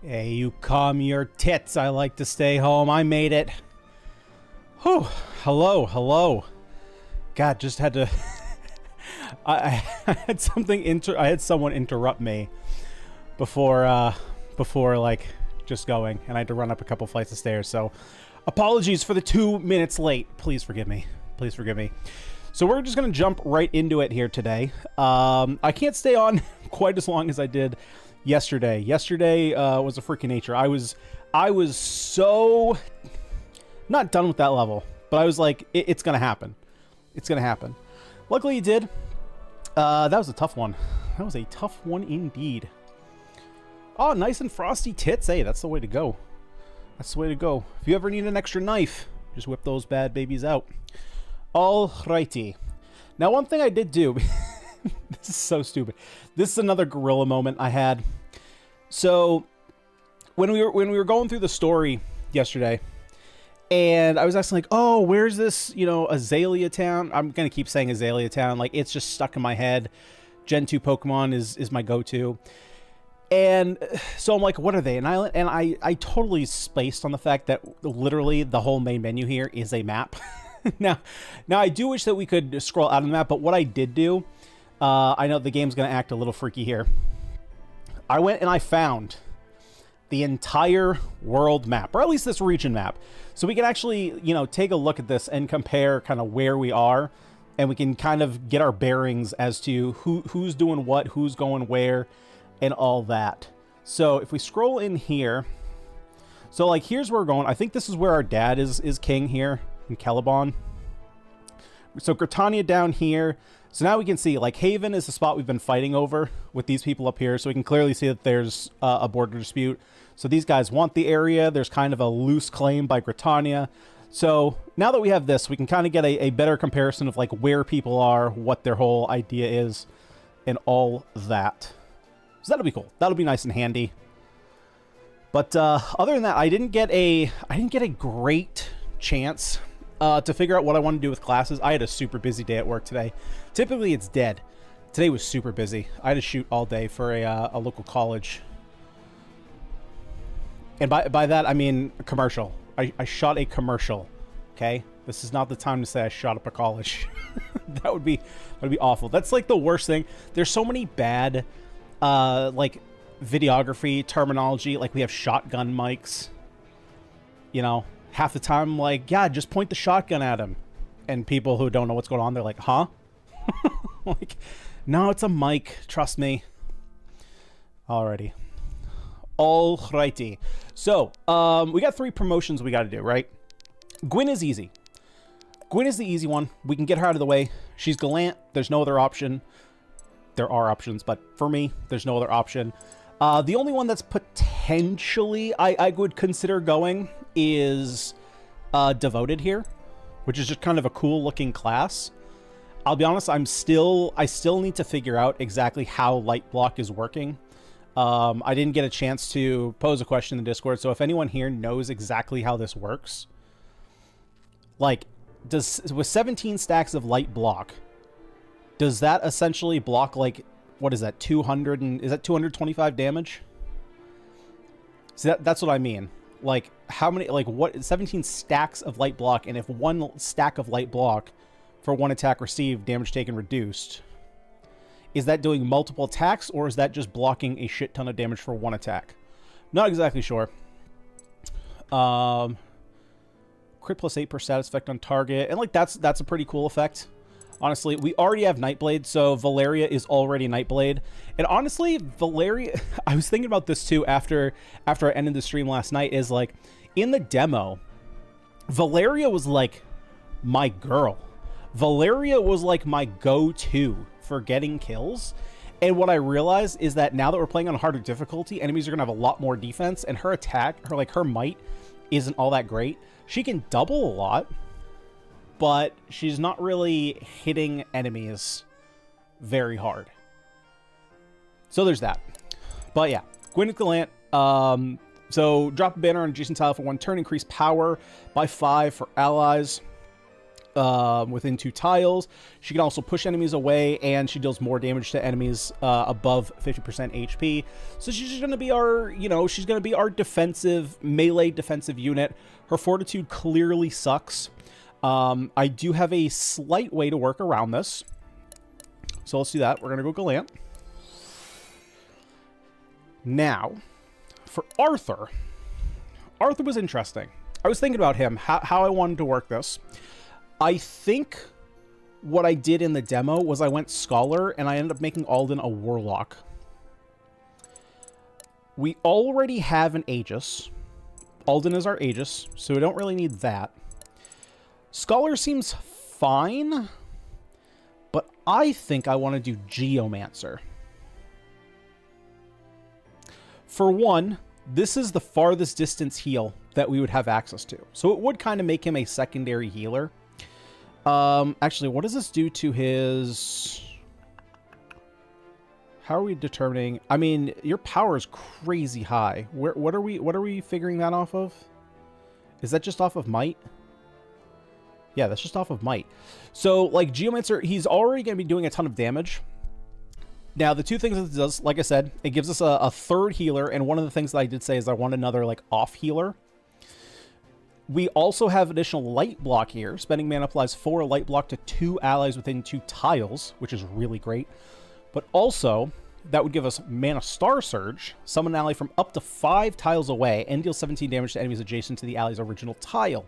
Hey, you calm your tits. I like to stay home. I made it. Whew. Hello, hello. God, just had to... I had something I had someone interrupt me before like just going, and I had to run up a couple flights of stairs. So, apologies for the 2 minutes late. Please forgive me. Please forgive me. So we're just gonna jump right into it here today. I can't stay on quite as long as I did yesterday. Yesterday was a freaking nature. I was so not done with that level, but I was like, it's gonna happen. It's gonna happen. Luckily, it did. That was a tough one. That was a tough one indeed. Oh, nice and frosty tits. Hey, that's the way to go. That's the way to go. If you ever need an extra knife, just whip those bad babies out. Alrighty. Now, one thing I did do... This is so stupid. This is another gorilla moment I had. So, when we were going through the story yesterday, and I was asking, like, oh, where's this, you know, Azalea Town? I'm going to keep saying Azalea Town. Like, it's just stuck in my head. Gen 2 Pokemon is my go-to. And so I'm like, what are they? And I totally spaced on the fact that literally the whole main menu here is a map. Now, I do wish that we could scroll out of the map, but what I did do, I know the game's going to act a little freaky here. I went and I found the entire world map, or at least this region map. So we can actually, you know, take a look at this and compare kind of where we are, and we can kind of get our bearings as to who's doing what, who's going where, and all that. So if we scroll in here, so like here's where we're going. I think this is where our dad is king here in Caliban. So Gritania down here. So now we can see, like, Haven is the spot we've been fighting over with these people up here. So we can clearly see that there's a border dispute. So these guys want the area. There's kind of a loose claim by Gritania. So now that we have this, we can kind of get a better comparison of, like, where people are, what their whole idea is, and all that. So that'll be cool. That'll be nice and handy. But other than that, I didn't get a great chance to figure out what I want to do with classes. I had a super busy day at work today. Typically, it's dead. Today was super busy. I had to shoot all day for a local college. And by that, I mean a commercial. I shot a commercial, okay? This is not the time to say I shot up a college. That'd be awful. That's like the worst thing. There's so many bad, like, videography terminology. Like, we have shotgun mics, you know? Half the time, like, yeah, just point the shotgun at him. And people who don't know what's going on, they're like, huh? Like, no, it's a mic. Trust me. Alrighty. Alrighty. So, we got 3 promotions we got to do, right? Gwyn is easy. Gwyn is the easy one. We can get her out of the way. She's Gallant. There's no other option. There are options, but for me, there's no other option. The only one that's potentially I would consider going is Devoted here, which is just kind of a cool looking class. I'll be honest, I still need to figure out exactly how Light Block is working. I didn't get a chance to pose a question in the Discord, so if anyone here knows exactly how this works, like, with 17 stacks of Light Block, does that essentially block, like, what is that, 200 and is that 225 damage? So that's what I mean. Like, how many, like, what, 17 stacks of Light Block, and if one stack of Light Block for one attack received, damage taken reduced, is that doing multiple attacks, or is that just blocking a shit ton of damage for one attack? Not exactly sure. Crit plus 8 per status effect on target, and, like, that's a pretty cool effect. Honestly, we already have Nightblade, so Valeria is already Nightblade. And honestly, Valeria... I was thinking about this, too, after I ended the stream last night, is, like, in the demo, Valeria was, like, my girl. Valeria was, like, my go-to for getting kills. And what I realized is that now that we're playing on harder difficulty, enemies are going to have a lot more defense, and her attack, her might, isn't all that great. She can double a lot, but she's not really hitting enemies very hard. So there's that. But yeah, Gwyneth Gallant. So drop a banner on adjacent tile for 1 turn, increase power by 5 for allies. within 2 tiles. She can also push enemies away, and she deals more damage to enemies above 50% HP. So she's just going to be our, you know, she's going to be our defensive, melee defensive unit. Her fortitude clearly sucks. I do have a slight way to work around this. So let's do that. We're going to go Galant. Now, for Arthur. Arthur was interesting. I was thinking about him, how I wanted to work this. I think what I did in the demo was I went Scholar, and I ended up making Alden a Warlock. We already have an Aegis. Alden is our Aegis, so we don't really need that. Scholar seems fine, but I think I want to do Geomancer. For one, this is the farthest distance heal that we would have access to. So it would kind of make him a secondary healer. Actually, what does this do to his... How are we determining... I mean, your power is crazy high. What are we figuring that off of? Is that just off of might? Yeah, that's just off of might. So, like, Geomancer, he's already going to be doing a ton of damage. Now, the two things that it does, like I said, it gives us a third healer, and one of the things that I did say is I want another, like, off healer. We also have additional light block here. Spending mana applies 4 light block to 2 allies within 2 tiles, which is really great. But also, that would give us Mana Star Surge, summon an ally from up to 5 tiles away, and deal 17 damage to enemies adjacent to the ally's original tile,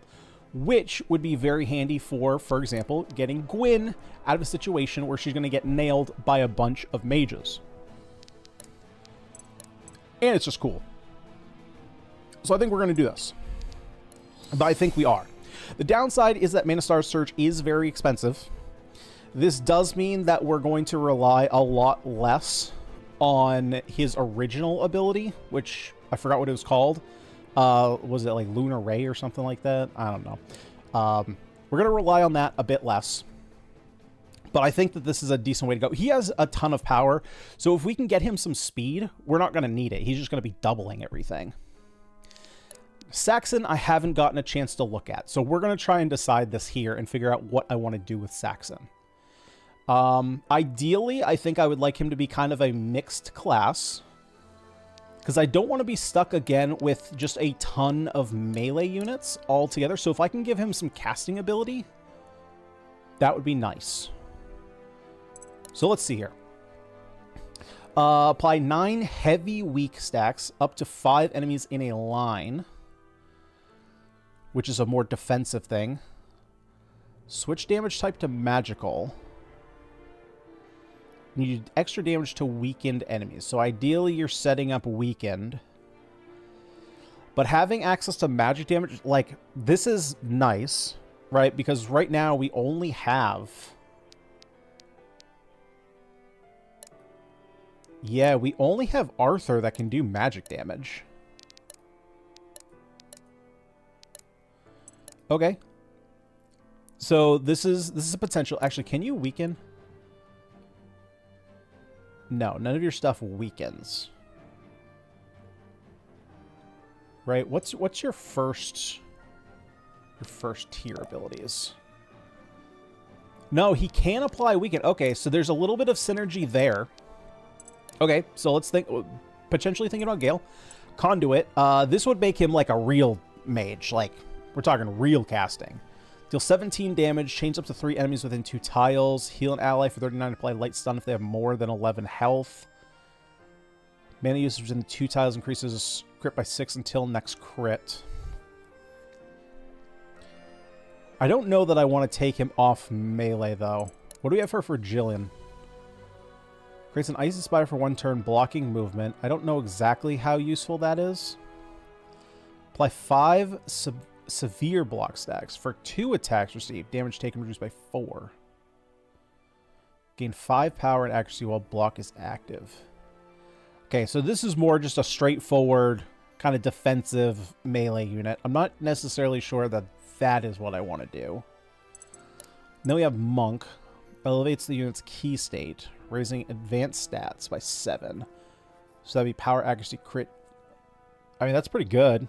which would be very handy for example, getting Gwyn out of a situation where she's going to get nailed by a bunch of mages. And it's just cool. So I think we're going to do this. But I think we are. The downside is that Mana Star Surge is very expensive. This does mean that we're going to rely a lot less on his original ability, which I forgot what it was called. Was it like Lunar Ray or something like that? I don't know. We're going to rely on that a bit less. But I think that this is a decent way to go. He has a ton of power, so if we can get him some speed, we're not going to need it. He's just going to be doubling everything. Saxon, I haven't gotten a chance to look at, so we're going to try and decide this here and figure out what I want to do with Saxon. Ideally, I think I would like him to be kind of a mixed class, because I don't want to be stuck again with just a ton of melee units altogether. So if I can give him some casting ability, that would be nice. So let's see here. Apply 9 heavy weak stacks up to 5 enemies in a line, which is a more defensive thing. Switch damage type to magical. Need extra damage to weakened enemies. So ideally, you're setting up weakened. But having access to magic damage, like, this is nice, right? Because right now, we only have... Yeah, we only have Arthur that can do magic damage. Okay. So this is a potential. Actually, can you weaken? No, none of your stuff weakens. Right? What's your first tier abilities? No, he can apply weaken. Okay, so there's a little bit of synergy there. Okay, so let's think, potentially thinking about Gale. Conduit. This would make him like a real mage. Like, we're talking real casting. Deal 17 damage, chains up to 3 enemies within 2 tiles, heal an ally for 39, apply light stun if they have more than 11 health. Mana usage within 2 tiles increases crit by 6 until next crit. I don't know that I want to take him off melee, though. What do we have for Jillian? Creates an Icy Spire for 1 turn, blocking movement. I don't know exactly how useful that is. Apply 5 severe block stacks. For 2 attacks received, damage taken reduced by 4. Gain 5 power and accuracy while block is active. Okay, so this is more just a straightforward kind of defensive melee unit. I'm not necessarily sure that that is what I want to do. Then we have Monk. Elevates the unit's key state, raising advanced stats by 7. So that'd be power, accuracy, crit. I mean, that's pretty good.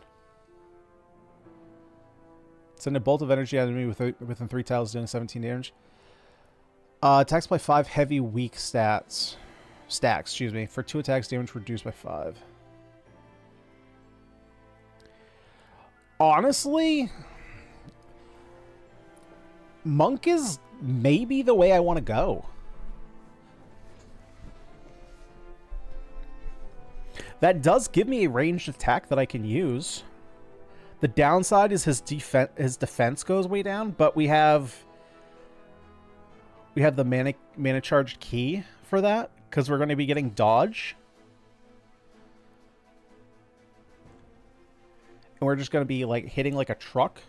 Send a bolt of energy at enemy within 3 tiles, doing 17 damage. Attacks by 5 heavy weak stacks, excuse me. For 2 attacks, damage reduced by 5. Honestly, Monk is maybe the way I want to go. That does give me a ranged attack that I can use. The downside is his defense goes way down, but we have the mana charged key for that because we're going to be getting dodge. And we're just going to be like hitting like a truck.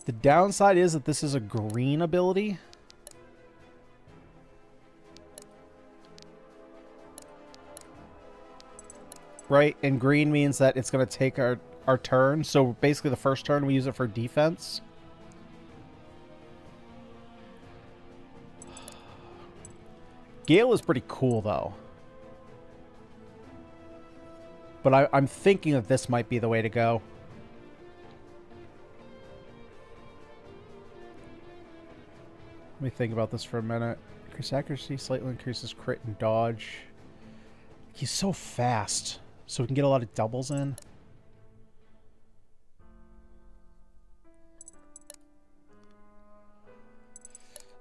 The downside is that this is a green ability. Right? And green means that it's going to take our turn. So basically the first turn we use it for defense. Gale is pretty cool though. But I'm thinking that this might be the way to go. Let me think about this for a minute. Increase accuracy, slightly increases crit and dodge. He's so fast, so we can get a lot of doubles in.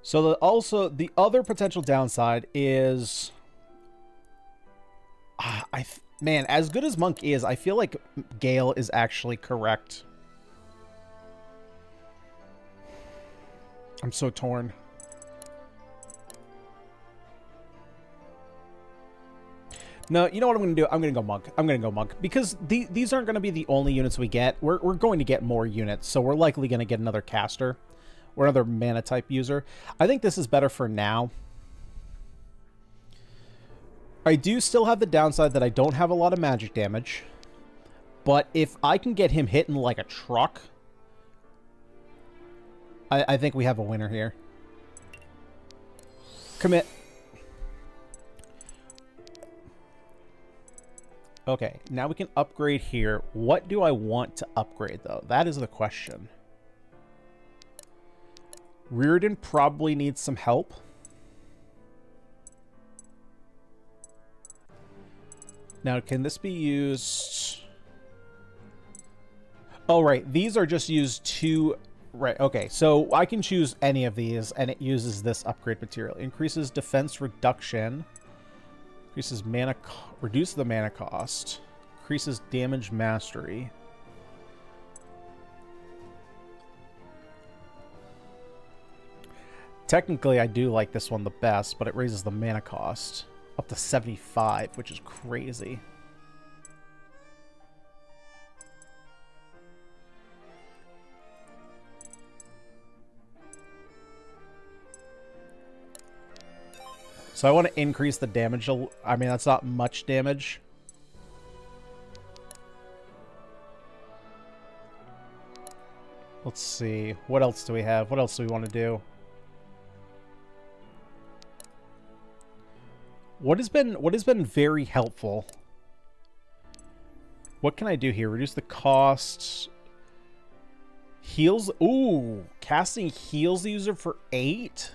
So also the other potential downside is, man, as good as Monk is, I feel like Gale is actually correct. I'm so torn. No, you know what I'm going to do? I'm going to go Monk. I'm going to go Monk. Because these aren't going to be the only units we get. We're going to get more units. So we're likely going to get another caster. Or another mana type user. I think this is better for now. I do still have the downside that I don't have a lot of magic damage. But if I can get him hitting like a truck, I think we have a winner here. Commit. Okay, now we can upgrade here. What do I want to upgrade, though? That is the question. Reardon probably needs some help. Now, can this be used? Oh, right. These are just used to... Right, okay. So I can choose any of these, and it uses this upgrade material. Increases defense reduction. Increases mana... Reduces the mana cost. Increases damage mastery. Technically, I do like this one the best, but it raises the mana cost up to 75, which is crazy. So I want to increase the damage. I mean, that's not much damage. Let's see. What else do we have? What else do we want to do? What has been very helpful? What can I do here? Reduce the cost. Heals. Ooh, casting heals the user for 8.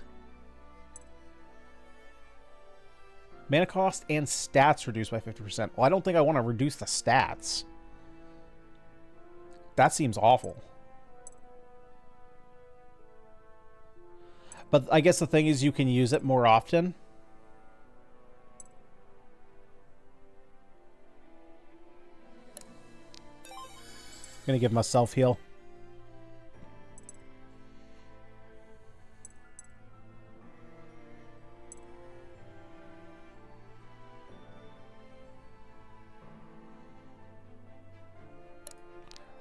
Mana cost and stats reduced by 50%. Well, I don't think I want to reduce the stats. That seems awful. But I guess the thing is you can use it more often. I'm gonna give myself heal.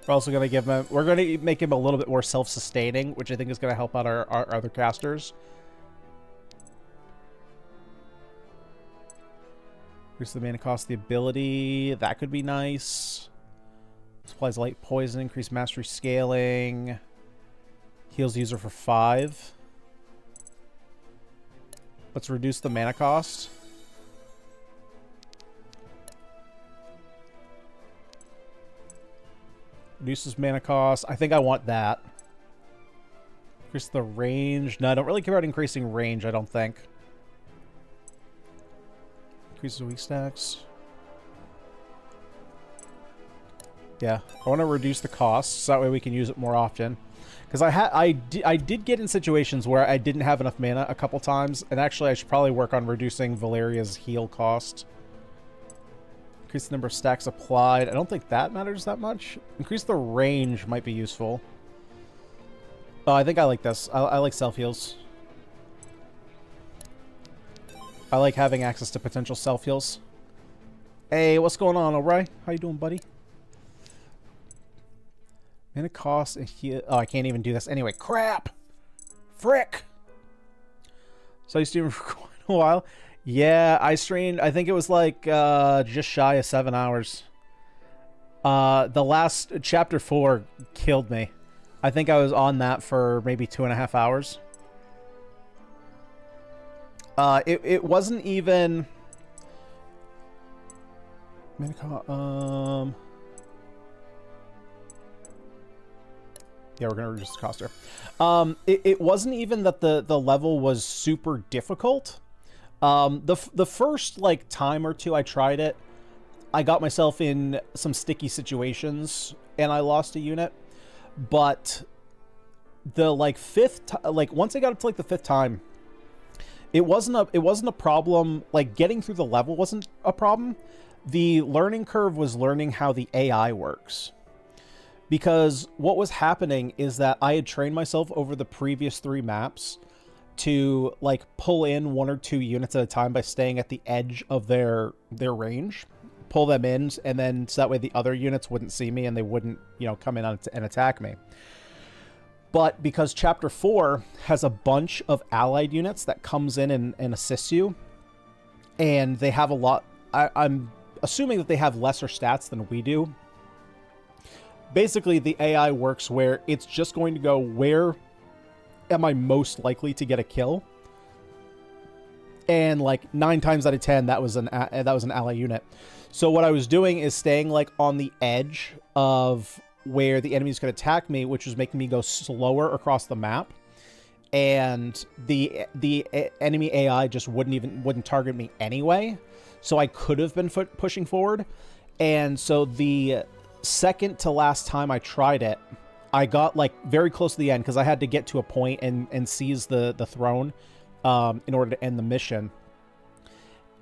We're also gonna give him. We're gonna make him a little bit more self-sustaining, which I think is gonna help out our other casters. Increase the mana cost, the ability. That could be nice. Supplies light poison, increase mastery scaling. Heals user for 5. Let's reduce the mana cost. Reduces mana cost. I think I want that. Increase the range. No, I don't really care about increasing range, I don't think. Increases weak stacks. Yeah, I want to reduce the costs so that way we can use it more often. Because I did get in situations where I didn't have enough mana a couple times, and actually I should probably work on reducing Valeria's heal cost. Increase the number of stacks applied. I don't think that matters that much. Increase the range might be useful. Oh, I think I like this. I like self-heals. I like having access to potential self-heals. Hey, what's going on, Alright? How you doing, buddy? Mana cost and heal. Oh, I can't even do this. Anyway, crap! Frick! So I used to do it for quite a while. Yeah, I strained, I think it was like just shy of 7 hours. The last chapter 4 killed me. I think I was on that for maybe 2.5 hours. It wasn't even... Yeah, we're gonna reduce the cost here. It wasn't even that the level was super difficult. The first like time or two I tried it, I got myself in some sticky situations and I lost a unit. But the like once I got up to like the 5th time, it wasn't a problem. Like getting through the level wasn't a problem. The learning curve was learning how the AI works. Because what was happening is that I had trained myself over the previous 3 maps to like pull in 1 or 2 units at a time by staying at the edge of their range, pull them in, and then so that way the other units wouldn't see me and they wouldn't, you know, come in and attack me. But because chapter 4 has a bunch of allied units that comes in and assists you, and they have a lot, I'm assuming that they have lesser stats than we do. Basically, the AI works where it's just going to go, where am I most likely to get a kill? And like 9 times out of 10, that was an ally unit. So what I was doing is staying like on the edge of where the enemies could attack me, which was making me go slower across the map. And the enemy AI just wouldn't target me anyway. So I could have been pushing forward. And so the second to last time I tried it, I got like very close to the end because I had to get to a point and seize the throne in order to end the mission.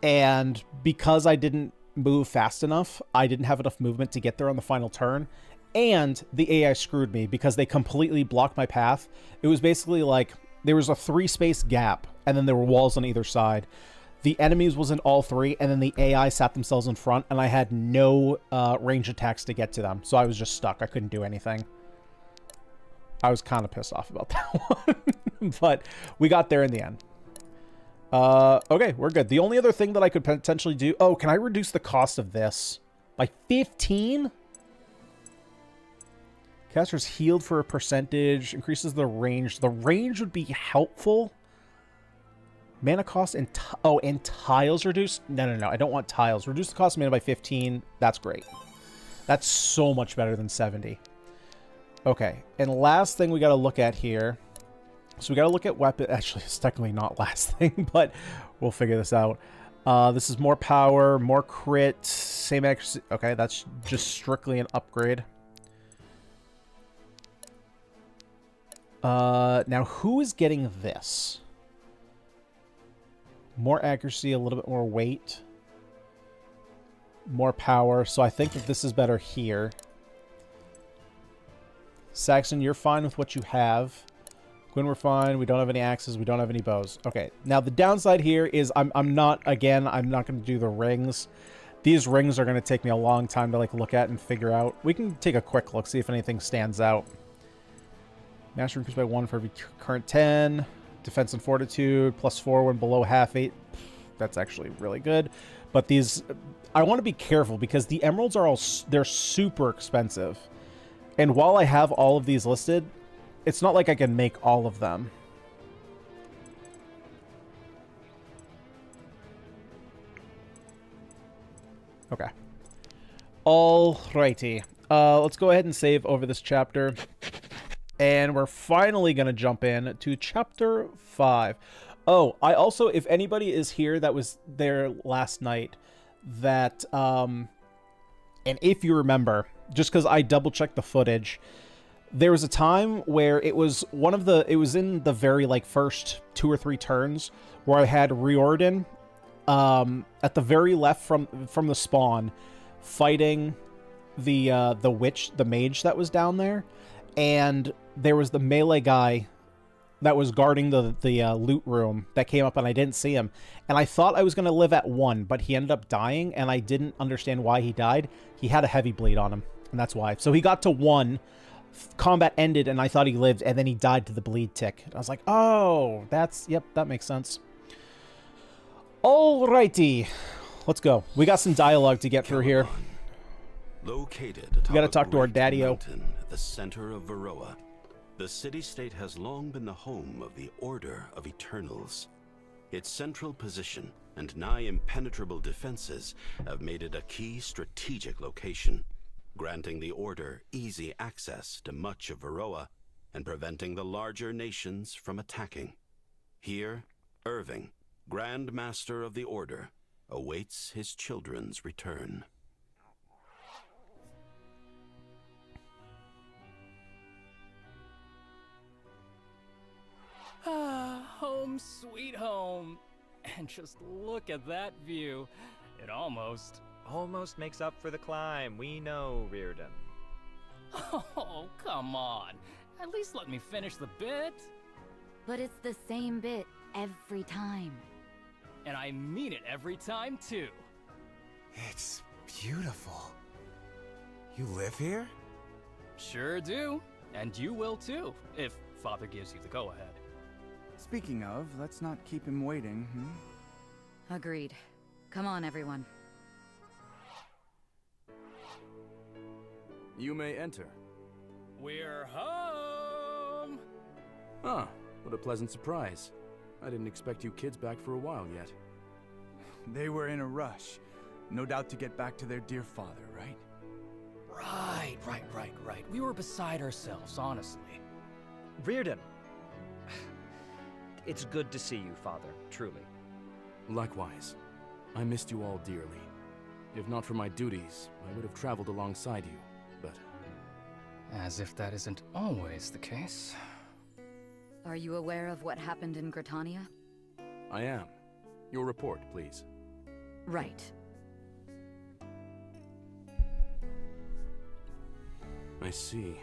And because I didn't move fast enough, I didn't have enough movement to get there on the final turn. And the AI screwed me because they completely blocked my path. It was basically like there was a 3-space gap and then there were walls on either side. The enemies was in all 3, and then the AI sat themselves in front, and I had no range attacks to get to them. So I was just stuck. I couldn't do anything. I was kind of pissed off about that one. But we got there in the end. Okay, we're good. The only other thing that I could potentially do... Oh, can I reduce the cost of this by 15? Caster's healed for a percentage. Increases the range. The range would be helpful. Mana cost and... and tiles reduced? No. I don't want tiles. Reduce the cost of mana by 15. That's great. That's so much better than 70. Okay. And last thing we got to look at here. So we got to look at weapon... Actually, it's technically not last thing, but we'll figure this out. This is more power, more crit, same accuracy. Okay, that's just strictly an upgrade. Now, who is getting this? More accuracy, a little bit more weight. More power. So I think that this is better here. Saxon, you're fine with what you have. Gwyn, we're fine. We don't have any axes. We don't have any bows. Okay. Now, the downside here is I'm not going to do the rings. These rings are going to take me a long time to, like, look at and figure out. We can take a quick look, see if anything stands out. Master increased by 1 for every current 10. Defense and fortitude, +4 when below half 8. That's actually really good. But these, I want to be careful because the emeralds are they're super expensive. And while I have all of these listed, it's not like I can make all of them. Okay. Alrighty. Let's go ahead and save over this chapter. And we're finally going to jump in to chapter 5. Oh, I also, if anybody is here that was there last night, that, and if you remember, just because I double-checked the footage, there was a time where it was it was in the very, like, first 2 or 3 turns, where I had Riordan, at the very left from the spawn, fighting the witch, the mage that was down there, and there was the melee guy that was guarding the loot room that came up, and I didn't see him. And I thought I was going to live at 1, but he ended up dying, and I didn't understand why he died. He had a heavy bleed on him, and that's why. So he got to 1, combat ended, and I thought he lived, and then he died to the bleed tick. I was like, oh, yep, that makes sense. Alrighty. Let's go. We got some dialogue to get through here. Located We gotta talk to our daddy-o. At the center of Verroa, the city-state has long been the home of the Order of Eternals. Its central position and nigh impenetrable defenses have made it a key strategic location, granting the Order easy access to much of Verroa and preventing the larger nations from attacking. Here, Irving, Grand Master of the Order, awaits his children's return. Home sweet home. And just look at that view. It almost makes up for the climb. We know, Reardon. Oh, come on. At least let me finish the bit. But it's the same bit every time. And I mean it every time, too. It's beautiful. You live here? Sure do. And you will, too, if Father gives you the go-ahead. Speaking of, let's not keep him waiting, hmm? Agreed. Come on, everyone. You may enter. We're home! Ah, what a pleasant surprise. I didn't expect you kids back for a while yet. They were in a rush. No doubt to get back to their dear father, right? Right. We were beside ourselves, honestly. Reardon! It's good to see you, Father, truly. Likewise. I missed you all dearly. If not for my duties, I would have traveled alongside you, but... As if that isn't always the case. Are you aware of what happened in Gritania? I am. Your report, please. Right. I see.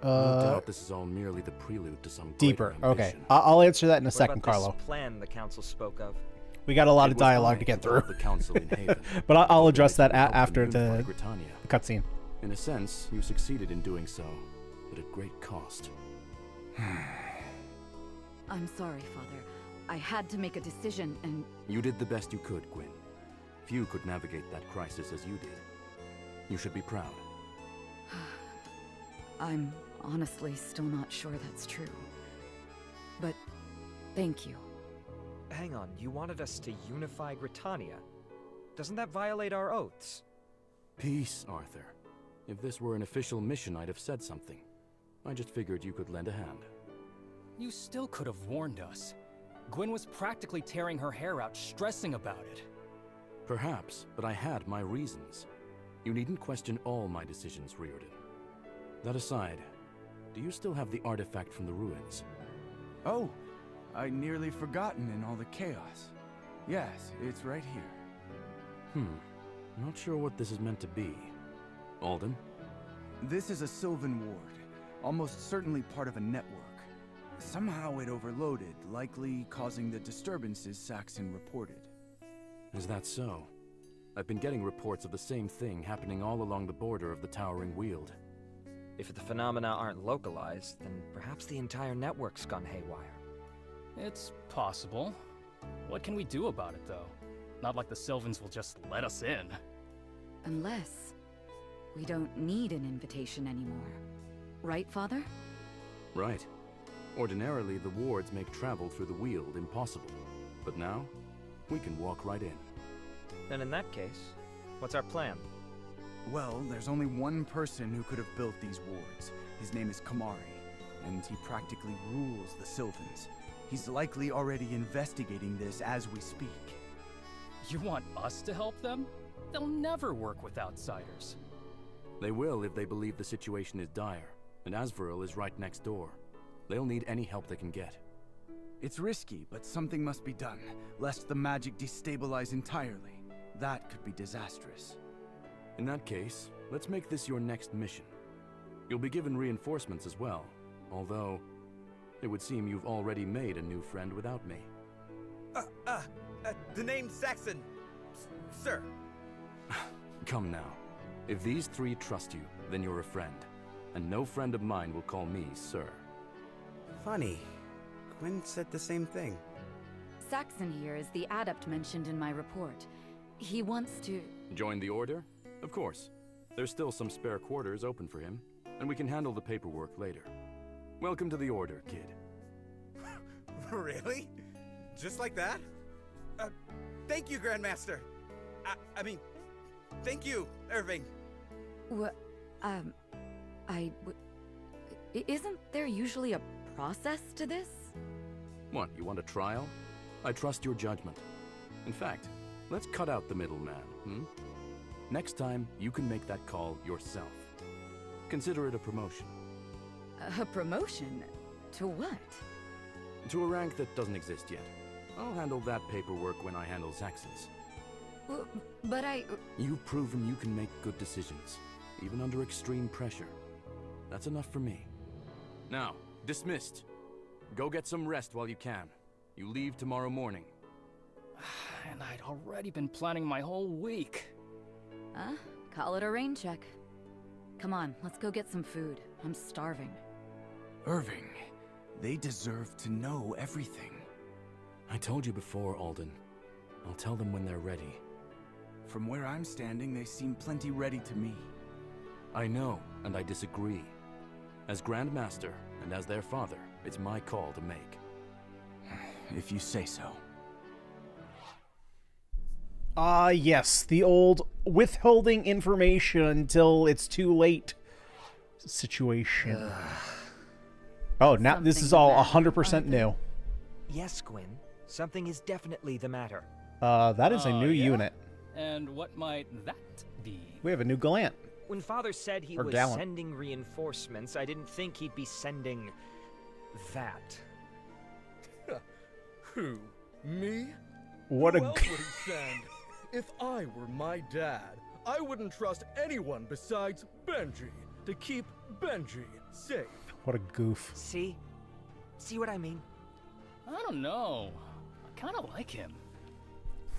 No doubt this is all merely the prelude to some Deeper. greater Okay. ambition. I'll answer that in a What second, about Carlo. this plan the council spoke of? We got a lot It of was dialogue I to get who through. brought the council in Haven. But I'll address that Helping after unify the Gritania. cutscene. In a sense, you succeeded in doing so, but at great cost. I'm sorry, Father. I had to make a decision, and... You did the best you could, Gwyn. Few could navigate that crisis as you did. You should be proud. I'm honestly still not sure that's true. But thank you. Hang on, you wanted us to unify Gritania. Doesn't that violate our oaths? Peace, Arthur. If this were an official mission, I'd have said something. I just figured you could lend a hand. You still could have warned us. Gwen was practically tearing her hair out, stressing about it. Perhaps, but I had my reasons. You needn't question all my decisions, Riordan. That aside, do you still have the artifact from the ruins? Oh, I'd nearly forgotten in all the chaos. Yes, it's right here. Not sure what this is meant to be. Alden? This is a Sylvan ward, almost certainly part of a network. Somehow it overloaded, likely causing the disturbances Saxon reported. Is that so? I've been getting reports of the same thing happening all along the border of the Towering Weald. If the phenomena aren't localized, then perhaps the entire network's gone haywire. It's possible. What can we do about it, though? Not like the Sylvans will just let us in. Unless we don't need an invitation anymore. Right, Father? Right. Ordinarily, the wards make travel through the Weald impossible. But now, we can walk right in. Then in that case, What's our plan? Well, there's only one person who could have built these wards. His name is Kamari, and he practically rules the Sylvans. He's likely already investigating this as we speak. You want us to help them? They'll never work with outsiders. They will if they believe the situation is dire, and Asverell is right next door. They'll need any help they can get. It's risky, but something must be done, lest the magic destabilize entirely. That could be disastrous. In that case, let's make this your next mission. You'll be given reinforcements as well, although it would seem you've already made a new friend without me. The name's Saxon. Sir. Come now. If these three trust you, then you're a friend. And no friend of mine will call me sir. Funny. Quinn said the same thing. Saxon here is the adept mentioned in my report. He wants to... Join the Order? Of course. There's still some spare quarters open for him, and we can handle the paperwork later. Welcome to the Order, kid. Really? Just like that? Thank you, Grandmaster. I mean, thank you, Irving. Isn't there usually a process to this? What, you want a trial? I trust your judgment. In fact, let's cut out the middleman, Next time, you can make that call yourself. Consider it a promotion. A promotion? To what? To a rank that doesn't exist yet. I'll handle that paperwork when I handle Saxon's. But You've proven you can make good decisions, even under extreme pressure. That's enough for me. Now, dismissed. Go get some rest while you can. You leave tomorrow morning. And I'd already been planning my whole week. Call it a rain check. Come on, let's go get some food. I'm starving. Irving, they deserve to know everything. I told you before, Alden. I'll tell them when they're ready. From where I'm standing, they seem plenty ready to me. I know, and I disagree. As Grand Master, and as their father, it's my call to make. If you say so. Yes, the old withholding information until it's too late situation. Oh, now this is all 100% new. Yes, Gwyn. Something is definitely the matter. That is a new Yeah? unit. And what might that be? We have a new Gallant. When Father said he Or was gallant. sending reinforcements, I didn't think he'd be sending... that. Who? Me? What Who a else would he send? If I were my dad, I wouldn't trust anyone besides Benji to keep Benji safe. what a goof. See? See what I mean? I don't know. I kind of like him.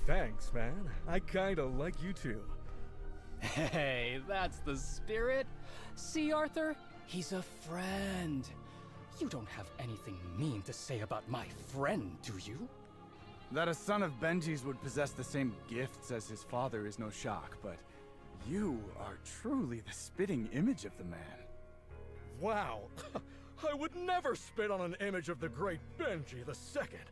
Thanks, man. I kinda like you too. Hey, that's the spirit. See, Arthur? He's a friend. You don't have anything mean to say about my friend, do you? That a son of Benji's would possess the same gifts as his father is no shock, but you are truly the spitting image of the man. Wow. I would never spit on an image of the great Benji the Second.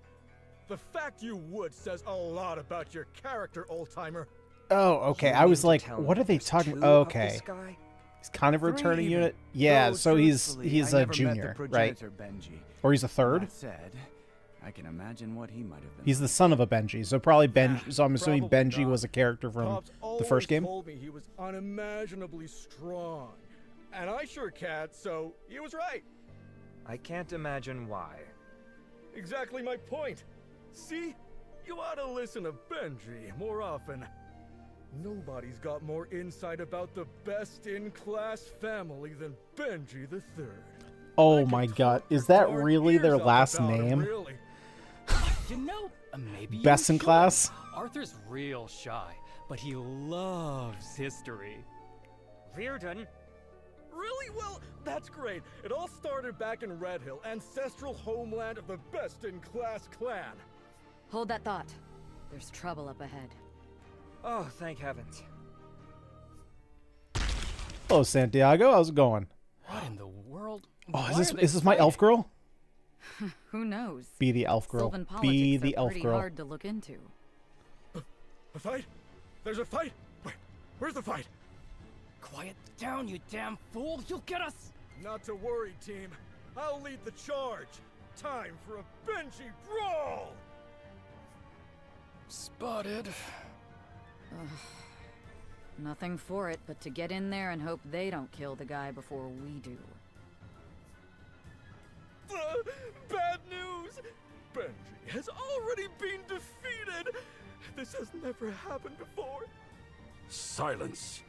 The fact you would says a lot about your character, old-timer. Oh, okay. I was like, Tell me what are they there's talking? two of Okay, this guy? he's kind of a 3 returning even. unit. Yeah, Though, so he's truthfully, I a never met junior, the right? progenitor Benji. Or he's a third. That said, I can imagine what he might have been. He's the son of a Benji, so probably Benji. So I'm assuming Probably Benji not. was a character from Pops the first always game. told me he was unimaginably strong. And I sure can't, so he was right. I can't imagine why. Exactly my point. See? You ought to listen to Benji more often. Nobody's got more insight about the best-in-class family than Benji the Third. Oh my God, is that really their last name? Really. You know, maybe Best you in should. class? Arthur's real shy, but he loves history. Reardon? Really? Well, that's great. It all started back in Red Hill, ancestral homeland of the best-in-class clan. Hold that thought. There's trouble up ahead. Oh, thank heavens. Hello, Santiago. How's it going? What in the world? Oh, Why is are they this my elf fighting? girl? Who knows? Be the elf girl. Sylvan Be politics the are elf pretty girl. hard to look into. A fight? There's a fight? Where's the fight? Quiet down, you damn fool! You'll get us! Not to worry, team. I'll lead the charge. Time for a Benji brawl! Spotted. Nothing for it but to get in there and hope they don't kill the guy before we do. Bad news! Benji has already been defeated! This has never happened before. Silence.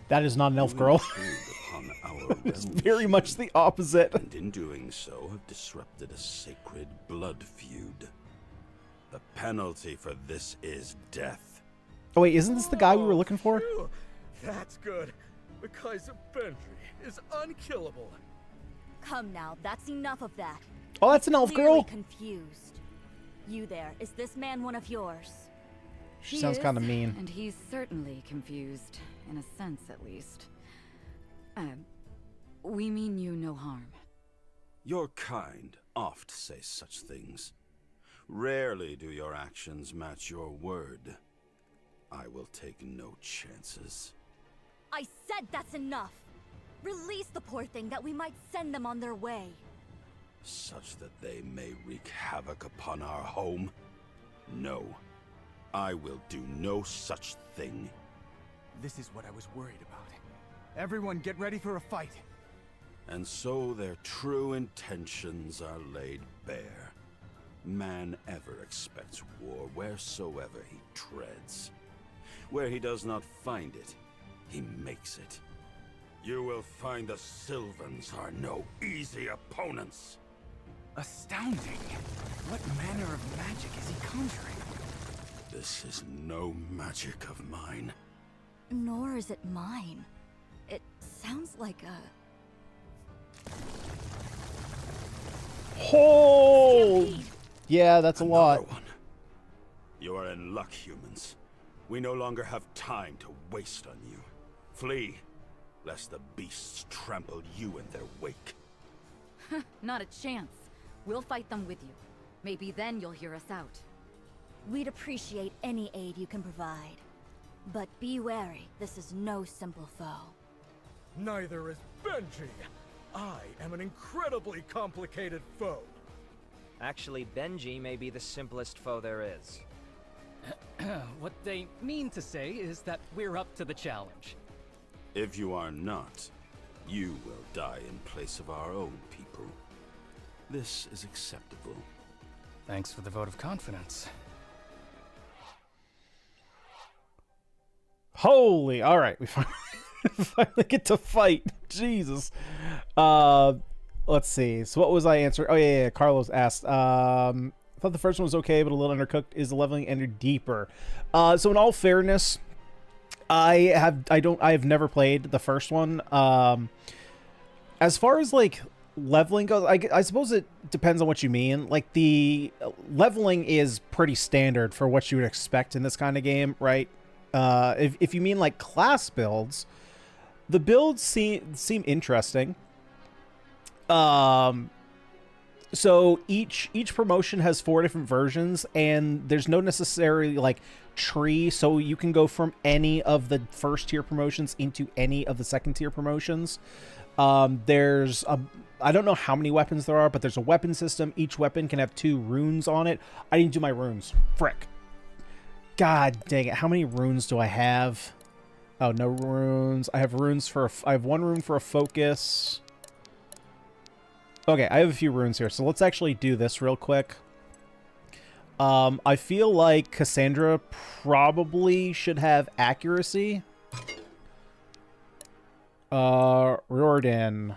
That is not an elf girl. Upon our It's realms, very much the opposite. and in doing so have disrupted a sacred blood feud. The penalty for this is death. Oh wait, isn't this the guy we were looking for? Phew. That's good, because Benji is unkillable. Come now, that's enough of that. Oh, that's an elf Clearly girl. confused. You there, is this man one of yours? She He sounds is, kind of mean. And he's certainly confused, in a sense at least. We mean you no harm. Your kind oft say such things. Rarely do your actions match your word. I will take no chances. I said that's enough! Release the poor thing that we might send them on their way. Such that they may wreak havoc upon our home? No. I will do no such thing. This is what I was worried about. Everyone get ready for a fight. And so their true intentions are laid bare. Man ever expects war wheresoever he treads. Where he does not find it, he makes it. You will find the Sylvans are no easy opponents. Astounding. What manner of magic is he conjuring? This is no magic of mine. Nor is it mine. It sounds like a... Oh! Stampede. Yeah, that's a lot. Another one. You are in luck, humans. We no longer have time to waste on you. Flee, lest the beasts trample you in their wake. Not a chance. We'll fight them with you. Maybe then you'll hear us out. We'd appreciate any aid you can provide. But be wary, this is no simple foe. Neither is Benji. I am an incredibly complicated foe. Actually, Benji may be the simplest foe there is. What they mean to say is that we're up to the challenge. If you are not, you will die in place of our own people. This is acceptable. Thanks for the vote of confidence. Holy! All right, we finally get to fight. Jesus. Let's see. So what was I answering? Oh yeah. Carlos asked. I thought the first one was okay, but a little undercooked. Is the leveling ended deeper? So in all fairness, I have never played the first one. As far as like leveling goes, I suppose it depends on what you mean. Like the leveling is pretty standard for what you would expect in this kind of game, right? If you mean like class builds, the builds seem interesting. So each promotion has 4 different versions, and there's no necessarily like tree, so you can go from any of the first tier promotions into any of the second tier promotions. There's I don't know how many weapons there are, but there's a weapon system. Each weapon can have 2 runes on it. I didn't do my runes. Frick. God dang it. How many runes do I have? Oh, no runes. I have runes for I have 1 rune for a focus. Okay, I have a few runes here, so let's actually do this real quick. I feel like Cassandra probably should have accuracy. Riordan,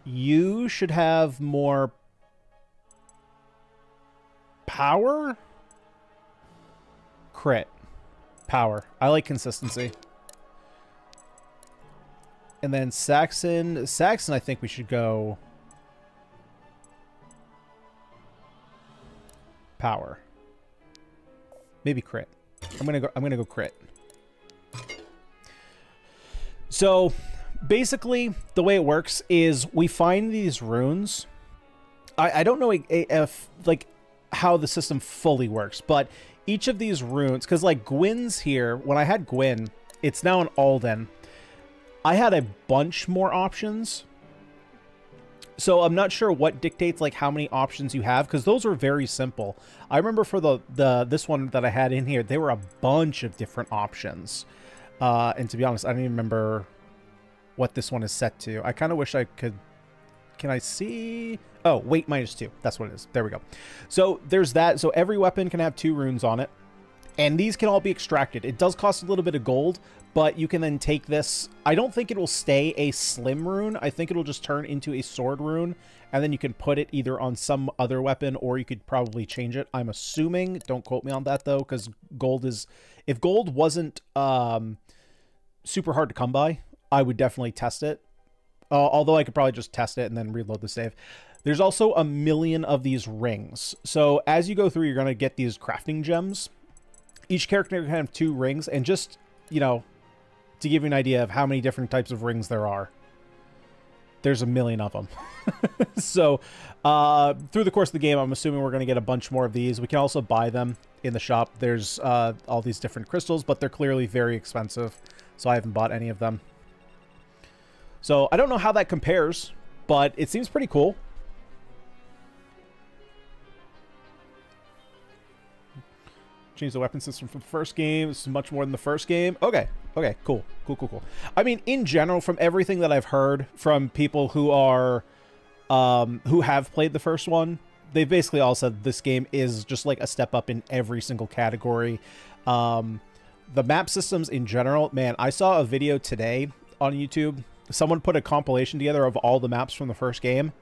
you should have more power? Crit. Power. I like consistency. And then Saxon, I think we should go power. Maybe crit. I'm gonna go crit. So basically the way it works is we find these runes. I don't know if like how the system fully works, but each of these runes, because like Gwyn's here, when I had Gwyn It's now an Alden. I had a bunch more options. So I'm not sure what dictates like how many options you have, because those were very simple. I remember for this one that I had in here, there were a bunch of different options. And to be honest, I don't even remember what this one is set to. I kind of wish I could... Can I see? Oh, weight -2. That's what it is. There we go. So there's that. So every weapon can have 2 runes on it. And these can all be extracted. It does cost a little bit of gold, but you can then take this. I don't think it will stay a slim rune. I think it'll just turn into a sword rune, and then you can put it either on some other weapon, or you could probably change it. I'm assuming. Don't quote me on that, though, because gold is... If gold wasn't super hard to come by, I would definitely test it. Although I could probably just test it and then reload the save. There's also a million of these rings. So as you go through, you're going to get these crafting gems. Each character can have 2 rings, and just, you know, to give you an idea of how many different types of rings there are, there's a million of them. So, through the course of the game, I'm assuming we're going to get a bunch more of these. We can also buy them in the shop. There's all these different crystals, but they're clearly very expensive, so I haven't bought any of them. So, I don't know how that compares, but it seems pretty cool. Change the weapon system from the first game. This is much more than the first game. Okay. Okay, cool. Cool. I mean, in general, from everything that I've heard from people who are, who have played the first one, they've basically all said this game is just like a step up in every single category. The map systems in general, man, I saw a video today on YouTube. Someone put a compilation together of all the maps from the first game.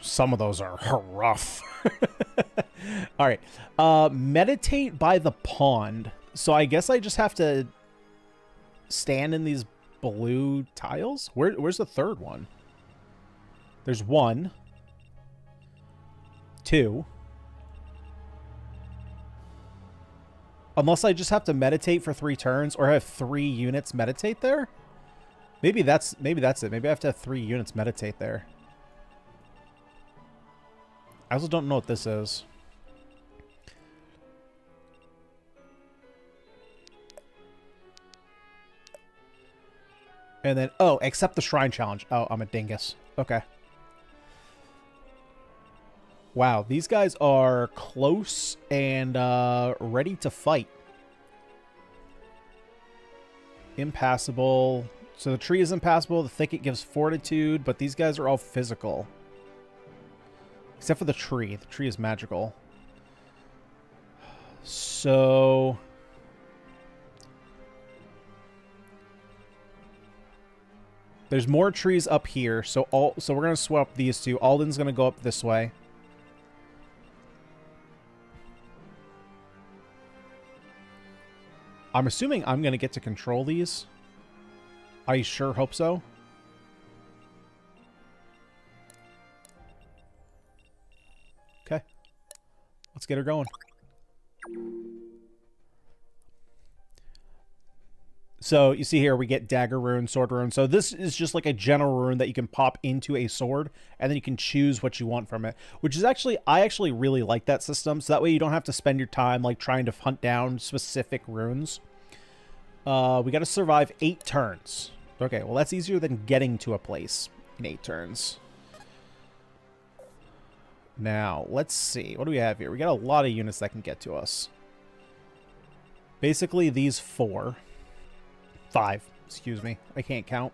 Some of those are rough. All right. Meditate by the pond. So I guess I just have to stand in these blue tiles? Where's the third one? There's 1. 2. Unless I just have to meditate for 3 turns or have 3 units meditate there? Maybe that's it. Maybe I have to have 3 units meditate there. I also don't know what this is. And then, oh, accept the shrine challenge. Oh, I'm a dingus. Okay. Wow, these guys are close and ready to fight. Impassable. So the tree is impassable. The thicket gives fortitude, but these guys are all physical. Except for the tree. The tree is magical. So... there's more trees up here. So we're going to swap these two. Alden's going to go up this way. I'm assuming I'm going to get to control these. I sure hope so. Okay. Let's get her going. So you see here we get dagger rune, sword rune. So this is just like a general rune that you can pop into a sword, and then you can choose what you want from it. Which is actually, I actually really like that system. So that way you don't have to spend your time like trying to hunt down specific runes. We got to survive 8 turns. Okay, well that's easier than getting to a place in 8 turns. Now, let's see. What do we have here? We got a lot of units that can get to us. Basically, these 4. 5, excuse me. I can't count.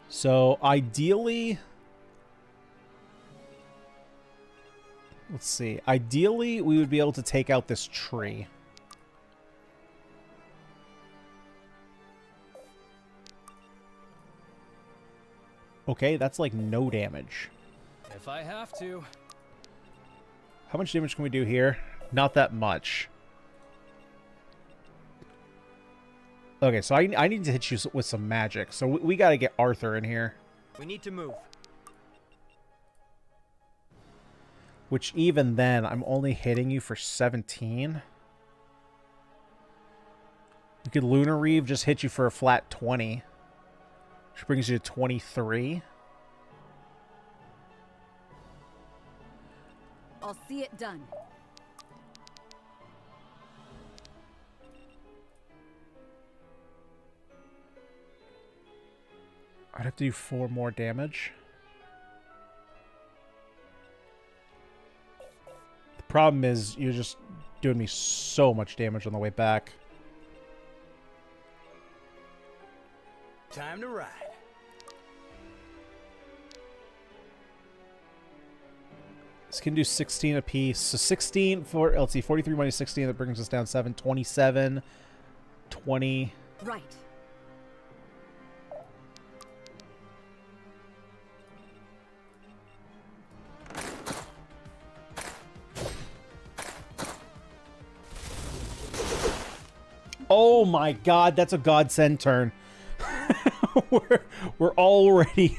So, ideally... let's see. Ideally, we would be able to take out this tree. Okay, that's like no damage. If I have to. How much damage can we do here? Not that much. Okay, so I need to hit you with some magic. So we got to get Arthur in here. We need to move. Which even then, I'm only hitting you for 17. We could Lunar Reeve, just hit you for a flat 20. Which brings you to 23. I'll see it done. I'd have to do 4 more damage. The problem is you're just doing me so much damage on the way back. Time to ride. This can do 16 apiece. So 16 for, let's see, 43 minus 16, that brings us down 7. 27, 20. Right. Oh my god, that's a godsend turn. we're already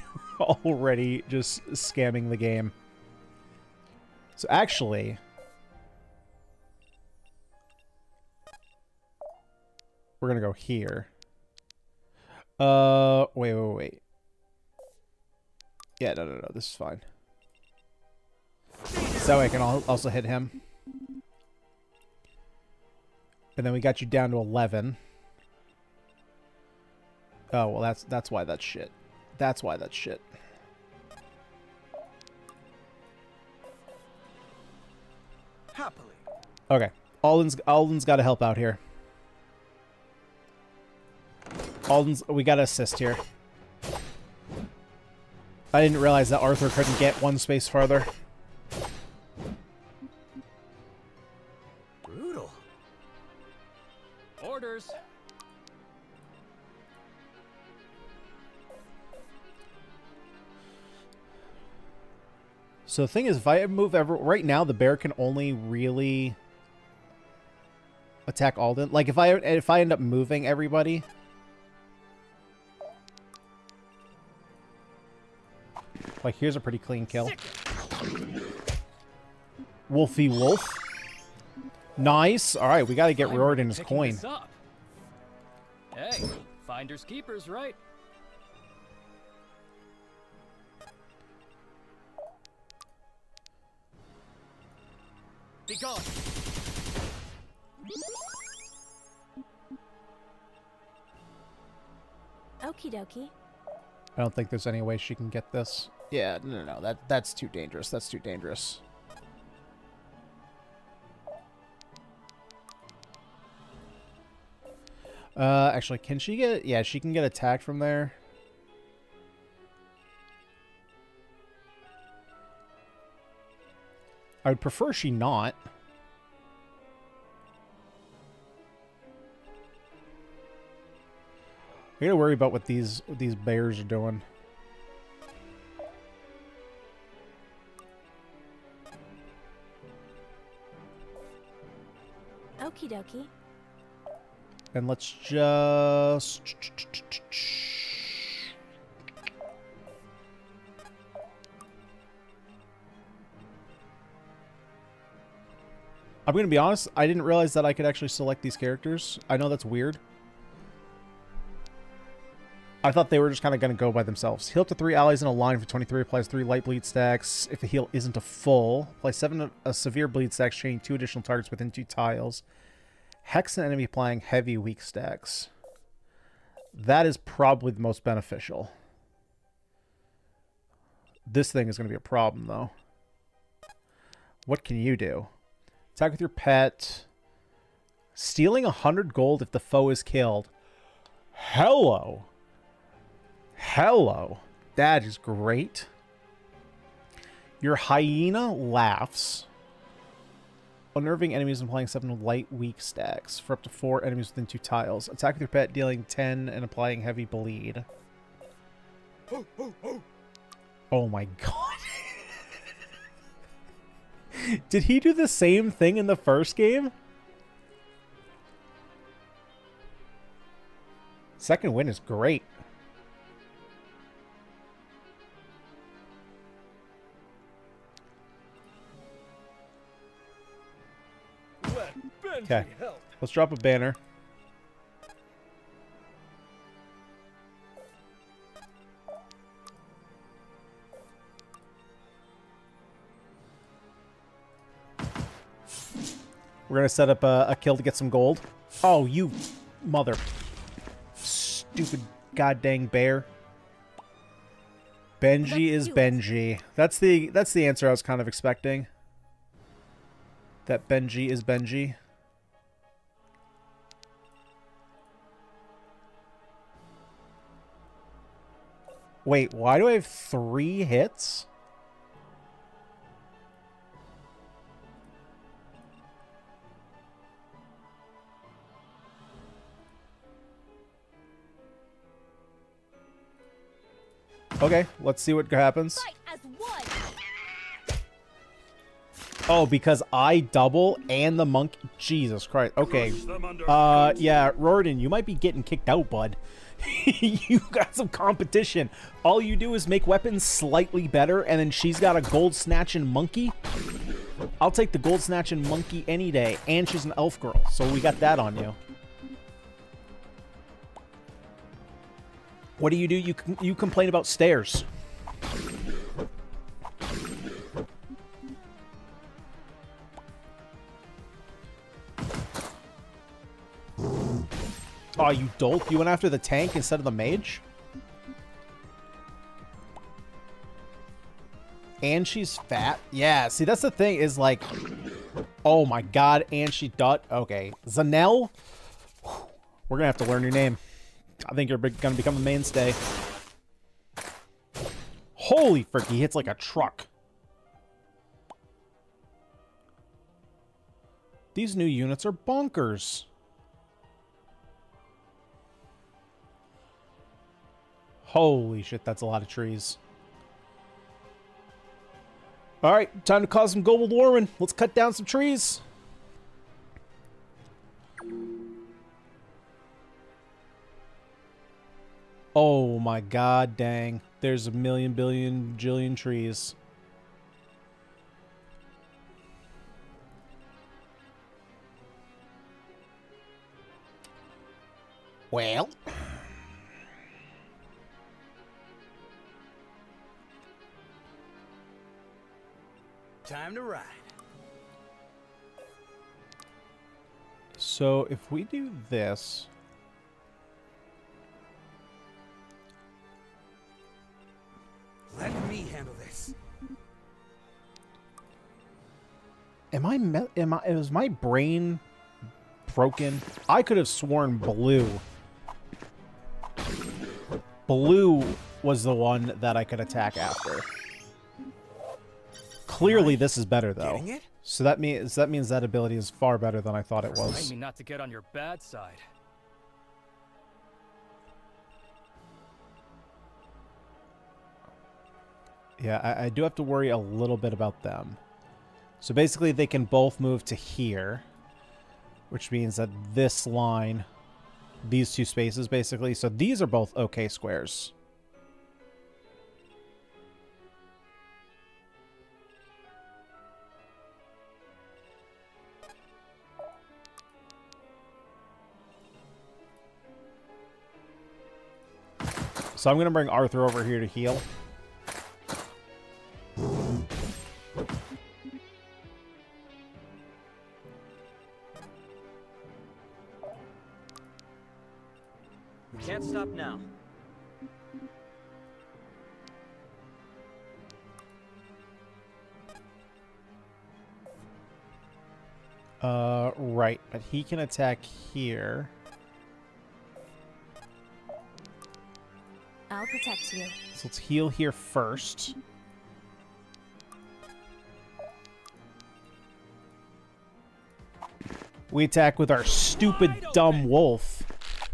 just scamming the game. So actually, we're gonna go here. Wait. Yeah, no, this is fine. So I can also hit him. And then we got you down to 11. Oh, well, that's why that's shit. That's why that's shit. Happily. Okay. Alden's got to help out here. We got to assist here. I didn't realize that Arthur couldn't get one space farther. Brutal. Orders. So the thing is, if I move right now, the bear can only really attack Alden. Like if I end up moving everybody, like here's a pretty clean kill. Wolfy wolf. Nice. All right, we got to get Riordan his coin. Hey, finders keepers, right? Be gone. Okie dokie. I don't think there's any way she can get this. Yeah, no. That's too dangerous. That's too dangerous. Actually, can she get... Yeah, she can get attacked from there. I would prefer she not. I gotta worry about what these bears are doing. Okie dokie. And let's just... I'm going to be honest, I didn't realize that I could actually select these characters. I know that's weird. I thought they were just kind of going to go by themselves. Heal up to 3 allies in a line for 23, applies 3 light bleed stacks. If the heal isn't a full, apply 7 severe bleed stacks, chaining 2 additional targets within 2 tiles. Hex an enemy applying heavy weak stacks. That is probably the most beneficial. This thing is going to be a problem, though. What can you do? Attack with your pet. Stealing 100 gold if the foe is killed. Hello. Hello. That is great. Your hyena laughs. Unnerving enemies implying 7 light weak stacks for up to 4 enemies within 2 tiles. Attack with your pet, dealing 10 and applying heavy bleed. Oh my god. Did he do the same thing in the first game? Second win is great. Okay, let's drop a banner. We're gonna set up a kill to get some gold. Oh, you mother... Stupid goddamn bear. Benji is Benji. That's the answer I was kind of expecting. That Benji is Benji. Wait, why do I have 3 hits? Okay, let's see what happens. Oh, because I double and the monk... Jesus Christ. Okay. Yeah, Rordan, you might be getting kicked out, bud. You got some competition. All you do is make weapons slightly better, and then she's got a gold snatching monkey. I'll take the gold snatching monkey any day, and she's an elf girl, so we got that on you. What do? You complain about stairs. Oh, you dope. You went after the tank instead of the mage? And she's fat? Yeah, see, that's the thing is like... Oh my god, and she dot. Okay. Zanel? We're gonna have to learn your name. I think you're gonna become a mainstay. Holy frick, he hits like a truck. These new units are bonkers. Holy shit, that's a lot of trees. Alright, time to cause some global warming. Let's cut down some trees. Oh my god, dang. There's a million, billion, jillion trees. Well... Time to ride. So if we do this... Let me handle this. Is my brain broken? I could have sworn blue. Blue was the one that I could attack after. Clearly, this is better though. So that means that ability is far better than I thought it was. Remind me not to get on your bad side. Yeah, I do have to worry a little bit about them. So basically, they can both move to here, which means that this line, these 2 spaces basically. So these are both okay squares. So I'm going to bring Arthur over here to heal. We can't stop now. Right, but he can attack here. I'll protect you. So let's heal here first. We attack with our stupid, dumb wolf.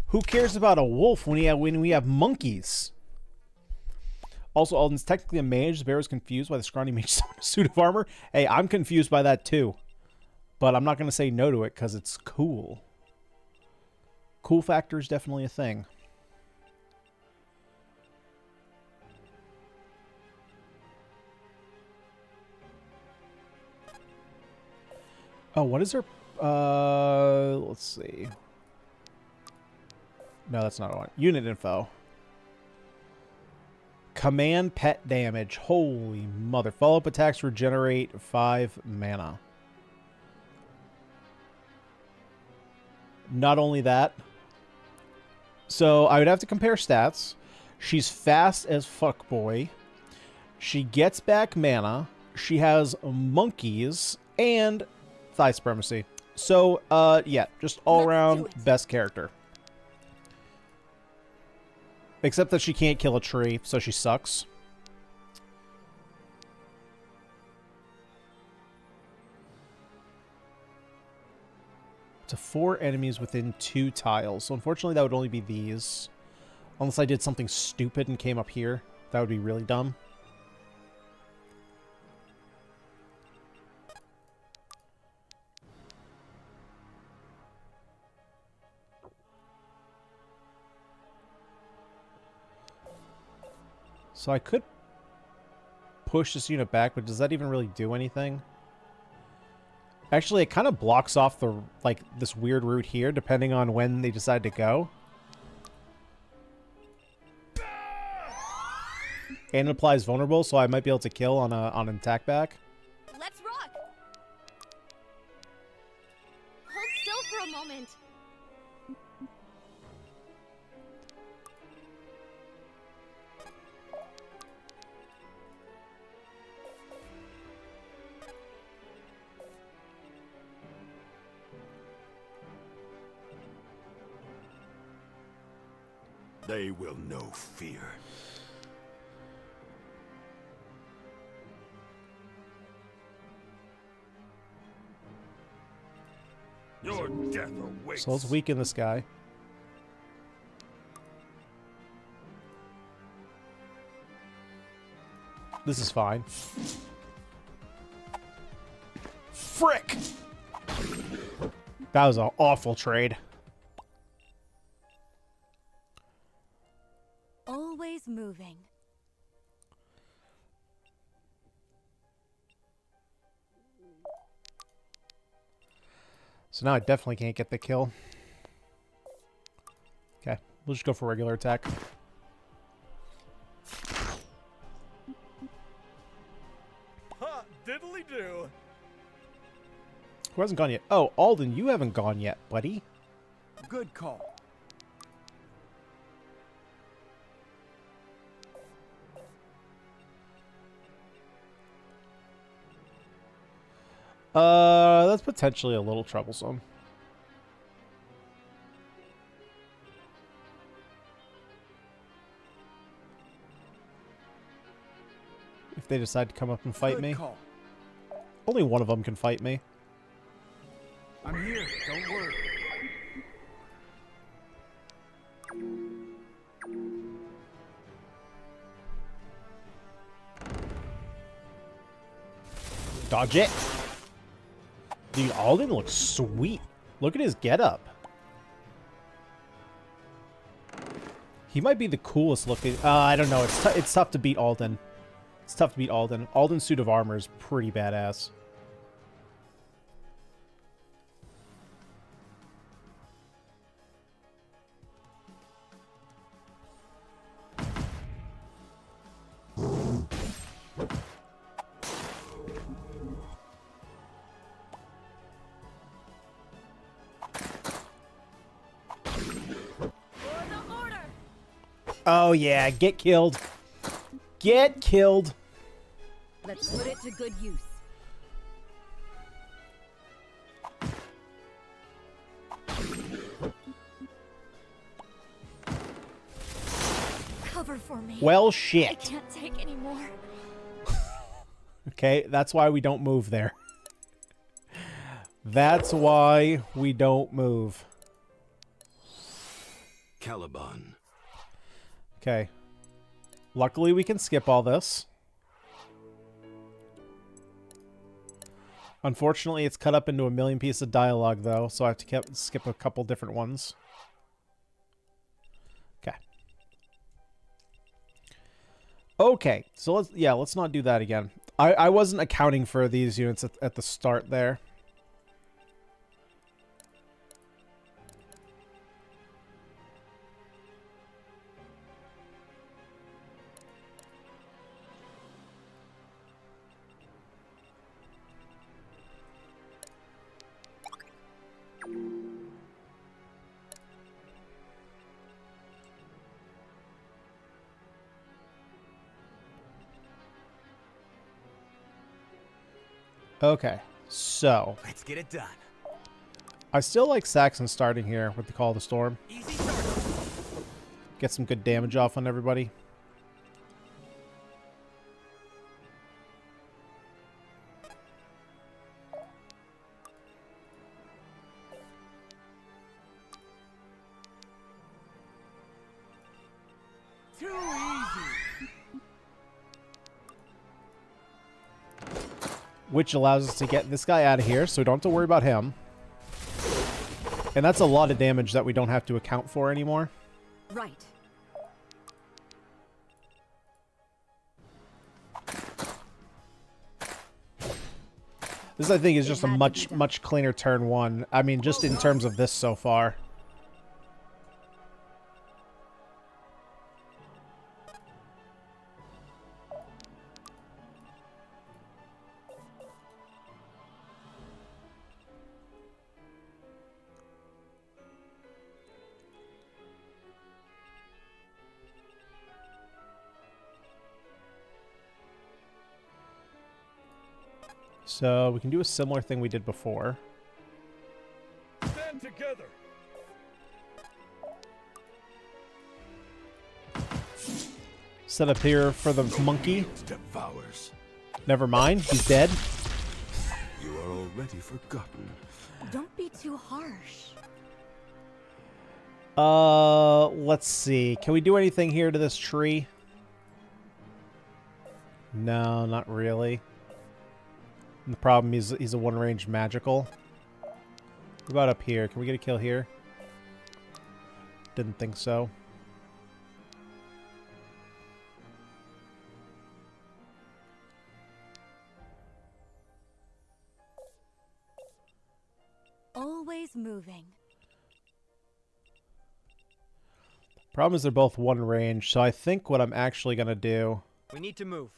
Who cares about a wolf when we have monkeys? Also, Alden's technically a mage. The bear is confused by the scrawny mage suit of armor. Hey, I'm confused by that too. But I'm not going to say no to it because it's cool. Cool factor is definitely a thing. Oh, what is her... let's see. No, that's not what I want. Unit info. Command pet damage. Holy mother. Follow-up attacks regenerate 5 mana. Not only that, so I would have to compare stats. She's fast as fuck, boy. She gets back mana. She has monkeys and thigh supremacy. So, yeah, just all around best character. Except that she can't kill a tree, so she sucks. To 4 enemies within 2 tiles. So unfortunately that would only be these. Unless I did something stupid and came up here. That would be really dumb. So I could push this unit back, but does that even really do anything? Actually, it kind of blocks off the, like, this weird route here, depending on when they decide to go. And it applies vulnerable, so I might be able to kill on an attack back. Let's rock! Hold still for a moment. They will know fear. Your death awaits. So let's weaken this guy. This is fine. Frick! That was an awful trade. Always moving. So now I definitely can't get the kill. Okay, we'll just go for regular attack. Ha! Diddly do! Who hasn't gone yet? Oh, Alden, you haven't gone yet, buddy. Good call. That's potentially a little troublesome. If they decide to come up and fight me. Call. Only one of them can fight me. I'm here, don't worry. Dodge it. Dude, Alden looks sweet. Look at his getup. He might be the coolest looking. I don't know. It's tough to beat Alden. It's tough to beat Alden. Alden's suit of armor is pretty badass. Oh yeah, get killed. Get killed. Let's put it to good use. Cover for me. Well, I shit. can't take any more. Okay, that's why we don't move there. That's why we don't move. Caliban. Okay. Luckily, we can skip all this. Unfortunately, it's cut up into a million pieces of dialogue, though, so I have to skip a couple different ones. Okay. Okay, so let's not do that again. I wasn't accounting for these units at the start there. Okay, so Let's get it done. I still like Saxon starting here with the Call of the Storm. Easy start. Get some good damage off on everybody. Too easy. Which allows us to get this guy out of here, so we don't have to worry about him. And that's a lot of damage that we don't have to account for anymore. Right. This, I think, is just a much cleaner turn one. I mean, just in terms of this so far. So we can do a similar thing we did before. Stand together. Set up here for the monkey. Devours. Never mind, he's dead. You are already forgotten. Don't be too harsh. Let's see. Can we do anything here to this tree? No, not really. And the problem is he's a one-range magical. What about up here? Can we get a kill here? Didn't think so. Always moving. Problem is they're both one range, so I think what I'm actually gonna do We need to move.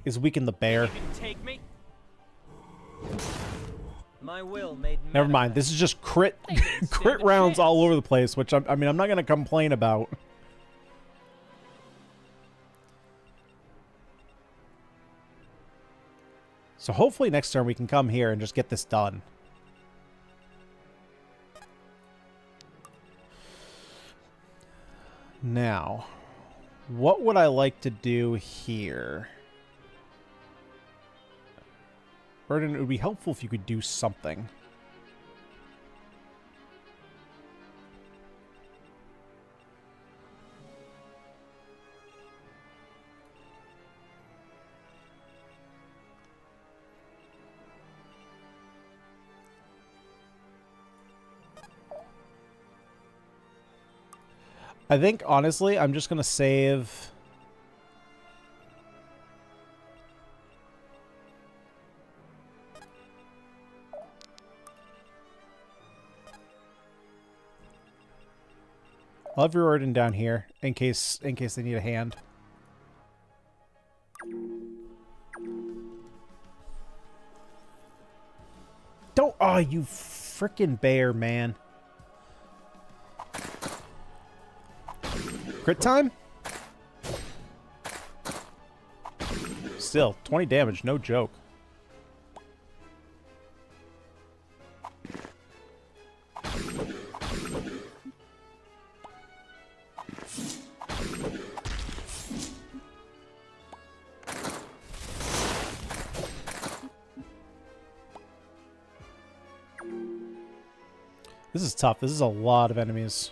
is weaken the bear. You can take me. My will made Never mind. This is just crit crit rounds all over the place, which I mean I'm not gonna complain about. So hopefully next turn we can come here and just get this done. Now, what would I like to do here? Burden, it would be helpful if you could do something. I think, honestly, I'm just going to save... I'll have Riordan down here in case they need a hand. Don't... Oh, you frickin' bear, man. Crit time? Still, 20 damage, no joke. This is tough. This is a lot of enemies.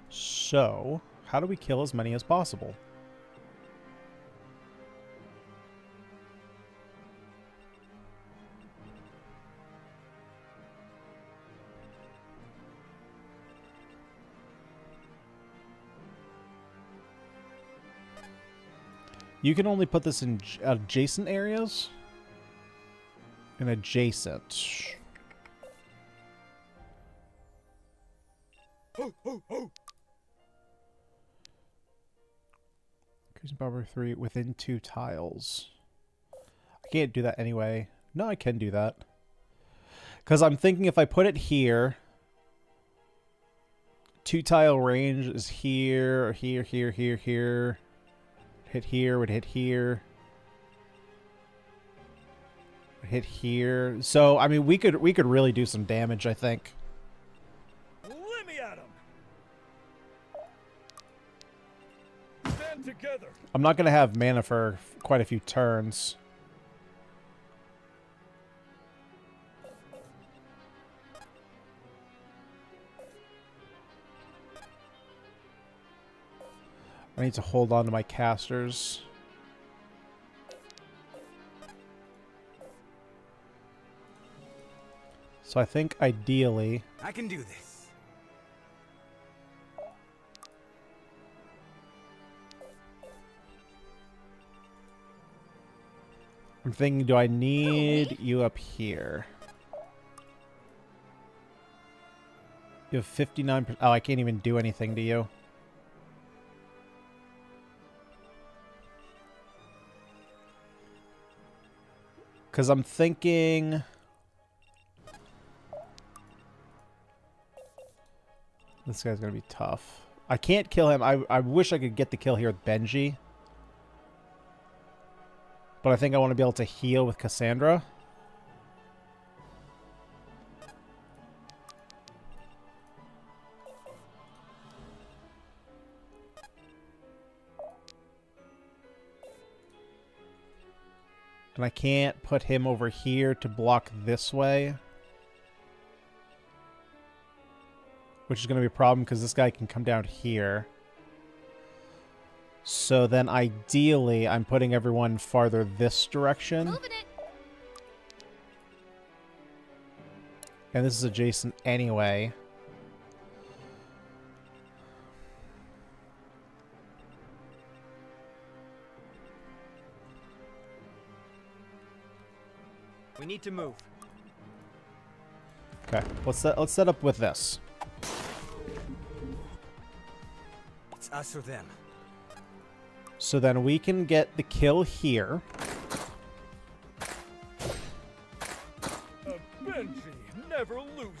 So, how do we kill as many as possible? You can only put this in adjacent areas? And adjacent. Increasing power 3 within 2 tiles. I can't do that anyway. No, I can do that. Because I'm thinking if I put it here, 2-tile range is here, here, here, here, here. Hit here, would hit here. Hit here. So, I mean, we could really do some damage, I think. Let me at him. Stand together. I'm not going to have mana for quite a few turns. I need to hold on to my casters. So I think ideally... I can do this. I'm thinking, do I need you up here? You have 59%. Oh, I can't even do anything to you. Because I'm thinking... This guy's going to be tough. I can't kill him. I wish I could get the kill here with Benji. But I think I want to be able to heal with Cassandra. And I can't put him over here to block this way. Which is going to be a problem because this guy can come down here. So then ideally, I'm putting everyone farther this direction. Moving it. And this is adjacent anyway. We need to move. Okay, let's set up with this. It's us or them. So then we can get the kill here. Benji never loses.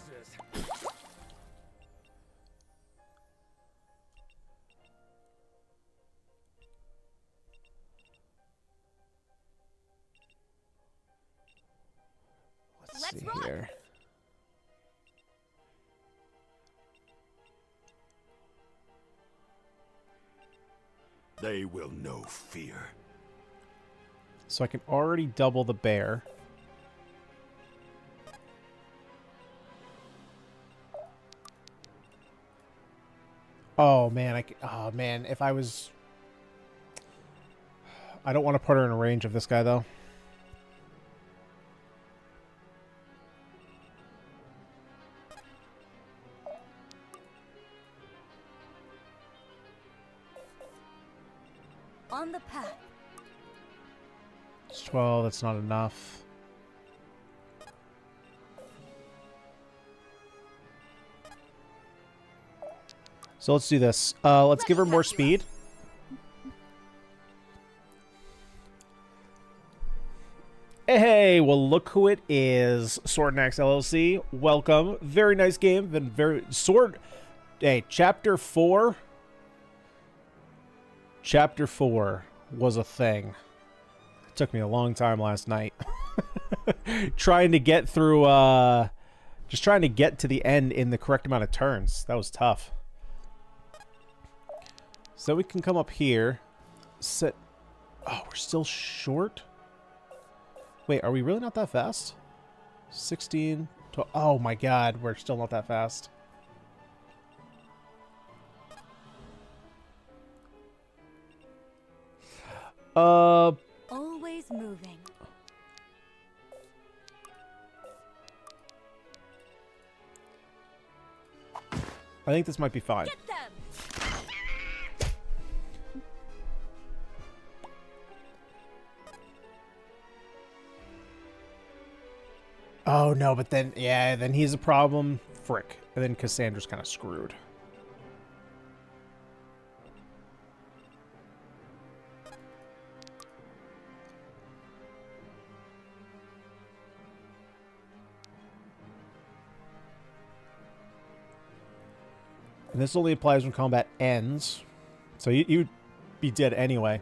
Let's see here. They will know fear. So I can already double the bear. Oh man, oh man, if I was... I don't want to put her in range of this guy though. On the path. It's 12, that's not enough. So let's do this. Let's give her more speed. Hey, well look who it is. Sword and Axe LLC. Welcome. Very nice game. Been very sword. Hey, chapter 4. Chapter 4 was a thing. It took me a long time last night. Trying to get through, just trying to get to the end in the correct amount of turns. That was tough. So we can come up here. Sit. Oh, we're still short? Wait, are we really not that fast? 16, 12. Oh my god, we're still not that fast. Always moving. I think this might be fine. Get them. Oh no, but then, yeah, then he's a problem. Frick. And then Cassandra's kind of screwed. And this only applies when combat ends. So you'd be dead anyway.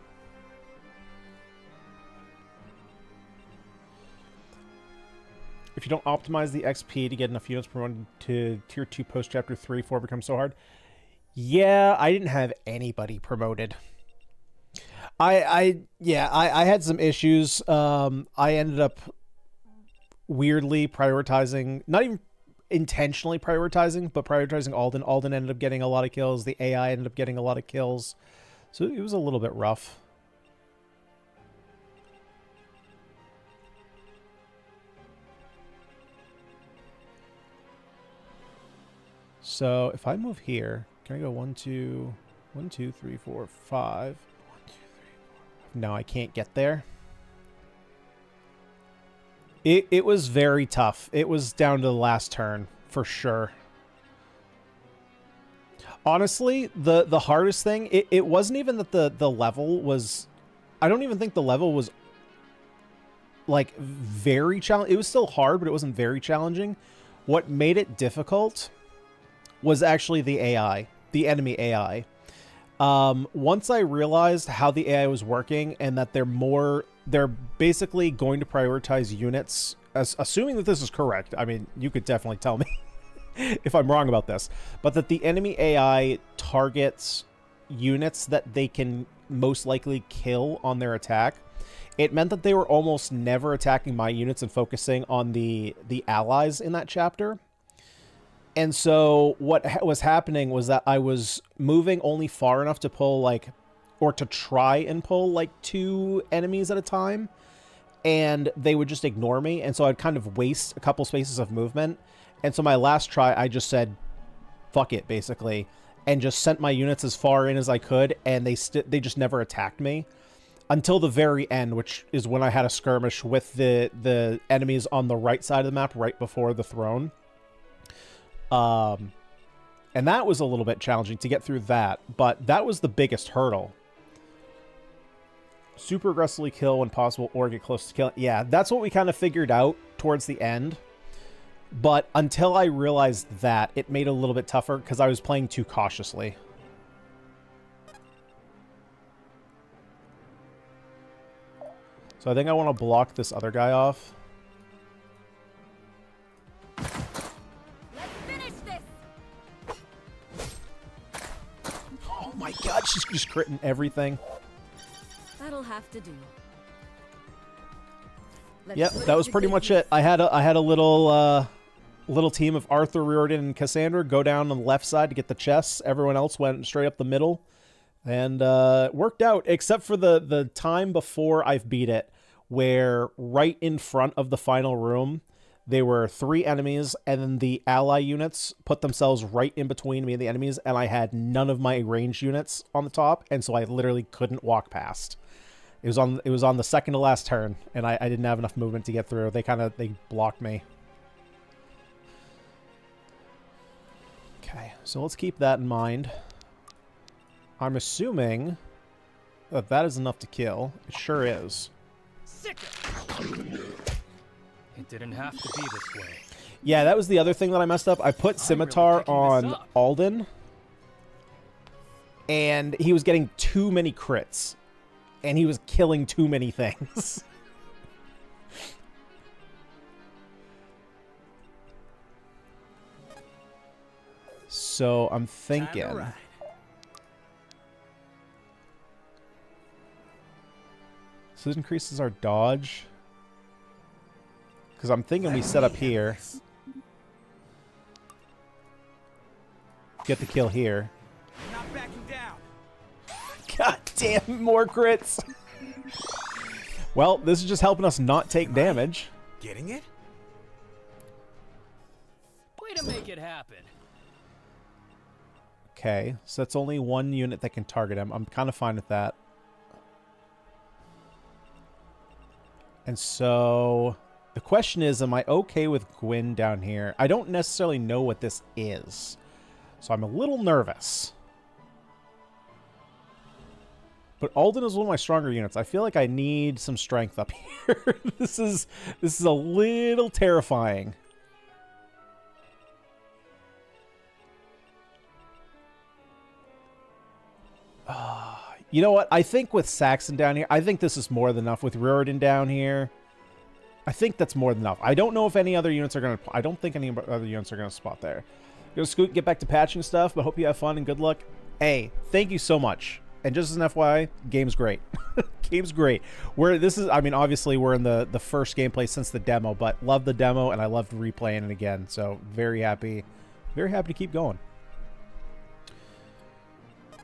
If you don't optimize the XP to get enough units promoted to Tier 2 post-Chapter 3, 4 becomes so hard. Yeah, I didn't have anybody promoted. I had some issues. I ended up weirdly prioritizing, not even intentionally prioritizing, but prioritizing Alden. Alden ended up getting a lot of kills. The AI ended up getting a lot of kills. So it was a little bit rough. So if I move here, can I go 1, 2, 3, 4, 5? 1, 2, 3, 4. No, I can't get there. It was very tough. It was down to the last turn, for sure. Honestly, the hardest thing, it wasn't even that the level was... I don't even think the level was, like, very challenging. It was still hard, but it wasn't very challenging. What made it difficult was actually the AI, the enemy AI. Once I realized how the AI was working and that they're basically going to prioritize units, assuming that this is correct. I mean, you could definitely tell me if I'm wrong about this, but that the enemy AI targets units that they can most likely kill on their attack. It meant that they were almost never attacking my units and focusing on the allies in that chapter. And so what was happening was that I was moving only far enough to pull, like, or to try and pull, like, 2 enemies at a time. And they would just ignore me. And so I'd kind of waste a couple spaces of movement. And so my last try, I just said, fuck it, basically. And just sent my units as far in as I could. And they just never attacked me. Until the very end, which is when I had a skirmish with the enemies on the right side of the map, right before the throne. And that was a little bit challenging to get through that, but that was the biggest hurdle. Super aggressively kill when possible or get close to killing. Yeah, that's what we kind of figured out towards the end. But until I realized that, it made it a little bit tougher because I was playing too cautiously. So I think I want to block this other guy off. Oh my god, she's just critting everything. That'll have to do. Yep, that was pretty much it. I had a little team of Arthur, Riordan, and Cassandra go down on the left side to get the chests. Everyone else went straight up the middle. And it worked out, except for the time before I've beat it, where right in front of the final room, there were 3 enemies, and then the ally units put themselves right in between me and the enemies, and I had none of my ranged units on the top, and so I literally couldn't walk past. It was on the second to last turn, and I didn't have enough movement to get through. They blocked me. Okay, so let's keep that in mind. I'm assuming that that is enough to kill. It sure is. It didn't have to be this way. Yeah, that was the other thing that I messed up. I put Scimitar on Alden, and he was getting too many crits, and he was killing too many things. So I'm thinking... So this increases our dodge. Because I'm thinking we set up here. Get the kill here. Not backing down. God damn, more crits. Well, this is just helping us not take damage. Getting it? Way to make it happen. Okay, so that's only 1 unit that can target him. I'm kind of fine with that. And so the question is, am I okay with Gwyn down here? I don't necessarily know what this is, so I'm a little nervous. But Alden is one of my stronger units. I feel like I need some strength up here. This is a little terrifying. You know what? I think with Saxon down here, I think this is more than enough. With Riordan down here, I think that's more than enough. I don't know if any other units are going to... I don't think any other units are going to spot there. Go Scoot, get back to patching stuff, but hope you have fun and good luck. Hey, thank you so much. And just as an FYI, game's great. Game's great. I mean, obviously we're in the first gameplay since the demo, but love the demo and I loved replaying it again. So very happy to keep going.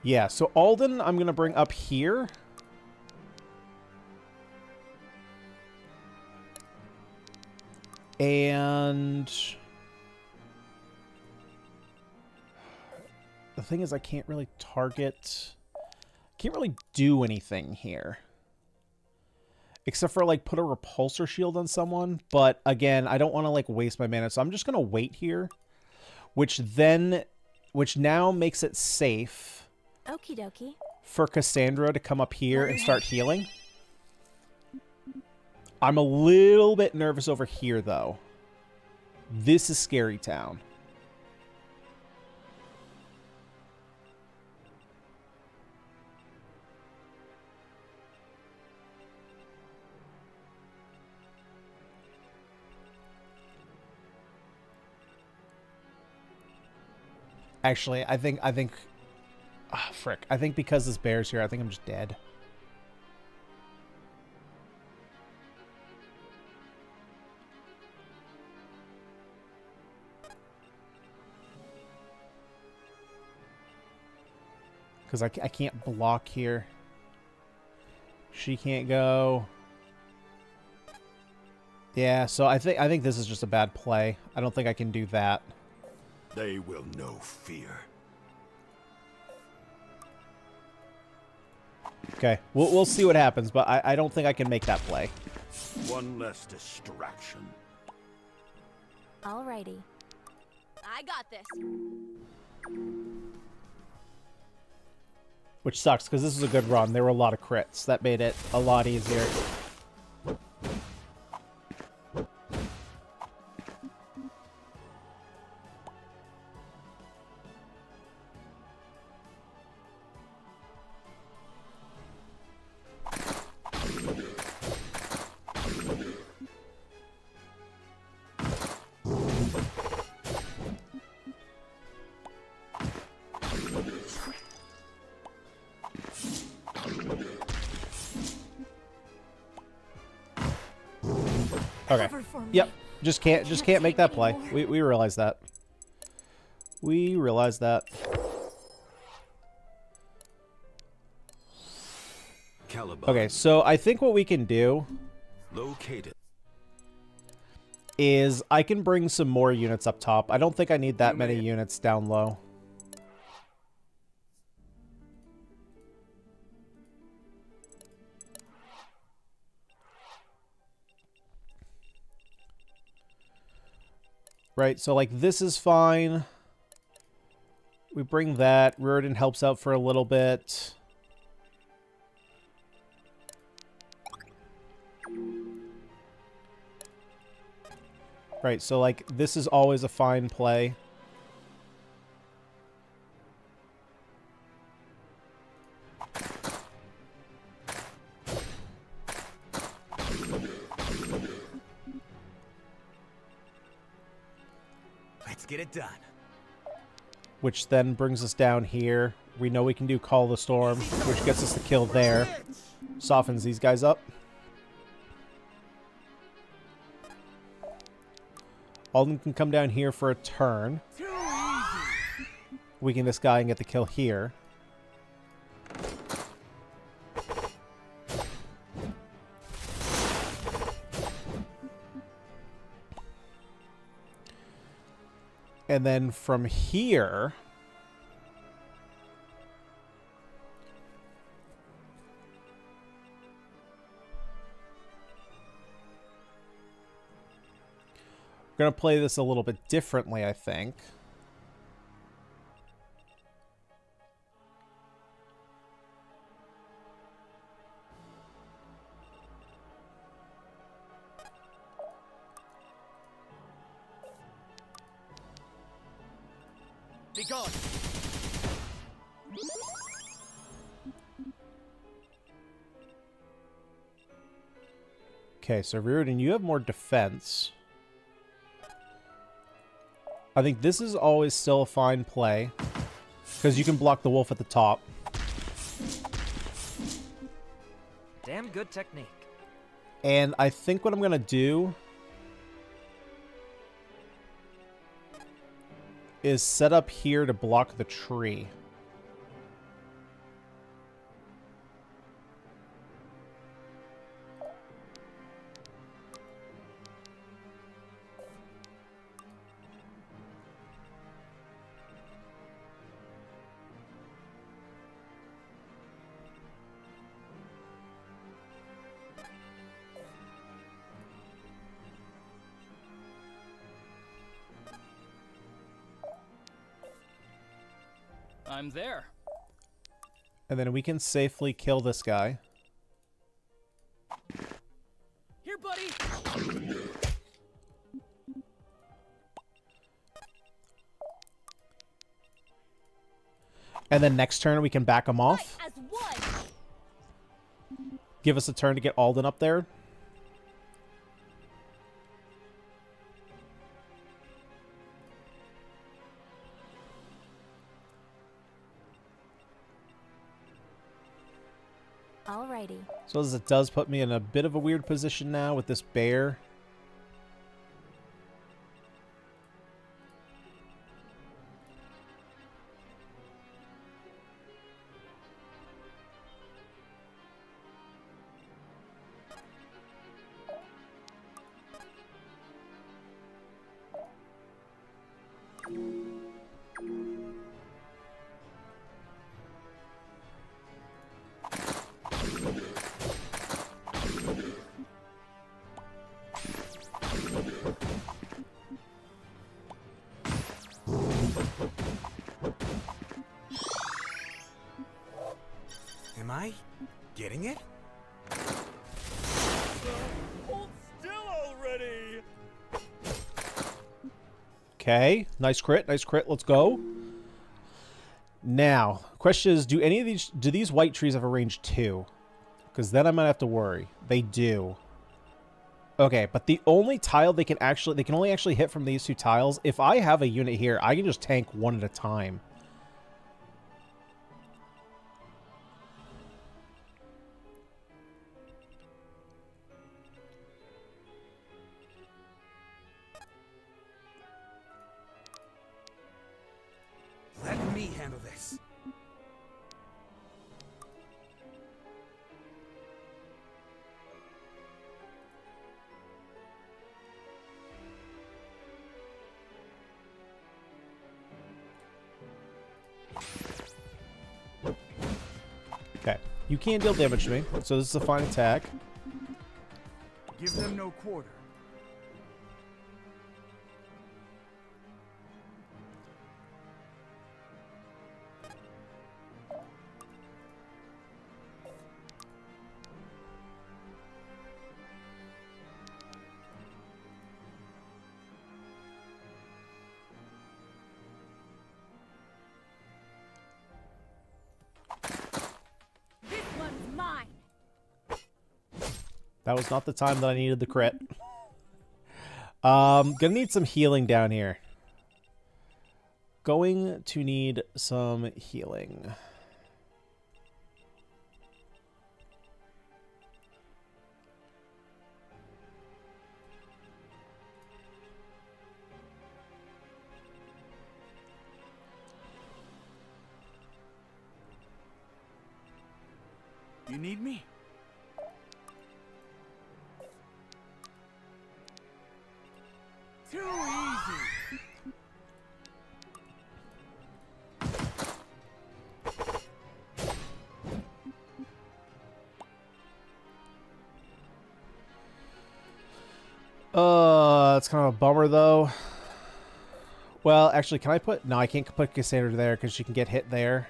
Yeah, so Alden I'm going to bring up here. And the thing is I can't really do anything here. Except for, like, put a repulsor shield on someone. But, again, I don't want to, like, waste my mana. So I'm just going to wait here. Which now makes it safe. Okie dokie. For Cassandra to come up here and start healing. I'm a little bit nervous over here, though. This is Scary Town. Actually, I think frick. I think because this bear's here, I think I'm just dead. Because I can't block here. She can't go. Yeah, so I think this is just a bad play. I don't think I can do that. They will know fear. Okay, we'll see what happens, but I don't think I can make that play. One less distraction. Alrighty. I got this. Which sucks, because this is a good run. There were a lot of crits. That made it a lot easier. Okay. Yep. Just can't make that play. We realize that. We realize that. Okay, so I think what we can do is I can bring some more units up top. I don't think I need that many units down low. Right, so like this is fine. We bring that. Riordan helps out for a little bit. Right, so like this is always a fine play. Let's get it done. Which then brings us down here. We know we can do Call the Storm, which gets us the kill there. Softens these guys up. Alden can come down here for a turn. Weaken this guy and get the kill here. And then from here... we're going to play this a little bit differently, I think. Be gone. Okay, so Reardon, you have more defense. I think this is always still a fine play. Because you can block the wolf at the top. Damn good technique. And I think what I'm going to do is set up here to block the tree. I'm there. And then we can safely kill this guy. Here, buddy. And then next turn we can back him off. As one. Give us a turn to get Alden up there. Alrighty. So as it does put me in a bit of a weird position now with this bear. Am I getting it? Hold still already! Okay, nice crit, let's go. Now, question is, do these white trees have a range 2? Because then I might have to worry. They do. Okay, but the only tile they can only actually hit from these 2 tiles. If I have a unit here, I can just tank one at a time. Let me handle this. Okay, you can't deal damage to me, so this is a fine attack. Give them no quarter. This one's mine. That was not the time that I needed the crit. Gonna need some healing down here. Going to need some healing. You need me? Too easy! That's kind of a bummer, though. Well, actually, can I put... No, I can't put Cassandra there because she can get hit there.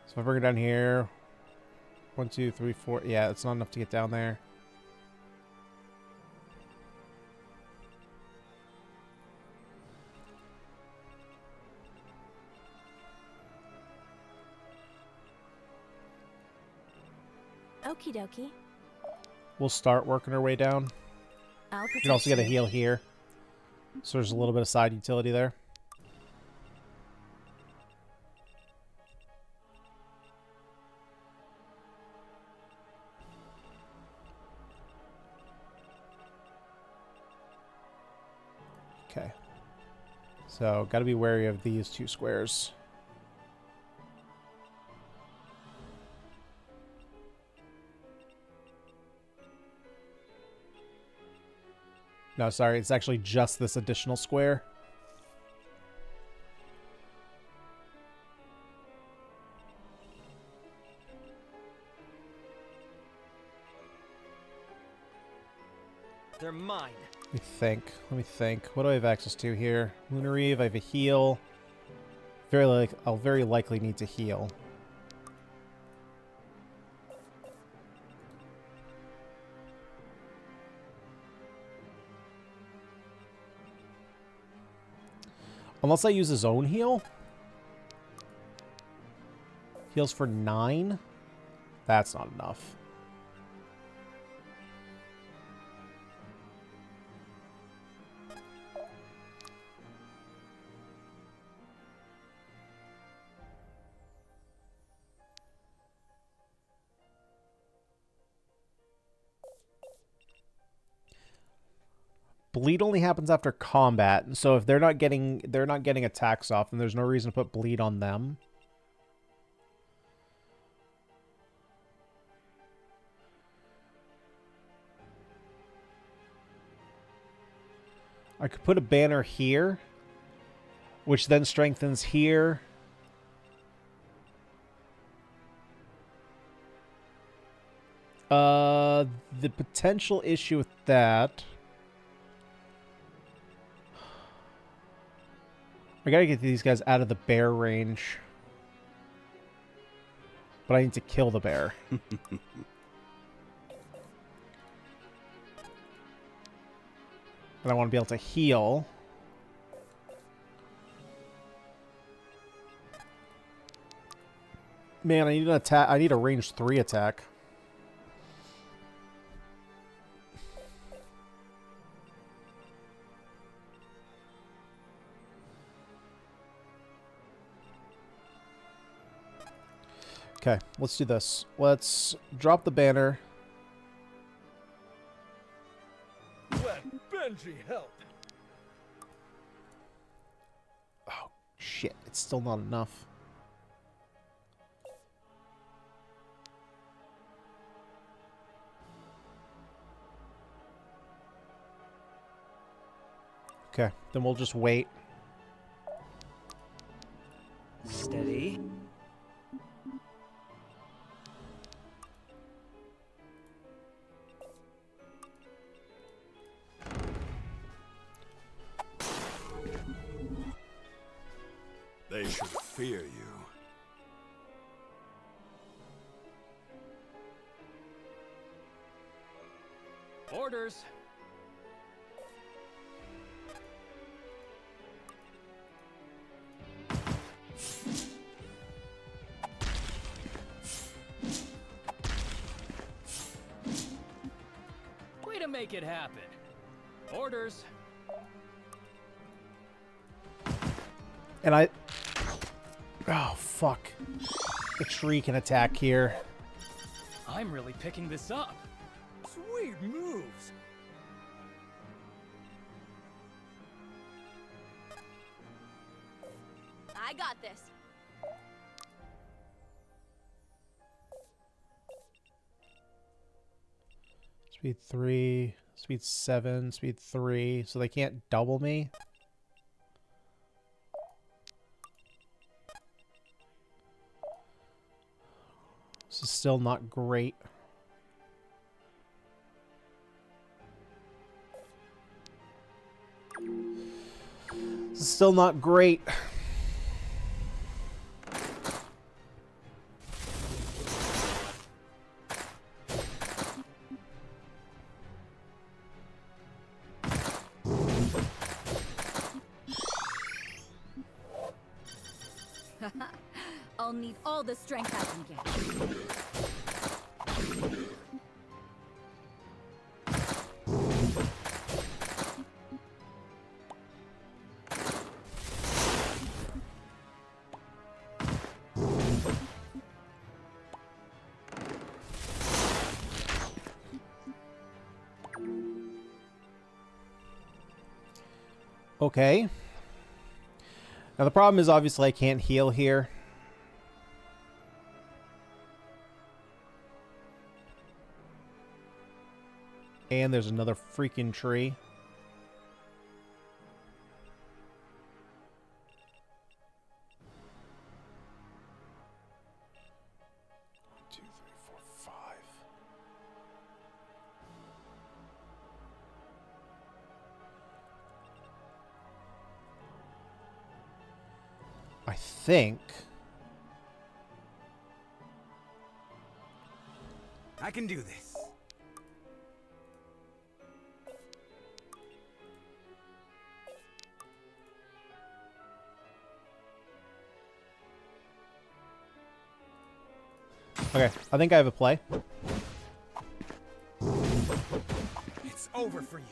So if I bring her down here... 1, 2, 3, 4... Yeah, it's not enough to get down there. Okie dokie. We'll start working our way down. I'll You can also get a protect heal here. So there's a little bit of side utility there. Okay. So, gotta be wary of these two squares. No, sorry, it's actually just this additional square. They're mine. Let me think. Let me think. What do I have access to here? Lunar Eve, I have a heal. I'll very likely need to heal. Unless I use his own heal. Heals for 9. That's not enough. Bleed only happens after combat, so if they're not getting attacks off, then there's no reason to put bleed on them. I could put a banner here, which then strengthens here. The potential issue with that... I gotta get these guys out of the bear range. But I need to kill the bear. And I want to be able to heal. Man, I need an attack. I need a range 3 attack. Okay, let's do this. Let's drop the banner. Let Benji help. Oh, shit. It's still not enough. Okay, then we'll just wait. Steady. They should fear you. Orders. Way to make it happen. Orders. And I... Oh, fuck. The tree can attack here. I'm really picking this up. Sweet moves. I got this. Speed 3, speed 7, speed 3. So they can't double me. This is still not great. This is still not great. I'll need all the strength I can get. Okay. Now the problem is obviously I can't heal here. And there's another freaking tree. I think I can do this. okay, I think I have a play. It's over for you.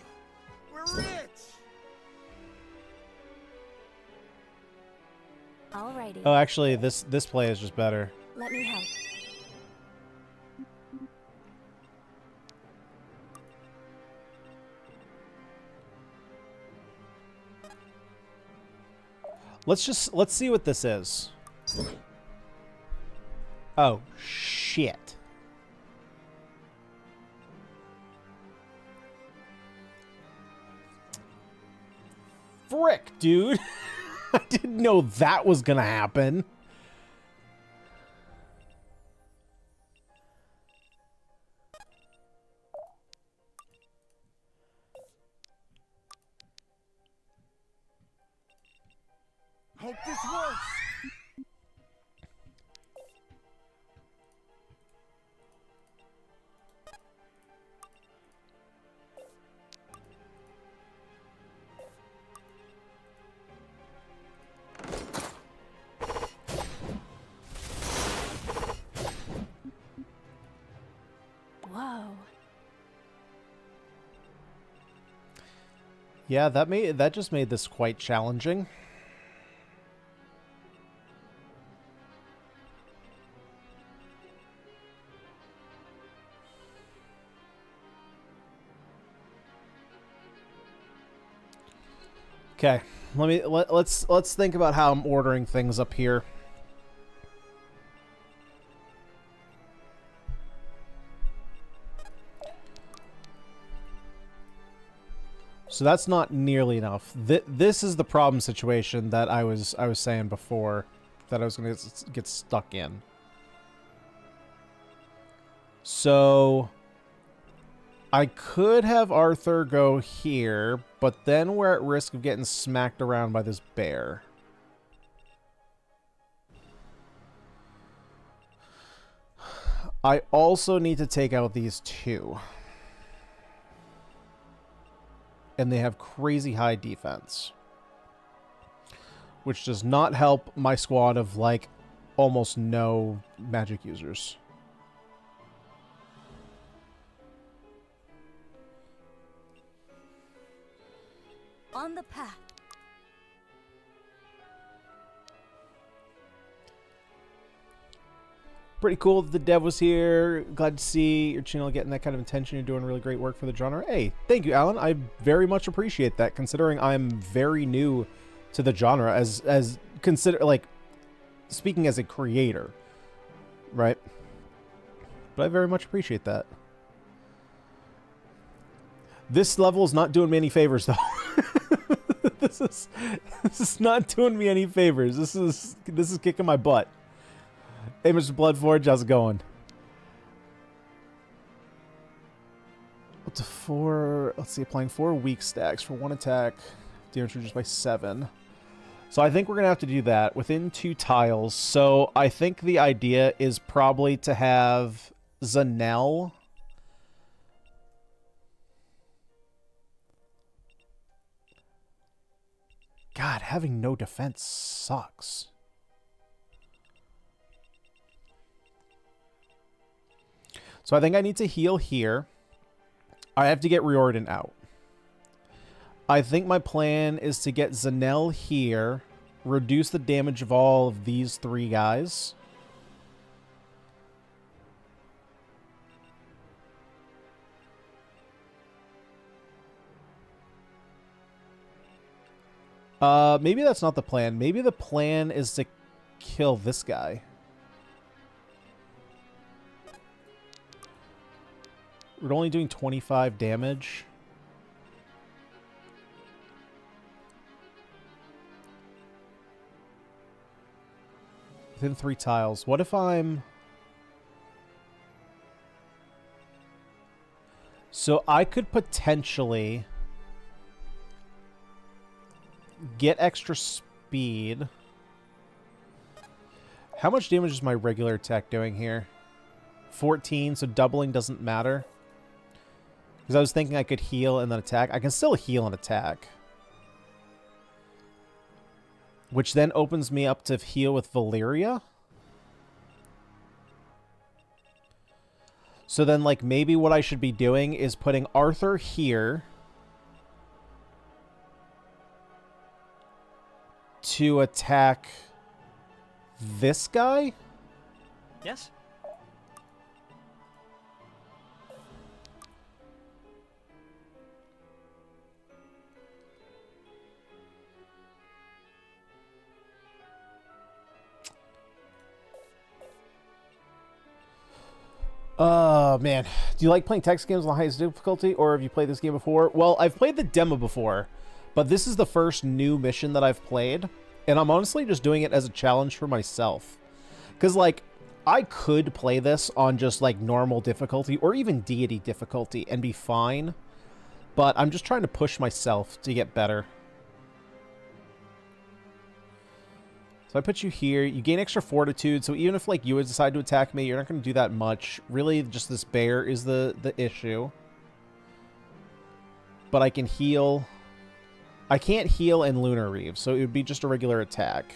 We're rich. Alrighty. Oh, actually, this play is just better. Let me help. Let's see what this is. Oh, shit. Frick, dude. I didn't know that was gonna happen. Hope this works. Whoa. Yeah, that just made this quite challenging. Okay, let's think about how I'm ordering things up here. So that's not nearly enough. This is the problem situation that I was saying before that I was going to get stuck in. So I could have Arthur go here, but then we're at risk of getting smacked around by this bear. I also need to take out these two. And they have crazy high defense. Which does not help my squad of, like, almost no magic users. On the path. Pretty cool that the dev was here. Glad to see your channel getting that kind of attention. You're doing really great work for the genre. Hey, thank you, Alan. I very much appreciate that, considering I'm very new to the genre as consider, like, speaking as a creator, right? But I very much appreciate that. This level is not doing me any favors, though. This is not doing me any favors. This is kicking my butt. Hey, Mr. Bloodforge, how's it going? Up to 4, let's see, applying 4 weak stacks for 1 attack. Damage reduced by 7. So I think we're going to have to do that within 2 tiles. So I think the idea is probably to have Zanel. God, having no defense sucks. So I think I need to heal here. I have to get Riordan out. I think my plan is to get Zanel here, reduce the damage of all of these 3 guys. Maybe that's not the plan. Maybe the plan is to kill this guy. We're only doing 25 damage. Within 3 tiles. What if I'm... So I could potentially get extra speed. How much damage is my regular attack doing here? 14, so doubling doesn't matter. Because I was thinking I could heal and then attack. I can still heal and attack. Which then opens me up to heal with Valeria. So then, like, maybe what I should be doing is putting Arthur here to attack this guy? Yes? Oh, man. Do you like playing text games on the highest difficulty, or have you played this game before? Well, I've played the demo before, but this is the first new mission that I've played, and I'm honestly just doing it as a challenge for myself. Because, like, I could play this on just, like, normal difficulty, or even deity difficulty, and be fine, but I'm just trying to push myself to get better. So I put you here. You gain extra fortitude, so even if, like, you would decide to attack me, you're not going to do that much. Really, just this bear is the issue. But I can heal. I can't heal in Lunar Reeve, so it would be just a regular attack.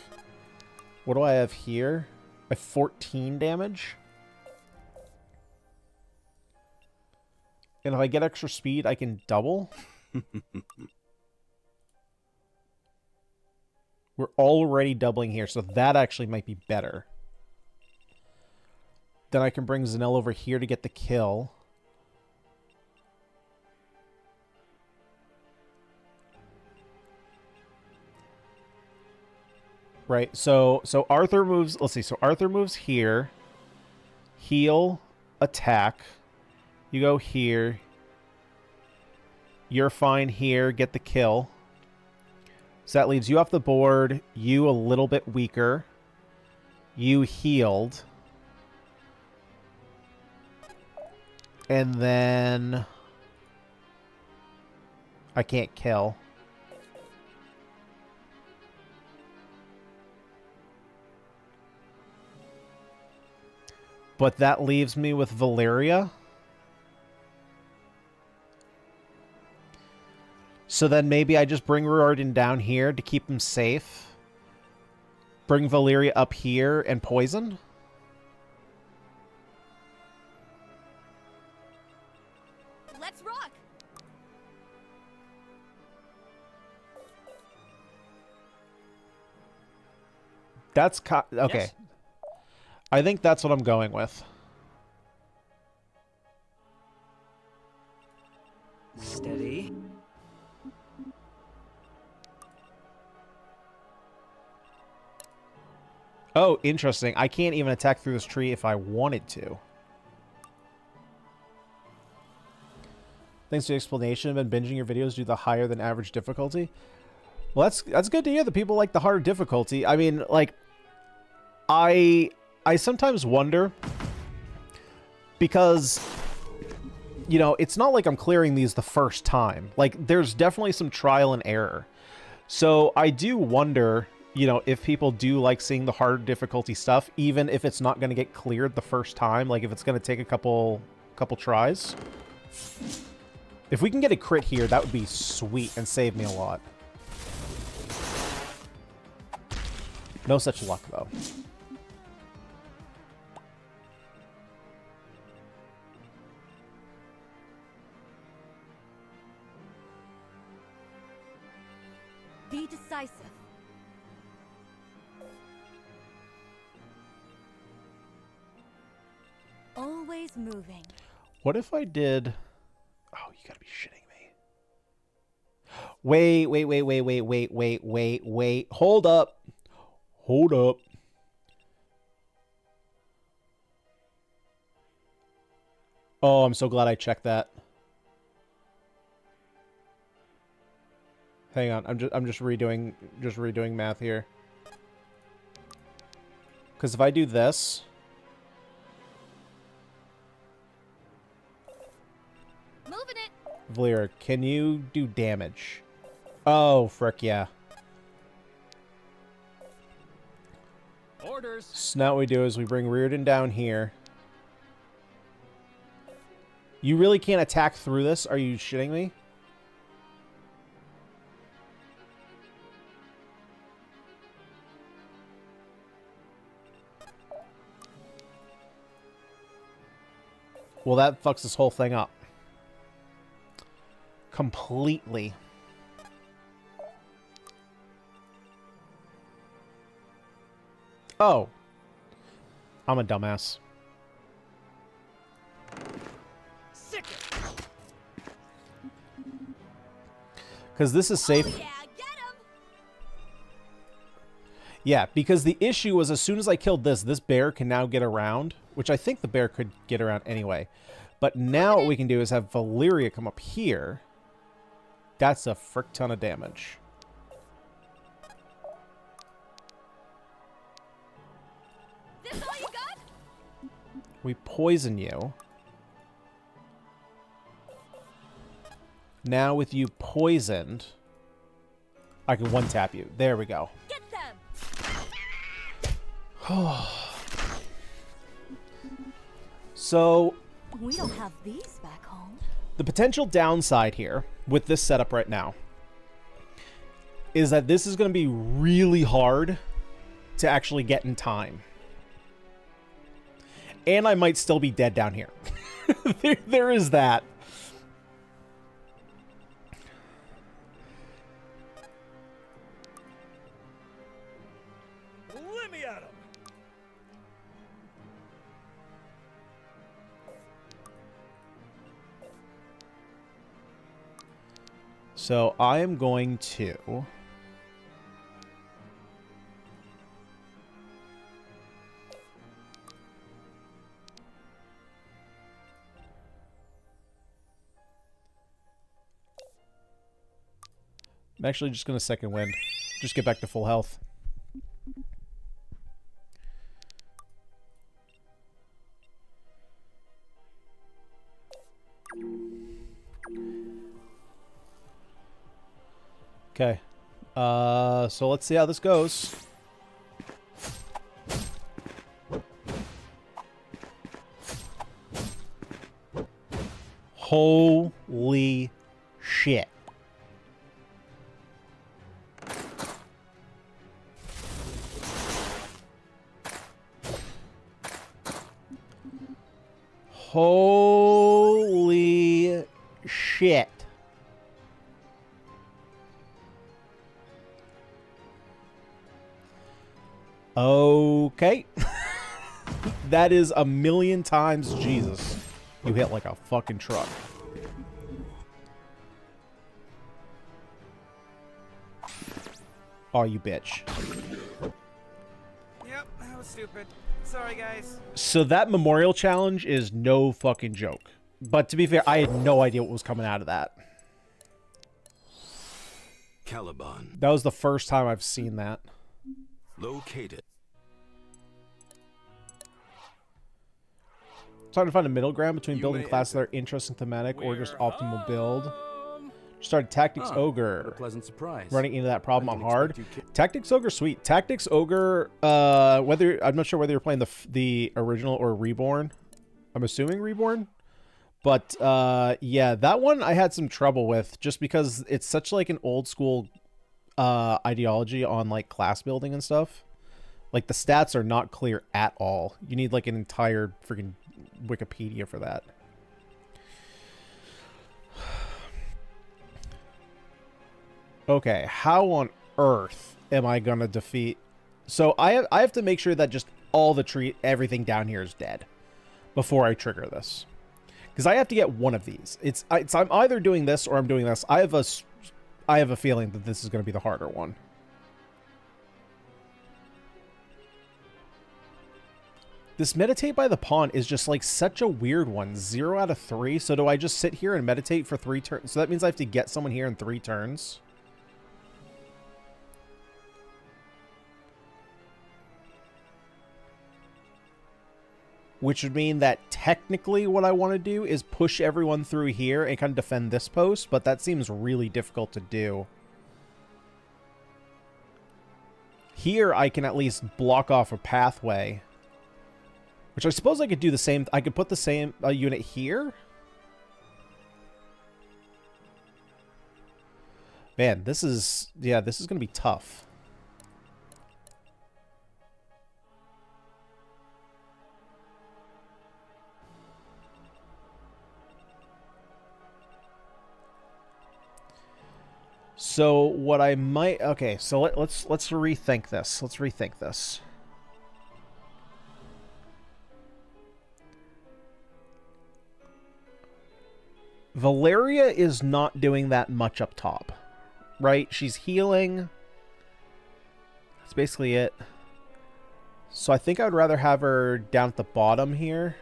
What do I have here? I have 14 damage. And if I get extra speed, I can double. We're already doubling here, so that actually might be better. Then I can bring Zanel over here to get the kill. Right, so Arthur moves, let's see, so Arthur moves here. Heal, attack. You go here. You're fine here, get the kill. So that leaves you off the board, you a little bit weaker. You healed. And then I can't kill. But that leaves me with Valeria. So then maybe I just bring Riordan down here to keep him safe. Bring Valeria up here and poison. Let's rock! That's... okay. Yes. I think that's what I'm going with. Steady. Oh, interesting. I can't even attack through this tree if I wanted to. Thanks to the explanation. I've been binging your videos due to the higher than average difficulty. Well, that's good to hear that people like the harder difficulty. I mean, like, I sometimes wonder, because, you know, it's not like I'm clearing these the first time. Like, there's definitely some trial and error. So I do wonder, you know, if people do like seeing the hard difficulty stuff, even if it's not going to get cleared the first time, like if it's going to take a couple tries. If we can get a crit here, that would be sweet and save me a lot. No such luck, though. Be decisive. Always moving. What if I did... Oh, you gotta be shitting me. Wait. Hold up. Hold up. Oh, I'm so glad I checked that. Hang on, I'm just redoing math here. Because if I do this, Moving it. Valeera, can you do damage? Oh, frick yeah. Orders. So now what we do is we bring Reardon down here. You really can't attack through this? Are you shitting me? Well, that fucks this whole thing up. Completely. Oh. I'm a dumbass. Sick. Because this is safe. Oh, yeah, get him. Yeah, because the issue was as soon as I killed this bear can now get around, which I think the bear could get around anyway. But now what we can do is have Valeria come up here. That's a frick ton of damage. This all you got? We poison you. Now with you poisoned, I can one-tap you. There we go. Get them. So, We don't have these back home. the potential downside here with this setup right now is that this is going to be really hard to actually get in time. And I might still be dead down here. there is that. Let me at him. So I am going to... I'm actually just going to second wind. Just get back to full health. Okay. So let's see how this goes. Holy shit. Holy shit. Okay. That is a million times Jesus. You hit like a fucking truck. Oh, you bitch. Yep, that was stupid. Sorry, guys. So that memorial challenge is no fucking joke. But to be fair, I had no idea what was coming out of that. Caliban. That was the first time I've seen that. Located. Trying to find a middle ground between You building may classes that enter. are interesting thematic or just We're optimal build. home. Started Tactics Ah, What a Ogre. pleasant surprise. Running into that problem I on didn't hard. expect you Tactics Ogre, sweet. Tactics Ogre, whether I'm not sure whether you're playing the original or Reborn. I'm assuming Reborn. But yeah, that one I had some trouble with just because it's such like an old school ideology on like class building and stuff. Like the stats are not clear at all. You need like an entire freaking Wikipedia for that. Okay, how on earth am I gonna defeat? So I have to make sure that just all the everything down here is dead before I trigger this, because I have to get one of these. I'm either doing this or I'm doing this. I have I have a feeling that this is going to be the harder one. This meditate by the pond is just like such a weird one. 0 out of 3. So do I just sit here and meditate for 3 turns? So that means I have to get someone here in 3 turns. Which would mean that technically what I want to do is push everyone through here and kind of defend this post, but that seems really difficult to do. Here I can at least block off a pathway. Which I suppose I could do the same. I could put the same unit here. Man, this is... Yeah, this is going to be tough. So what I might... Okay, so let's rethink this. Let's rethink this. Valeria is not doing that much up top, right? She's healing. That's basically it. So I think I would rather have her down at the bottom here.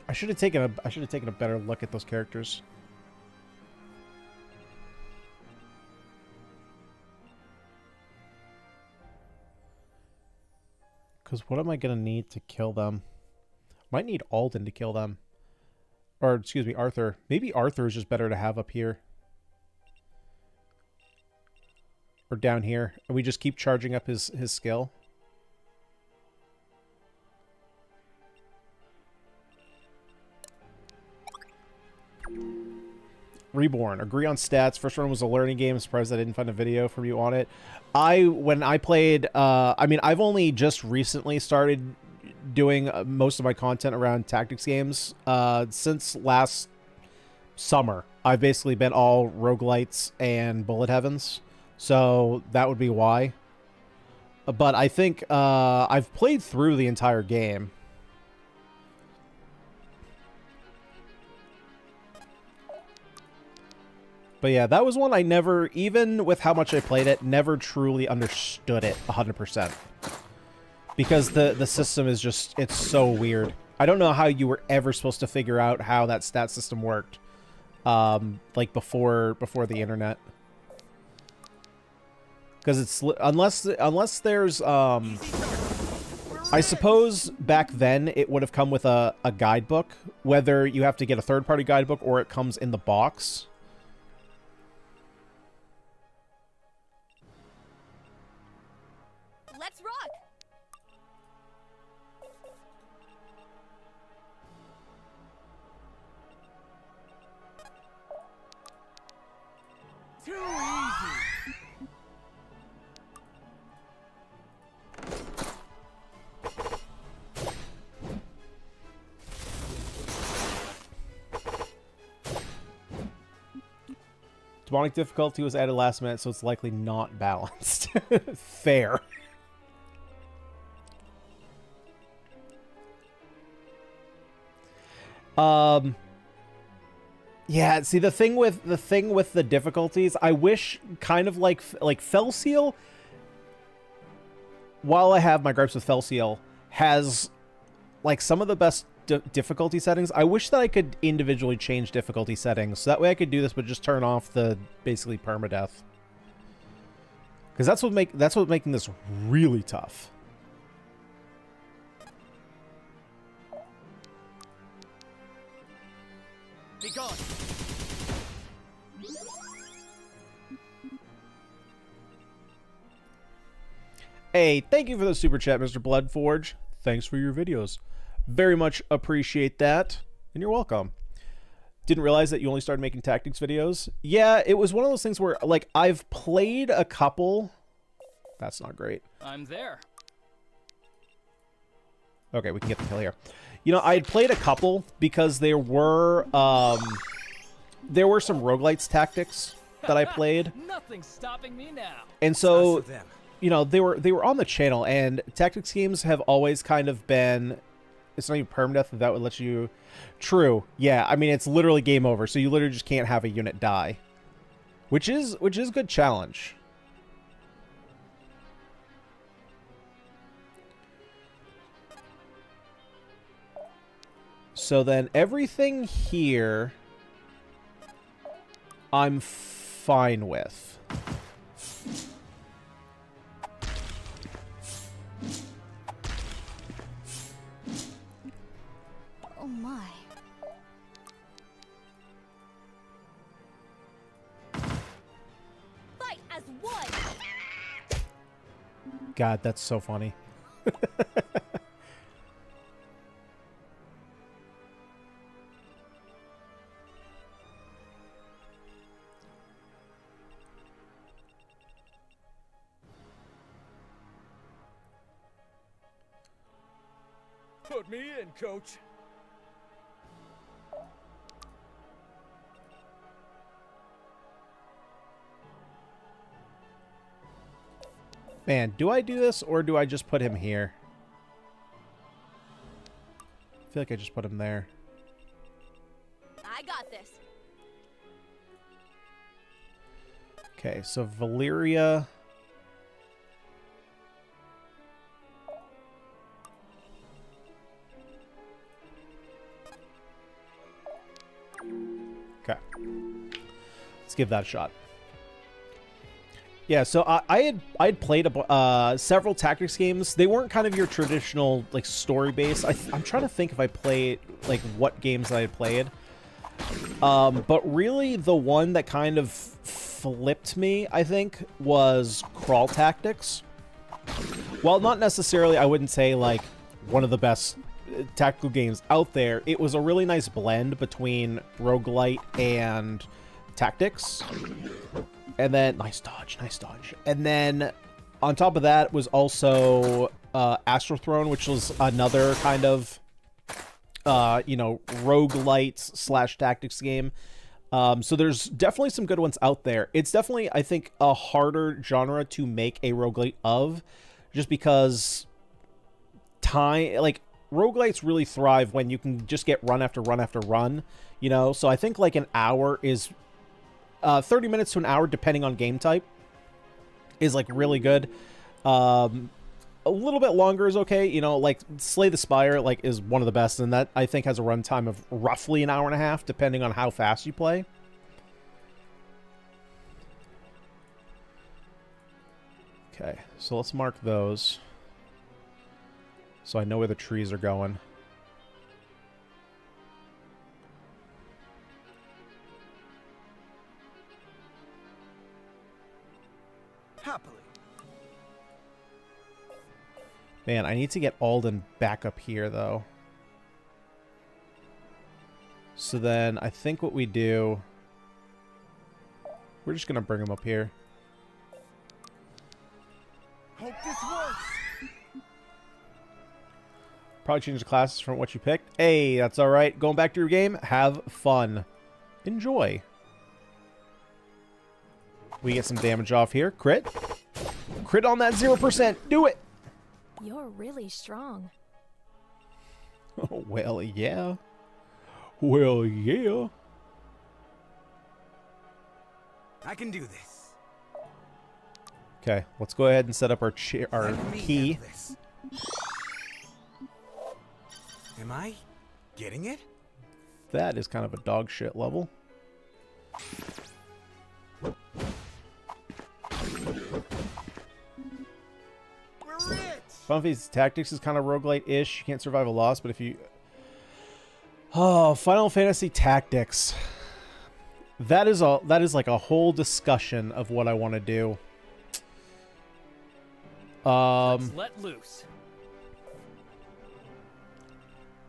I should have taken a better look at those characters. Because what am I going to need to kill them? Might need Alden to kill them. Or, excuse me, Arthur. Maybe Arthur is just better to have up here. Or down here. And we just keep charging up his skill. Reborn. Agree on stats. First one was a learning game. I'm surprised I didn't find a video from you on it. When I played, I mean, I've only just recently started doing most of my content around tactics games. Since last summer, I've basically been all roguelites and bullet heavens. So that would be why. But I think I've played through the entire game. But yeah, that was one I never, even with how much I played it, never truly understood it 100%. Because the system is just, it's so weird. I don't know how you were ever supposed to figure out how that stat system worked. Like before the internet. Because it's, unless there's, I suppose back then it would have come with a guidebook. Whether you have to get a third-party guidebook or it comes in the box. Let's rock! Too easy! Demonic difficulty was added last minute, so it's likely not balanced. Fair. Yeah, see the thing with the difficulties, I wish kind of like Felseal, while I have my gripes with Felseal, has like some of the best difficulty settings. I wish that I could individually change difficulty settings, so that way I could do this but just turn off the basically permadeath. Because that's what's making this really tough. Be gone. Hey, thank you for the super chat, Mr. Bloodforge. Thanks for your videos. Very much appreciate that, and you're welcome. Didn't realize that you only started making tactics videos. Yeah, it was one of those things where, like, I've played a couple. That's not great. I'm there. Okay, we can get the kill here. You know, I had played a couple because there were some roguelites tactics that I played. Nothing's stopping me now. And so, you know, they were on the channel, and tactics games have always kind of been, it's not even permadeath, that would let you. True. Yeah, I mean, it's literally game over, so you literally just can't have a unit die. Which is a good challenge. So then everything here I'm fine with. Oh my. Fight as one. God, that's so funny. Put me in, coach. Man, do I do this or do I just put him here? I feel like I just put him there. I got this. Okay, so Valyria. Okay. Let's give that a shot. Yeah, so I had played several tactics games. They weren't kind of your traditional like story based. I'm trying to think if I played like what games I had played. But really the one that kind of flipped me, I think, was Crawl Tactics. While not necessarily, I wouldn't say like one of the best tactical games out there, it was a really nice blend between roguelite and tactics. And then, nice dodge. And then, on top of that was also Astral Throne, which was another kind of, you know, roguelite / tactics game. So there's definitely some good ones out there. It's definitely, I think, a harder genre to make a roguelite of, just because roguelites really thrive when you can just get run after run after run, you know? So I think like an hour is 30 minutes to an hour, depending on game type, is like really good. A little bit longer is okay. You know, like Slay the Spire like is one of the best, and that I think has a runtime of roughly an hour and a half, depending on how fast you play. Okay, so let's mark those, so I know where the trees are going. Happily. Man, I need to get Alden back up here, though. So then, I think what we do... We're just going to bring him up here. Hope this works. Probably change the classes from what you picked. Hey, that's alright. Going back to your game, have fun. Enjoy. We get some damage off here. Crit. Crit on that 0%. Do it. You're really strong. Oh, well, yeah. Well, yeah. I can do this. Okay, let's go ahead and set up our key. Am I getting it? That is kind of a dog shit level. Final Fantasy Tactics is kind of roguelite-ish. You can't survive a loss, but if you... Oh, Final Fantasy Tactics. That is like a whole discussion of what I want to do. Let's let loose.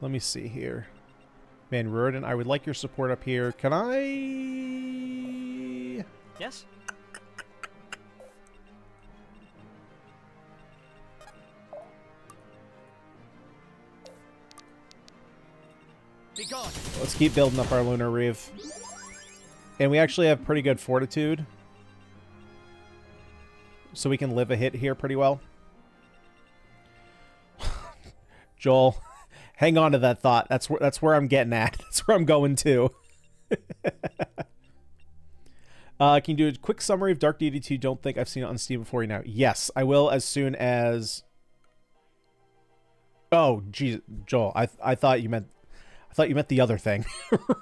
Let me see here. Man, Rodin, I would like your support up here. Can I... Yes? Be gone. Let's keep building up our Lunar Reeve. And we actually have pretty good fortitude. So we can live a hit here pretty well. Joel, hang on to that thought. That's where I'm getting at. That's where I'm going to. Can you do a quick summary of Dark Deity 2? Don't think I've seen it on Steam before you now. Yes, I will as soon as... Oh, geez, Joel, I thought you meant the other thing.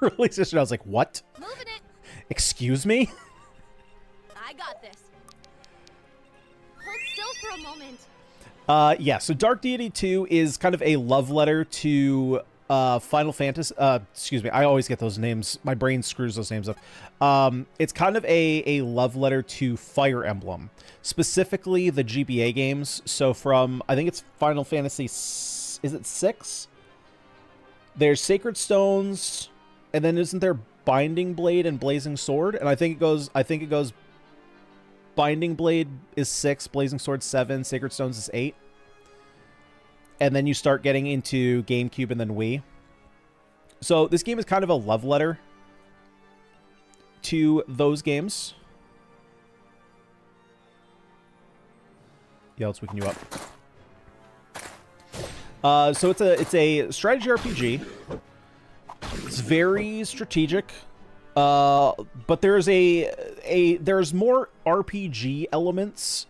Release this, I was like, what? Moving it. Excuse me? I got this. Hold still for a moment. Yeah, so Dark Deity 2 is kind of a love letter to Final Fantasy. Excuse me, I always get those names. My brain screws those names up. It's kind of a love letter to Fire Emblem, specifically the GBA games. So from, I think it's Final Fantasy, is it 6? There's Sacred Stones, and then isn't there Binding Blade and Blazing Sword? And I think it goes Binding Blade is 6, Blazing Sword 7, Sacred Stones is 8. And then you start getting into GameCube and then Wii. So this game is kind of a love letter to those games. Yeah, let's weaken you up. So it's a strategy RPG. It's very strategic. But there's there's more RPG elements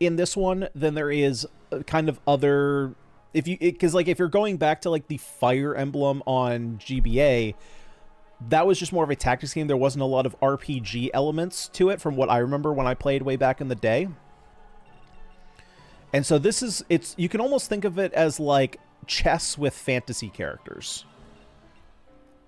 in this one than there is kind of other, because if you're going back to like the Fire Emblem on GBA, that was just more of a tactics game. There wasn't a lot of RPG elements to it from what I remember when I played way back in the day. And so you can almost think of it as like chess with fantasy characters.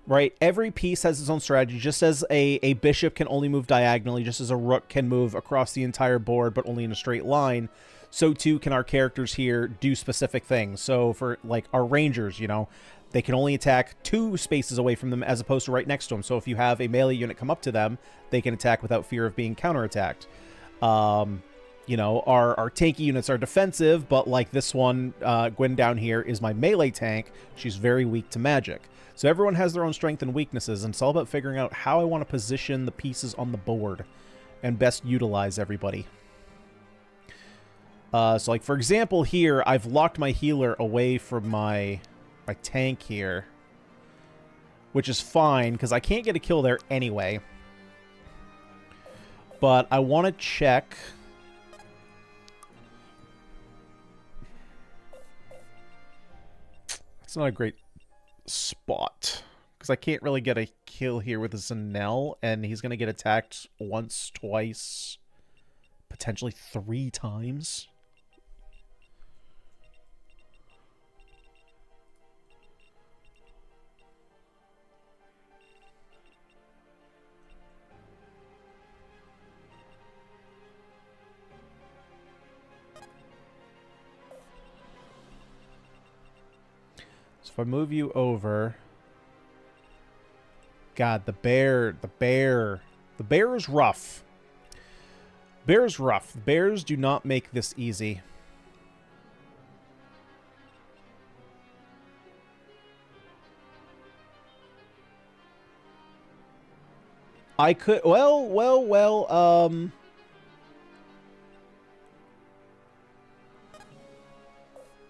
Right? Every piece has its own strategy. Just as a bishop can only move diagonally, just as a rook can move across the entire board, but only in a straight line, so too can our characters here do specific things. So for like our rangers, you know, they can only attack 2 spaces away from them as opposed to right next to them. So if you have a melee unit come up to them, they can attack without fear of being counterattacked. You know, our tanky units are defensive, but like this one, Gwen down here is my melee tank. She's very weak to magic. So everyone has their own strengths and weaknesses, and it's all about figuring out how I want to position the pieces on the board and best utilize everybody. So like, for example, here, I've locked my healer away from my tank here, which is fine, because I can't get a kill there anyway. But I want to check... It's not a great spot, because I can't really get a kill here with a Zanel, and he's going to get attacked once, twice, potentially 3 times. If I move you over... God, the bear is rough. Bear is rough. Bears do not make this easy. I could... Well,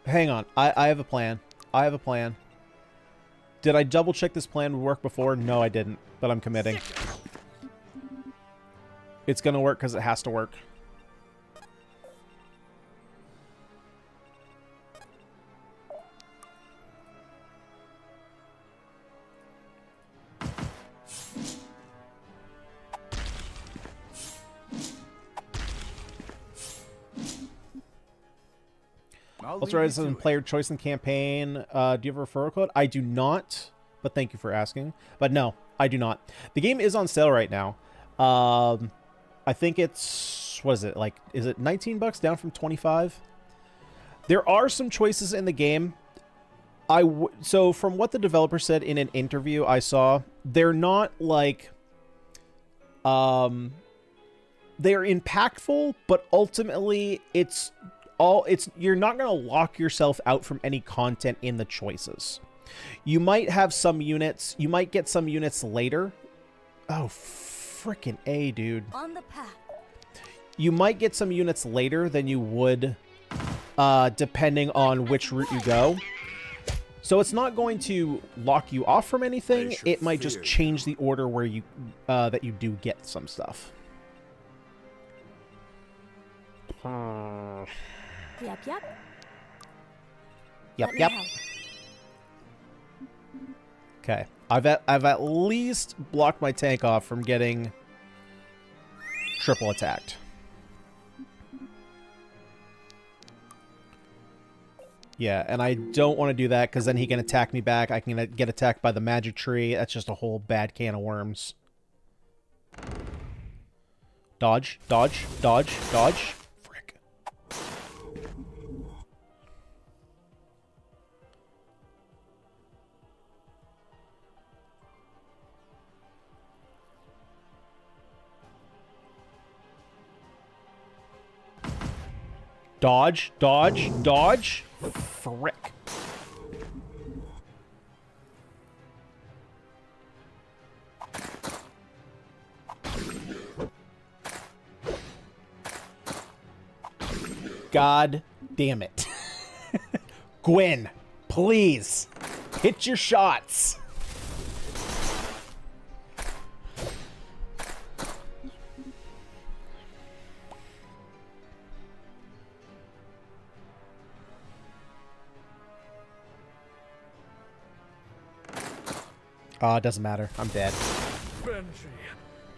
hang on. I have a plan. I have a plan. Did I double check this plan would work before? No, I didn't, but I'm committing. It's gonna work because it has to work. Authorized in player choice in campaign. Do you have a referral code? I do not, but thank you for asking. But no, I do not. The game is on sale right now. I think it's, what is it, like, is it 19 bucks down from 25? There are some choices in the game So from what the developer said in an interview I saw, they're not like, they're impactful, but ultimately you're not going to lock yourself out from any content in the choices. You might have some units, you might get some units later. Oh, frickin' A, dude. On the path. You might get some units later than you would, depending on which route you go. So it's not going to lock you off from anything. It might just change the order where you, that you do get some stuff. Yep, yep. Yep, yep. Okay. I've at least blocked my tank off from getting triple attacked. Yeah, and I don't want to do that because then he can attack me back. I can get attacked by the magic tree. That's just a whole bad can of worms. Dodge, dodge, dodge, dodge. Frick. Dodge, dodge, dodge. Frick. God damn it. Gwen, please. Hit your shots. It doesn't matter. I'm dead.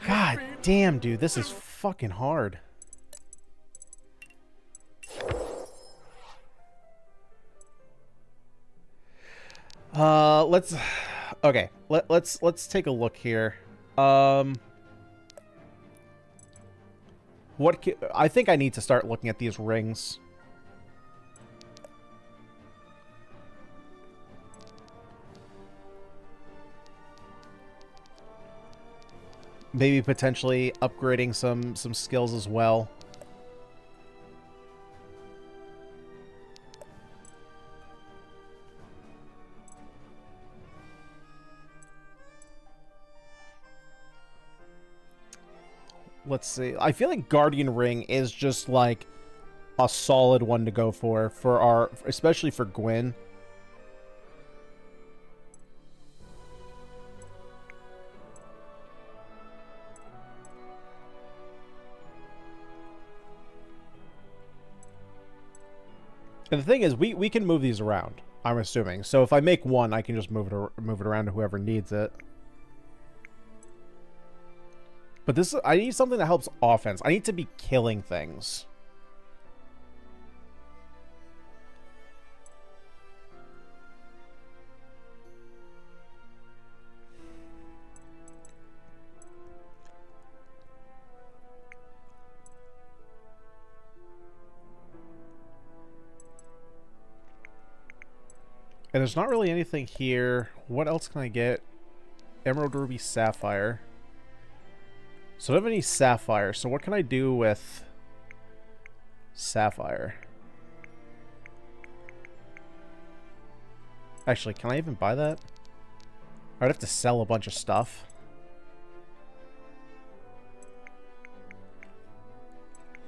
God damn, dude. This is fucking hard. Let's... Okay. Let's take a look here. I think I need to start looking at these rings. Maybe potentially upgrading some skills as well. Let's see. I feel like Guardian Ring is just like a solid one to go for our, especially for Gwen. And the thing is, we can move these around, I'm assuming. So if I make one, I can just move it around to whoever needs it. But this, I need something that helps offense. I need to be killing things. And there's not really anything here. What else can I get? Emerald, Ruby, Sapphire. So I don't have any Sapphire. So what can I do with Sapphire? Actually, can I even buy that? I'd have to sell a bunch of stuff.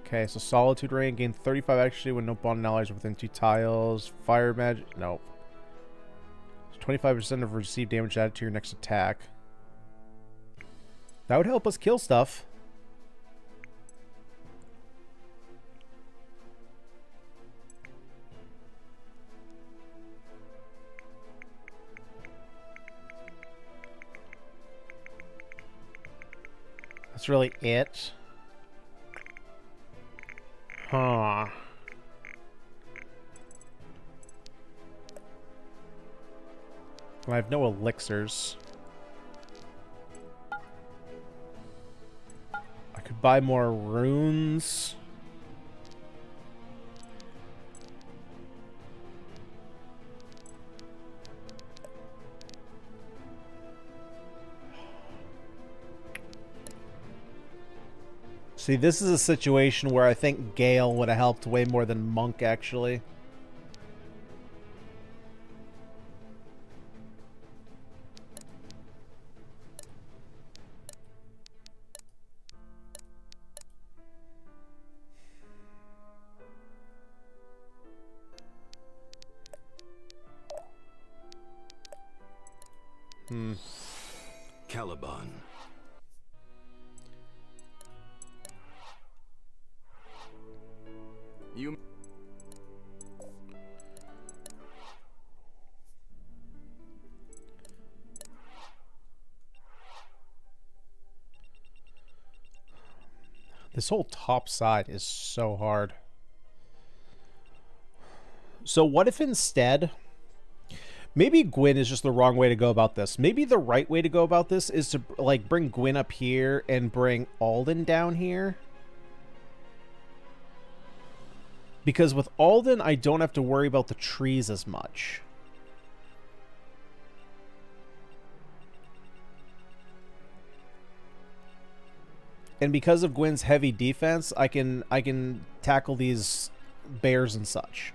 Okay, so Solitude Ray, gain 35 actually when no bond allies within 2 tiles. Fire magic, nope. 25% of received damage added to your next attack. That would help us kill stuff. That's really it. Huh. I have no elixirs. I could buy more runes. See, this is a situation where I think Gale would have helped way more than Monk, actually. Caliban. You... This whole top side is so hard. So what if instead... Maybe Gwyn is just the wrong way to go about this. Maybe the right way to go about this is to, like, bring Gwyn up here and bring Alden down here. Because with Alden, I don't have to worry about the trees as much. And because of Gwyn's heavy defense, I can tackle these bears and such.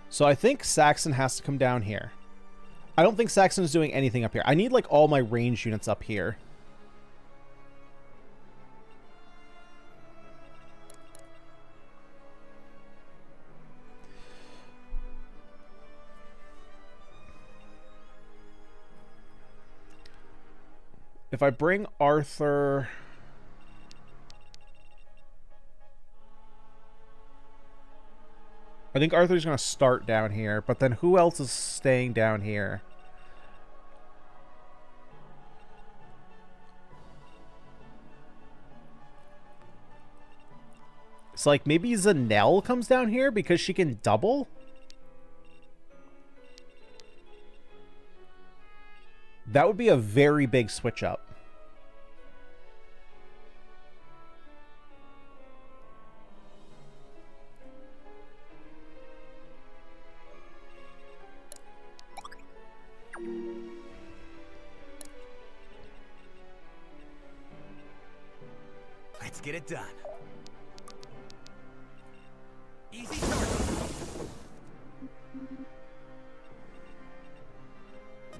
So I think Saxon has to come down here. I don't think Saxon is doing anything up here. I need, like, all my range units up here. If I bring Arthur... I think Arthur's going to start down here, but then who else is staying down here? It's like maybe Zanelle comes down here because she can double? That would be a very big switch up. Let's get it done. Easy target.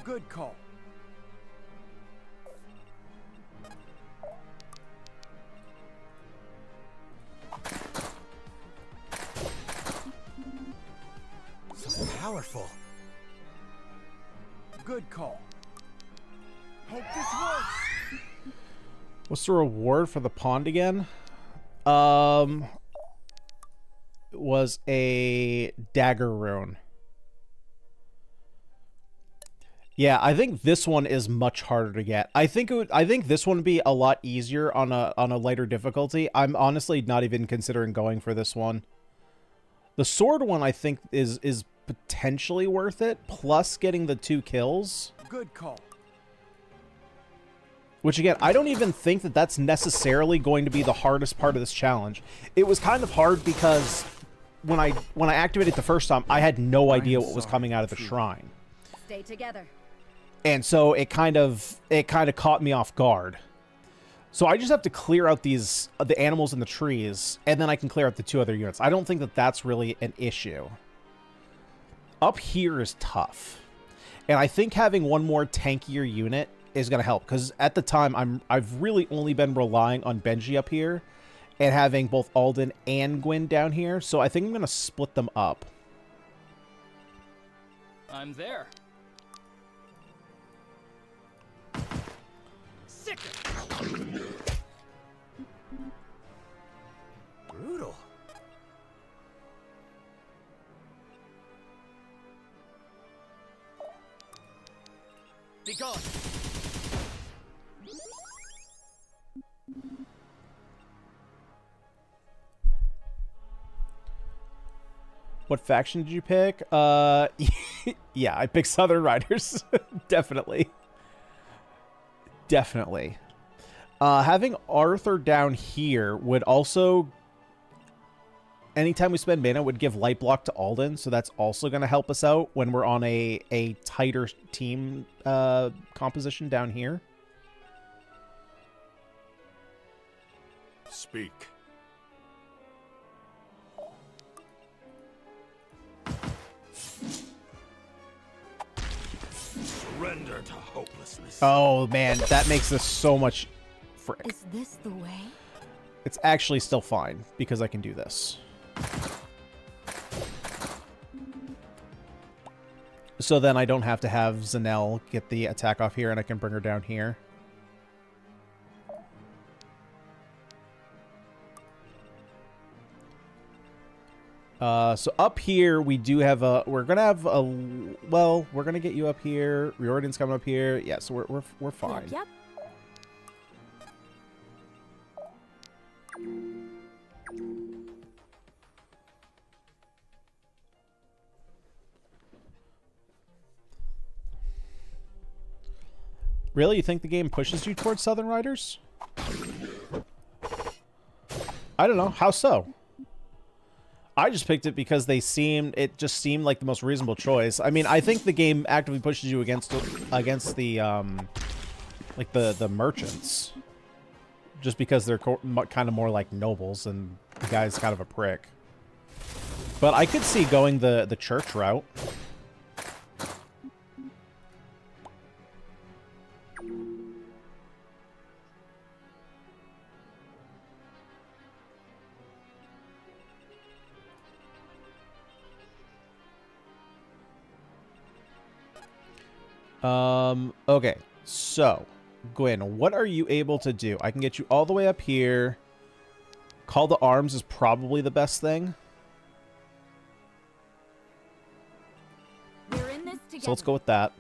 Good call. So powerful. Good call. Hope this works. What's the reward for the pond again? Was a dagger rune. Yeah, I think this one is much harder to get. I think this one would be a lot easier on a lighter difficulty. I'm honestly not even considering going for this one. The sword one I think is potentially worth it, plus getting the 2 kills. Good call. Which, again, I don't even think that that's necessarily going to be the hardest part of this challenge. It was kind of hard because when I activated it the first time, I had no idea what was coming out of the shrine. Stay together. And so it kind of caught me off guard. So I just have to clear out the animals in the trees, and then I can clear out the 2 other units. I don't think that that's really an issue. Up here is tough. And I think having one more tankier unit is going to help, because at the time I've really only been relying on Benji up here and having both Alden and Gwyn down here, so I think I'm going to split them up. I'm there. Sick. Brutal. Be gone. What faction did you pick? Yeah, I picked Southern Riders. Definitely. Definitely. Having Arthur down here would also... Anytime we spend mana, would give light block to Alden, so that's also going to help us out when we're on a tighter team composition down here. Speak. Surrender to hopelessness. Oh, man, that makes this so much... Frick. Is this the way? It's actually still fine, because I can do this. So then I don't have to have Zanelle get the attack off here, and I can bring her down here. So up here, we do have a... We're going to have a... Well, we're going to get you up here. Riordan's coming up here. Yeah, so we're fine. Yep, yep. Really? You think the game pushes you towards Southern Riders? I don't know. How so? I just picked it because it just seemed like the most reasonable choice. I mean, I think the game actively pushes you against the like the merchants, just because they're kind of more like nobles, and the guy's kind of a prick. But I could see going the church route. Okay, so, Gwyn, what are you able to do? I can get you all the way up here. Call to arms is probably the best thing. We're in this together. So let's go with that.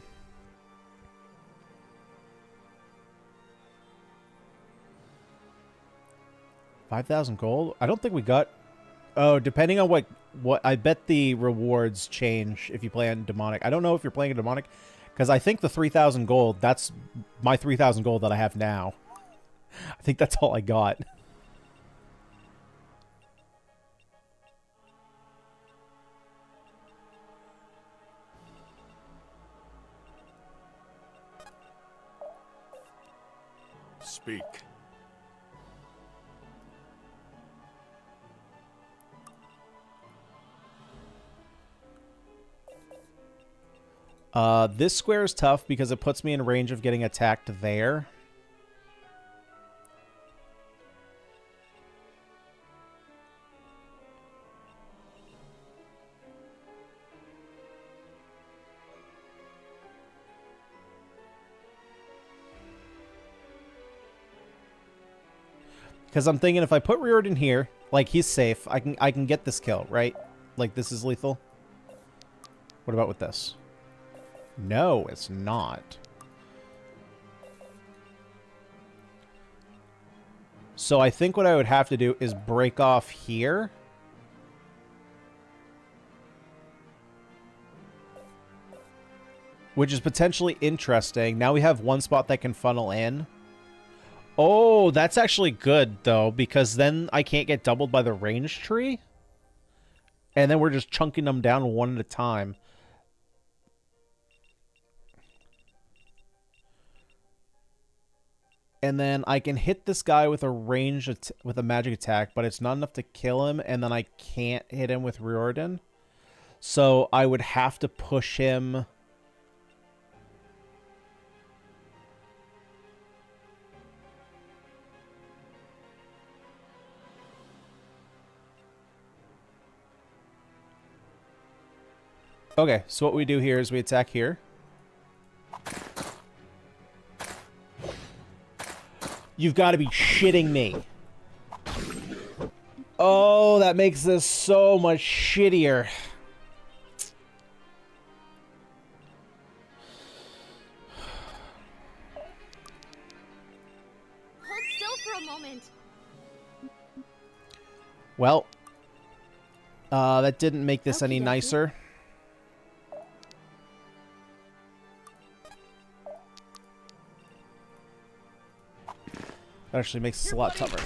$5,000 gold? I don't think we got... Oh, depending on what... I bet the rewards change if you play on demonic. I don't know if you're playing a demonic... Because I think the 3,000 gold, that's my 3,000 gold that I have now. I think that's all I got. Speak. This square is tough because it puts me in range of getting attacked there. Because I'm thinking if I put Riordan here, like he's safe, I can get this kill, right? Like this is lethal. What about with this? No, it's not. So I think what I would have to do is break off here. Which is potentially interesting. Now we have one spot that can funnel in. Oh, that's actually good, though, because then I can't get doubled by the range tree. And then we're just chunking them down one at a time. And then I can hit this guy with a with a magic attack, but it's not enough to kill him, and then I can't hit him with Riordan. So I would have to push him. Okay, so what we do here is we attack here. You've got to be shitting me. Oh, that makes this so much shittier. Hold still for a moment. Well, that didn't make this any nicer. That actually makes this a lot tougher.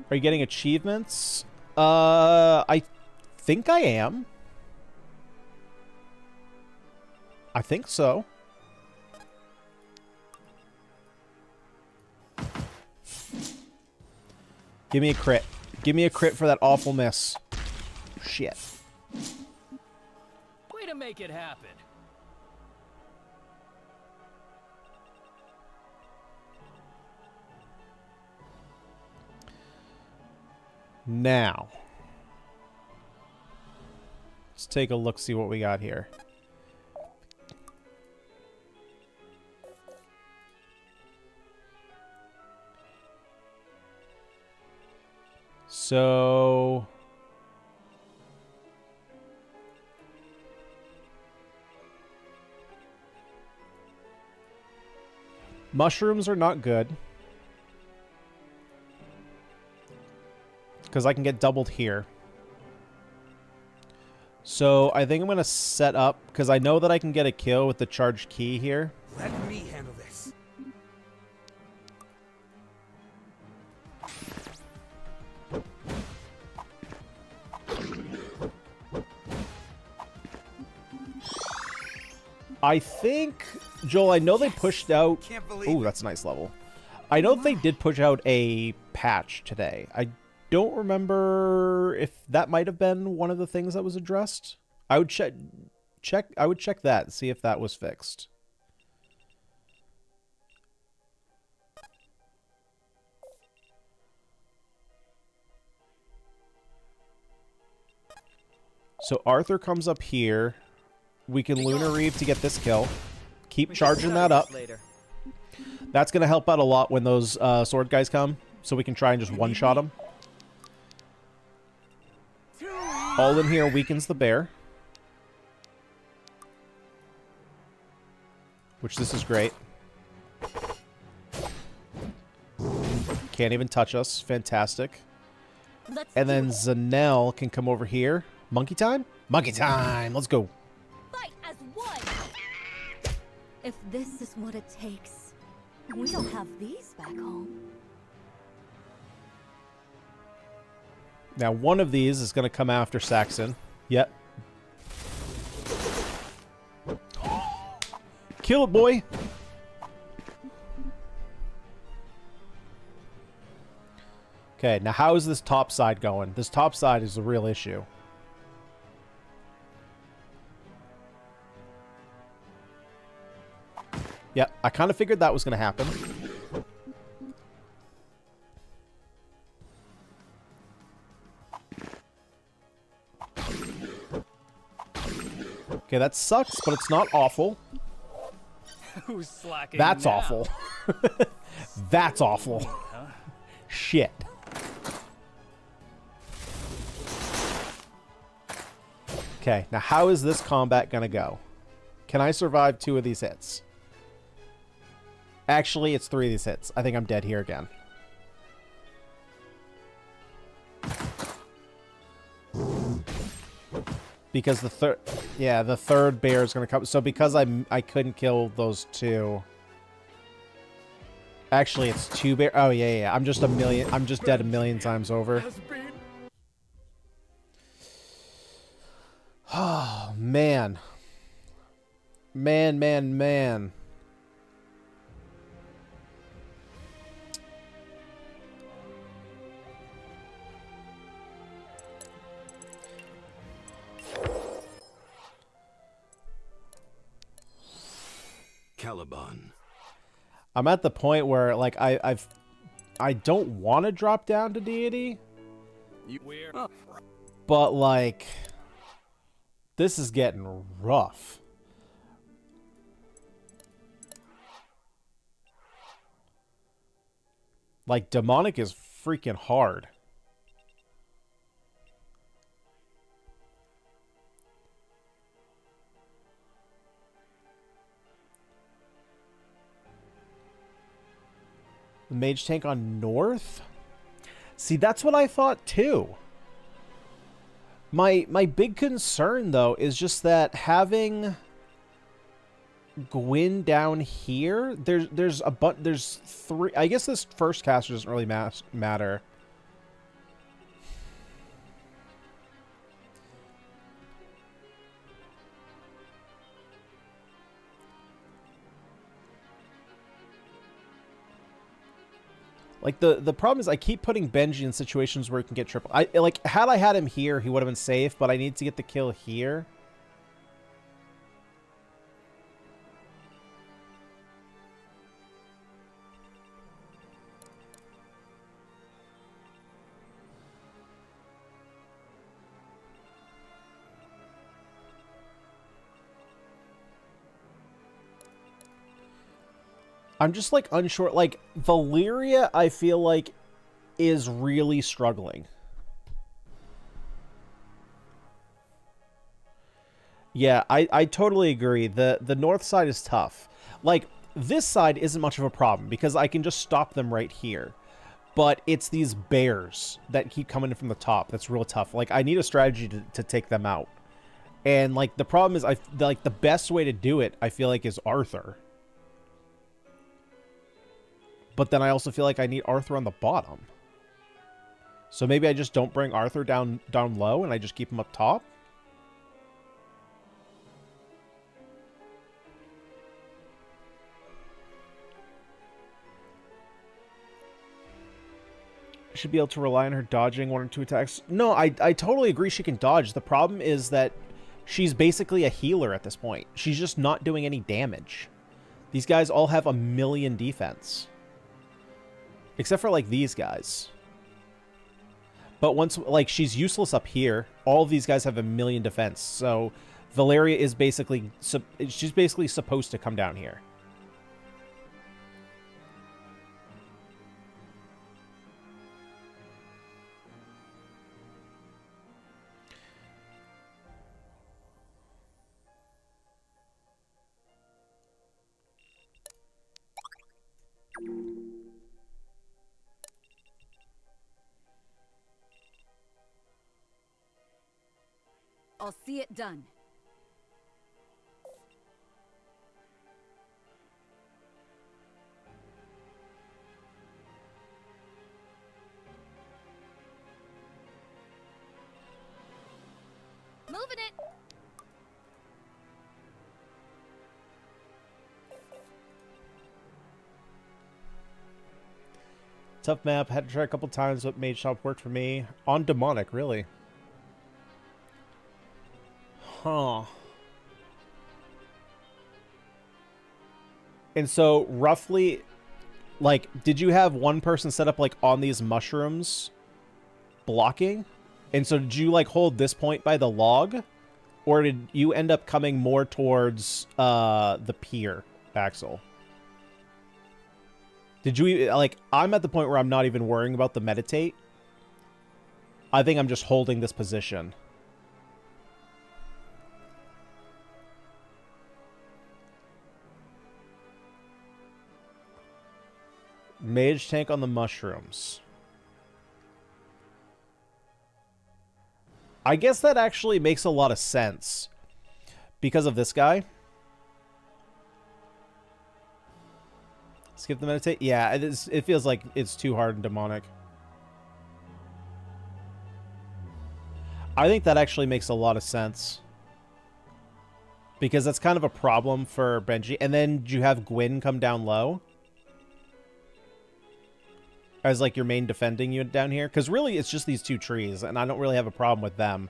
Are you getting achievements? I think I am. I think so. Give me a crit. Give me a crit for that awful miss. Shit. Way to make it happen. Now. Let's take a look, see what we got here. So... mushrooms are not good. Because I can get doubled here. So I think I'm going to set up, because I know that I can get a kill with the charged key here. Let me handle this. I think, Joel, I know they pushed out... Ooh, that's a nice level. I know they did push out a patch today. I don't remember if that might have been one of the things that was addressed. I would check I would check that and see if that was fixed. So Arthur comes up here. We can Lunar Reeve to get this kill. Keep charging that up. That's going to help out a lot when those sword guys come. So we can try and just one-shot them. All in here weakens the bear. Which this is great. Can't even touch us. Fantastic. And then Zanel can come over here. Monkey time? Monkey time! Let's go. Fight as one. If this is what it takes, we don't have these back home. Now, one of these is going to come after Saxon. Yep. Kill it, boy! Okay, now how is this top side going? This top side is the real issue. Yep, I kind of figured that was going to happen. Okay, that sucks, but it's not awful. Who's slacking That's now? awful. That's awful. Shit. Okay, now how is this combat gonna go? Can I survive 2 of these hits? Actually, it's 3 of these hits. I think I'm dead here again. Because the third... yeah, the third bear is going to come... so because I couldn't kill those 2... actually, it's 2 bear... oh, yeah. I'm just dead a million times over. Oh, man. Man. Caliban. I'm at the point where, like, I don't want to drop down to Deity. But, like, this is getting rough. Like, demonic is freaking hard. The mage tank on north? See, that's what I thought too. My big concern though is just that having Gwyn down here. There's three. I guess this first caster doesn't really matter. Like, the problem is I keep putting Benji in situations where he can get triple. Had I had him here, he would have been safe, but I need to get the kill here. I'm just, like, unsure. Like, Valyria, I feel like, is really struggling. Yeah, I totally agree. The north side is tough. Like, this side isn't much of a problem, because I can just stop them right here. But it's these bears that keep coming in from the top that's real tough. Like, I need a strategy to take them out. And, like, the problem is, the best way to do it, I feel like, is Arthur. But then I also feel like I need Arthur on the bottom. So maybe I just don't bring Arthur down low and I just keep him up top? Should be able to rely on her dodging 1 or 2 attacks. No, I totally agree she can dodge. The problem is that she's basically a healer at this point. She's just not doing any damage. These guys all have 1,000,000 defense. Except for, like, these guys. But once, like, she's useless up here. All of these guys have 1,000,000 defense. So, Valeria is basically... she's basically supposed to come down here. I'll see it done. Moving it. Tough map. Had to try a couple times, but Mage Shop worked for me. On Demonic, really. Huh. And so, roughly, like, did you have one person set up, like, on these mushrooms blocking? And so, did you, like, hold this point by the log? Or did you end up coming more towards the pier, Axel? Did you, like, I'm at the point where I'm not even worrying about the meditate. I think I'm just holding this position. Mage tank on the mushrooms. I guess that actually makes a lot of sense. Because of this guy. Skip the meditate? Yeah, it feels like it's too hard and demonic. I think that actually makes a lot of sense. Because that's kind of a problem for Benji. And then you have Gwyn come down low. As, like, your main defending unit down here. Because really, it's just these two trees, and I don't really have a problem with them.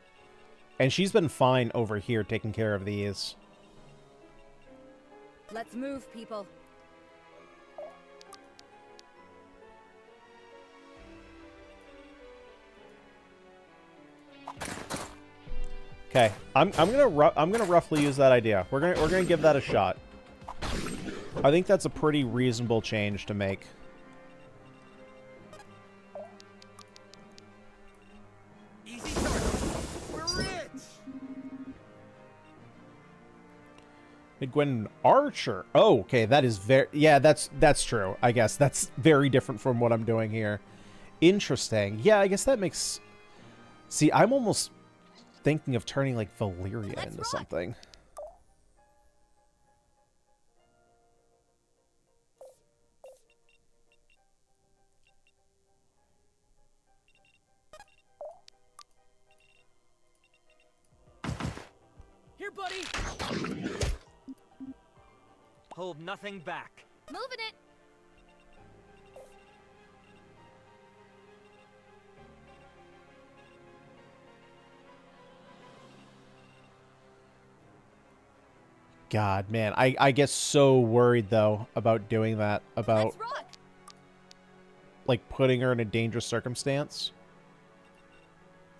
And she's been fine over here taking care of these. Let's move, people. Okay, I'm gonna roughly use that idea. We're gonna give that a shot. I think that's a pretty reasonable change to make. Gwyn Archer. Oh, okay, that is very... Yeah, that's true, I guess. That's very different from what I'm doing here. Interesting. Yeah, I guess that makes... See, I'm almost thinking of turning, like, Valyria into something. buddy! Hold nothing back. Moving it. God, man, I get so worried though about doing that, about Let's rock. like putting her in a dangerous circumstance.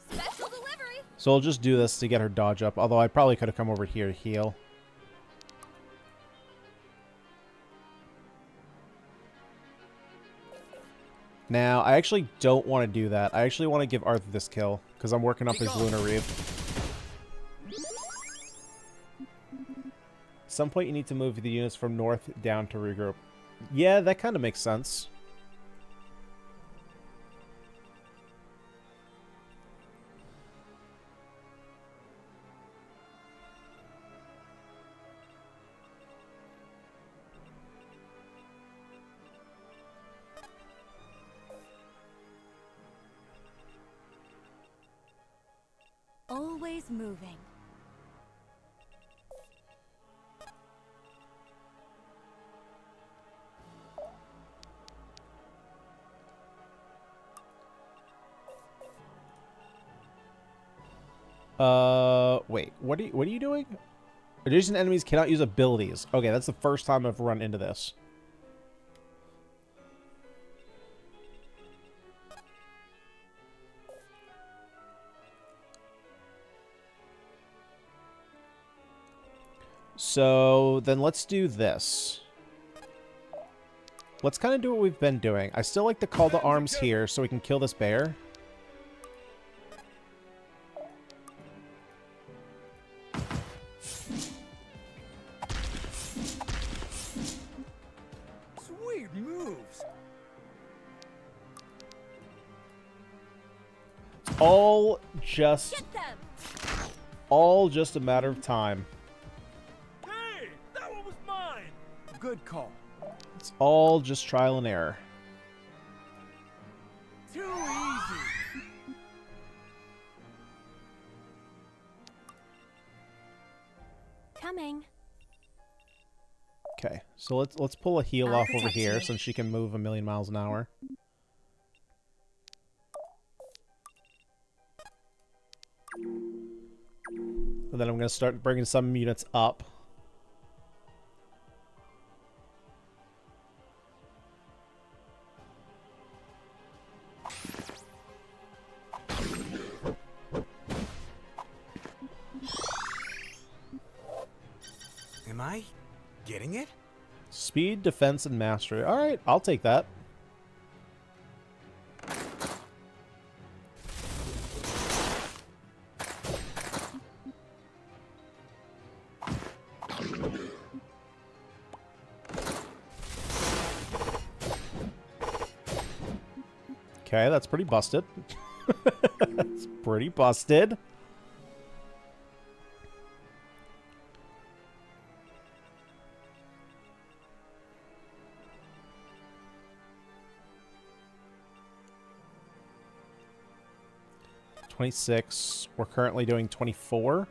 Special delivery. So I'll just do this to get her dodge up, although I probably could have come over here to heal. Now, I actually don't want to do that. I actually want to give Arthur this kill, because I'm working up his Lunar Reeve. At some point, you need to move the units from north down to regroup. Yeah, that kind of makes sense. Always moving. Wait, what are you doing? Adjacent enemies cannot use abilities. Okay, that's the first time I've run into this. So, then let's do this. Let's kind of do what we've been doing. I still like to call to arms here so we can kill this bear. Sweet moves. It's all just a matter of time. Hey, that one was mine. Good call. It's all just trial and error. Too easy. Coming. Okay, so let's pull a heal off over protect here you. since she can move 1,000,000 miles an hour. And then I'm going to start bringing some units up. Am I getting it? Speed, defense, and mastery. All right, I'll take that. Okay, that's pretty busted. It's pretty busted. $26. We're currently doing 24,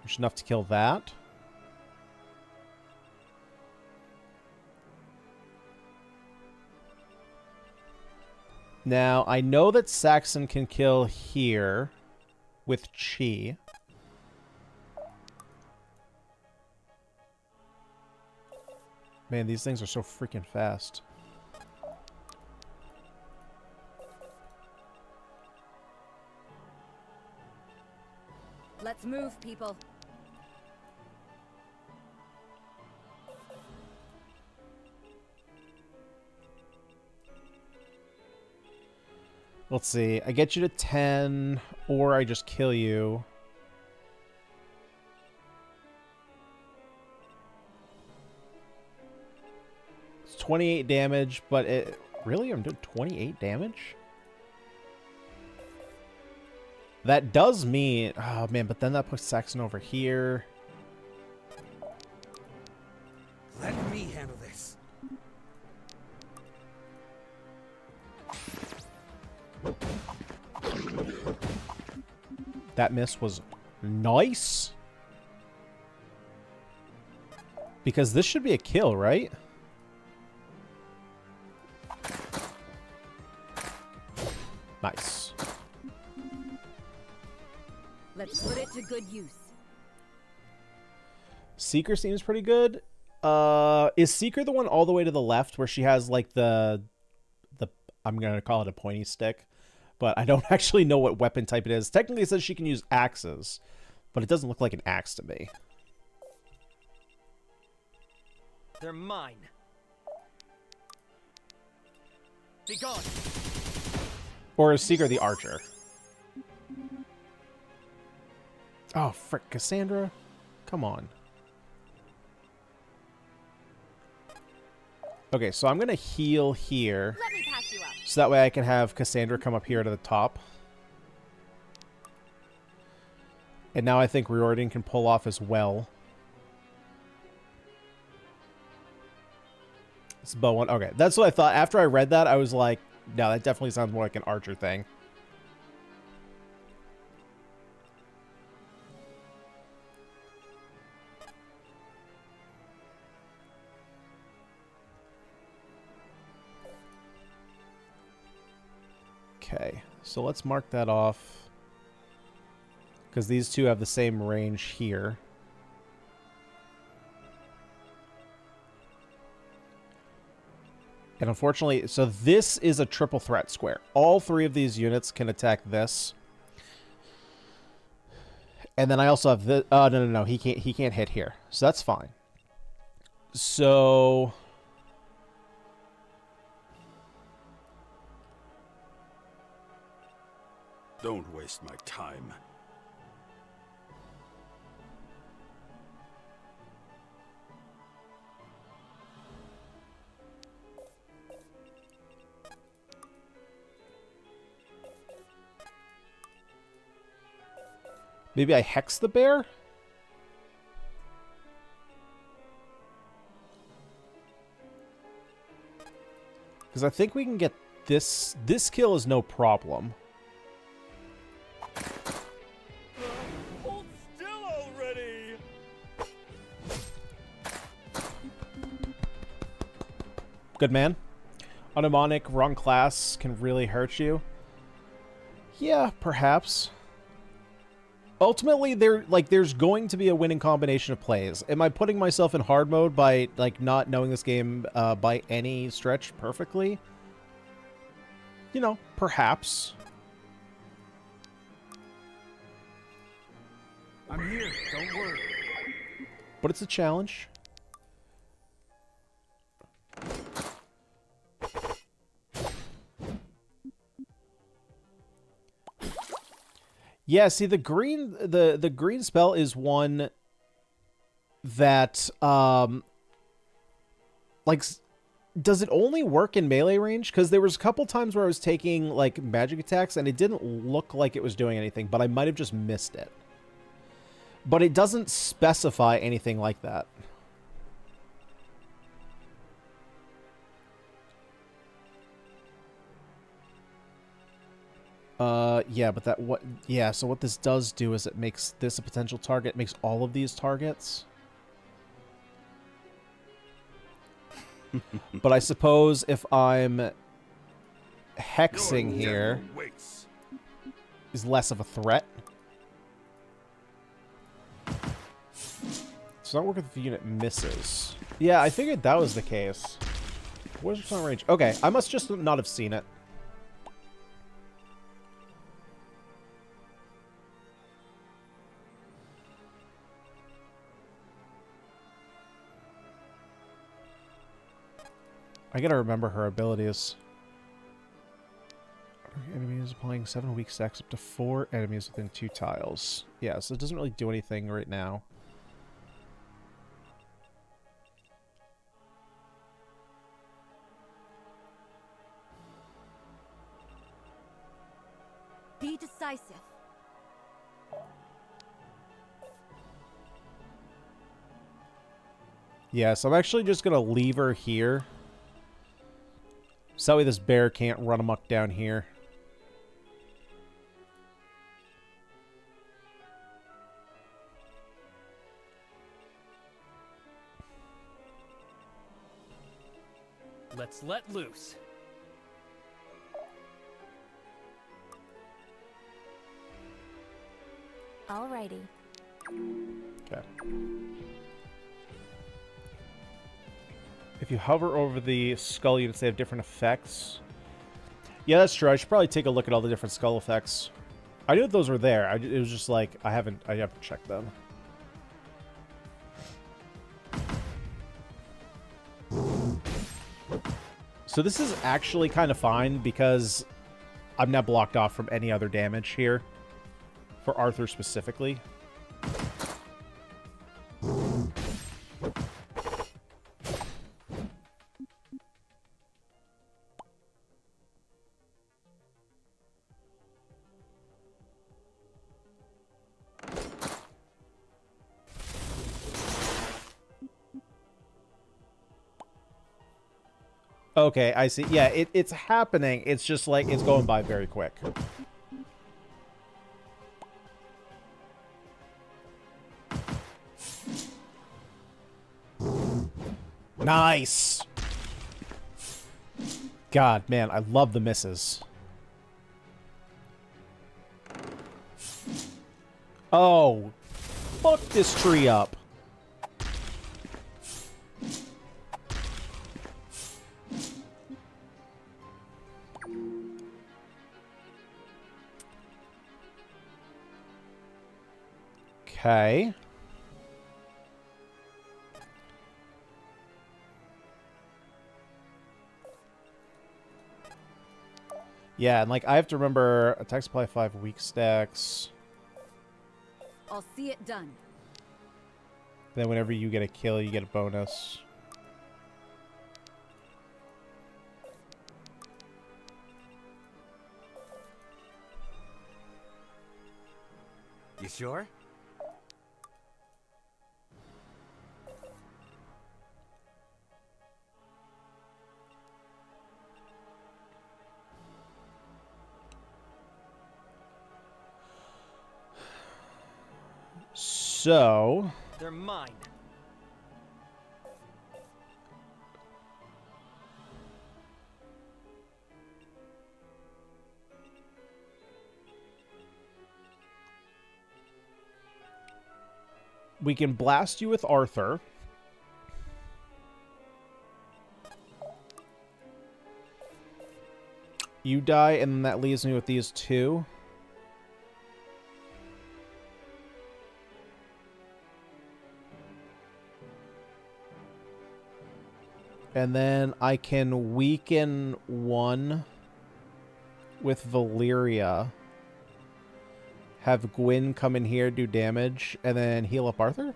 which is enough to kill that. Now, I know that Saxon can kill here with Chi. Man, these things are so freaking fast. Let's move, people. Let's see. I get you to 10, or I just kill you. It's 28 damage, but it... Really? I'm doing 28 damage? That does mean... Oh, man, but then that puts Saxon over here. Let me handle this. That miss was nice. Because this should be a kill, right? Nice. Let's put it to good use. Seeker seems pretty good. Is Seeker the one all the way to the left where she has like the I'm gonna call it a pointy stick, but I don't actually know what weapon type it is. Technically it says she can use axes, but it doesn't look like an axe to me. They're mine. Be gone. Or is Seeker the archer? Oh, frick, Cassandra? Come on. Okay, so I'm going to heal here. Let me patch you up. So that way I can have Cassandra come up here to the top. And now I think Riordan can pull off as well. It's bow one. Okay, that's what I thought. After I read that, I was like, no, that definitely sounds more like an archer thing. Okay, so let's mark that off. Because these two have the same range here. And unfortunately, so this is a triple threat square. All three of these units can attack this. And then I also have this. Oh, no. He can't hit here. So that's fine. So Don't waste my time. maybe I hex the bear? Because I think we can get this. This kill is no problem. Hold still already! Good man. A mnemonic, wrong class can really hurt you. Yeah, perhaps. Ultimately, there's going to be a winning combination of plays. Am I putting myself in hard mode by like not knowing this game by any stretch perfectly? You know, perhaps. I'm here, don't worry. But it's a challenge. Yeah, see the green spell is one that like does it only work in melee range? Because there was a couple times where I was taking like magic attacks and it didn't look like it was doing anything, but I might have just missed it. But it doesn't specify anything like that. Yeah, but so what this does do is it makes this a potential target, makes all of these targets. But I suppose if I'm hexing here is less of a threat. Does not work if the unit misses. Yeah, I figured that was the case. Where's its on range? Okay, I must just not have seen it. I gotta remember her abilities. Enemies applying 7 weak stacks up to 4 enemies within 2 tiles. Yeah, so it doesn't really do anything right now. Be decisive. Yeah, so I'm actually just gonna leave her here. So that way this bear can't run amok down here. Let's let loose. Alrighty. Okay. If you hover over the skull units, they have different effects. Yeah, that's true. I should probably take a look at all the different skull effects. I knew those were there. It was just like I haven't checked them. So this is actually kind of fine because I'm not blocked off from any other damage here for Arthur specifically. Okay, I see. Yeah, it's happening. It's just like it's going by very quick. Nice. God, man, I love the misses. Oh, fuck this tree up. Okay. Yeah, and like I have to remember attack supply 5 weak stacks. I'll see it done. Then whenever you get a kill, you get a bonus. You sure? So... They're mine. We can blast you with Arthur. You die, and then that leaves me with these two. And then I can weaken one with Valyria. Have Gwyn come in here, do damage, and then heal up Arthur?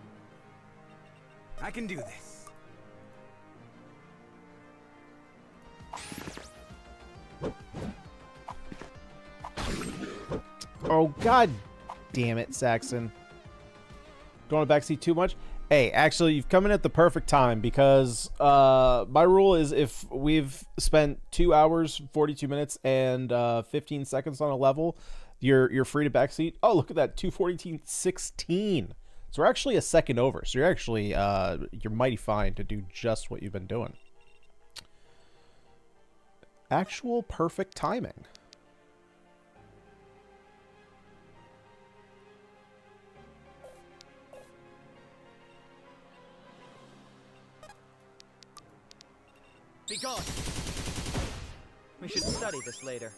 I can do this. Oh, god damn it, Saxon. Don't want to backseat too much? Hey, actually, you've come in at the perfect time because my rule is if we've spent 2 hours, 42 minutes, and 15 seconds on a level, you're free to backseat. Oh, look at that, 2:14:16. So we're actually a second over. So you're actually you're mighty fine to do just what you've been doing. Actual perfect timing. Be gone. We should study this later.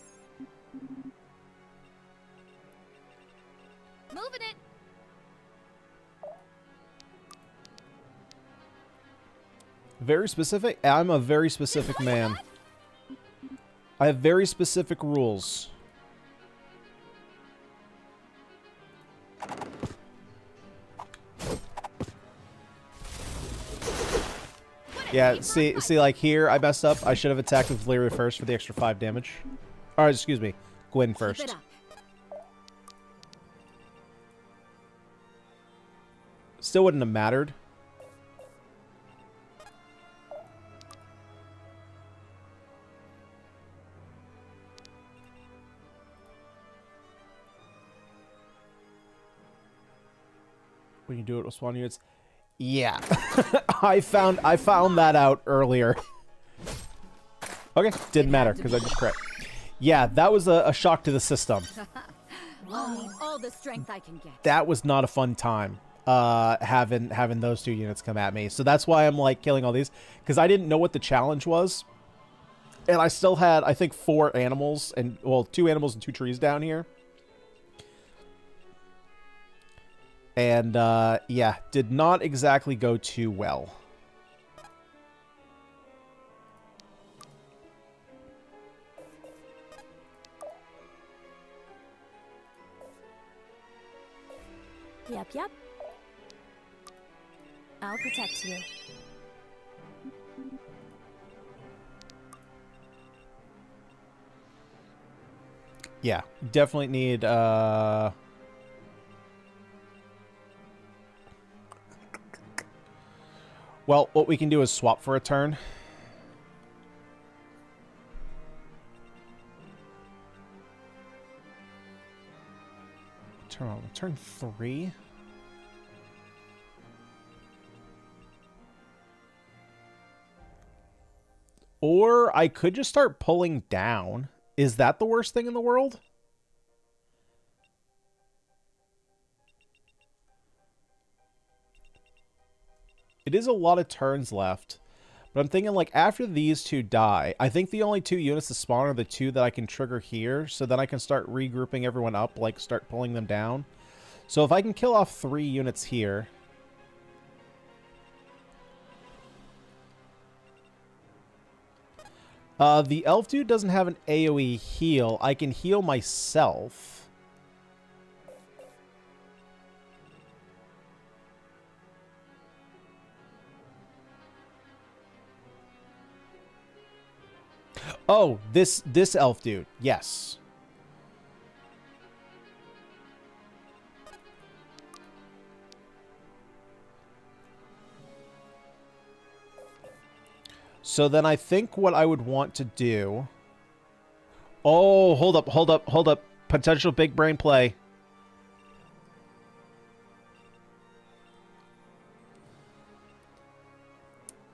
Moving it. Very specific? I'm a very specific man. I have very specific rules. Yeah, see, like here, I messed up. I should have attacked with Valyria first for the extra 5 damage. Alright, excuse me. Gwyn first. Still wouldn't have mattered. When you do it with spawn units. Yeah. I found that out earlier. Okay, didn't matter because I just crit. Yeah, that was a shock to the system. I'll need all the strength I can get. That was not a fun time, having those 2 units come at me. So that's why I'm like killing all these, because I didn't know what the challenge was, and I still had, I think, 4 animals and, well, 2 animals and 2 trees down here. And yeah, did not exactly go too well. Yep, yep. I'll protect you. Yeah, definitely need, well, what we can do is swap for a turn. Turn 3. Or I could just start pulling down. Is that the worst thing in the world? It is a lot of turns left. But I'm thinking, like, after these 2 die, I think the only 2 units to spawn are the 2 that I can trigger here. So then I can start regrouping everyone up, like, start pulling them down. So if I can kill off 3 units here... the elf dude doesn't have an AoE heal. I can heal myself. Oh, this elf dude. Yes. So then I think what I would want to do... Oh, hold up, hold up, hold up. Potential big brain play.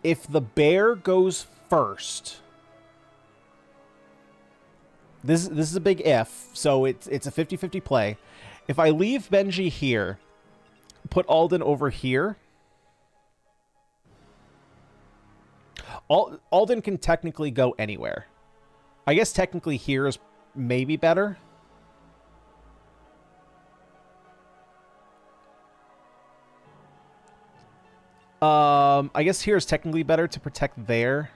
If the bear goes first... This is a big if, so it's a 50-50 play. If I leave Benji here, put Alden over here... Alden can technically go anywhere. I guess technically here is maybe better. I guess here is technically better to protect there.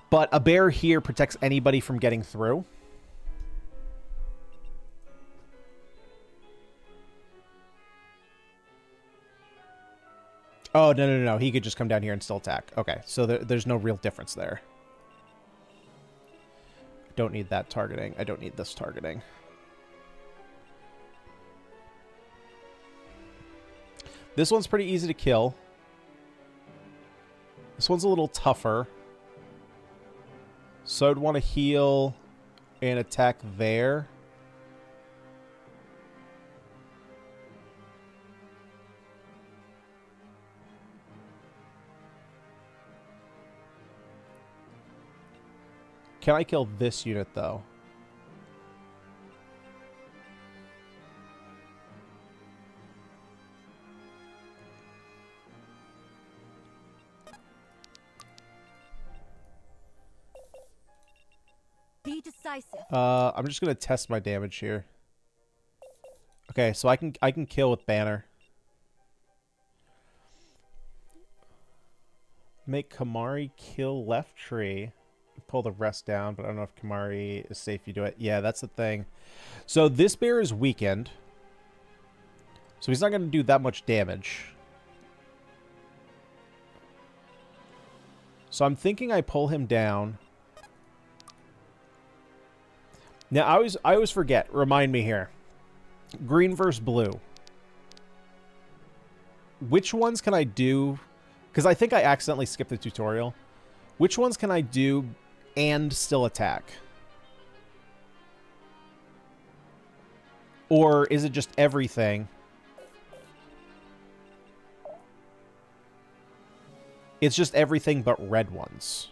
But a bear here protects anybody from getting through. Oh, no. He could just come down here and still attack. Okay, so there's no real difference there. I don't need that targeting. I don't need this targeting. This one's pretty easy to kill. This one's a little tougher. So I'd want to heal and attack there. Can I kill this unit, though? Be decisive. I'm just gonna test my damage here. Okay, so I can kill with banner. Make Kamari kill left tree. Pull the rest down, but I don't know if Kamari is safe if you do it. Yeah, that's the thing. So this bear is weakened. So he's not going to do that much damage. So I'm thinking I pull him down. Now, I always forget. Remind me here. Green versus blue. Which ones can I do? Because I think I accidentally skipped the tutorial. Which ones can I do and still attack? Or is it just everything? It's just everything but red ones.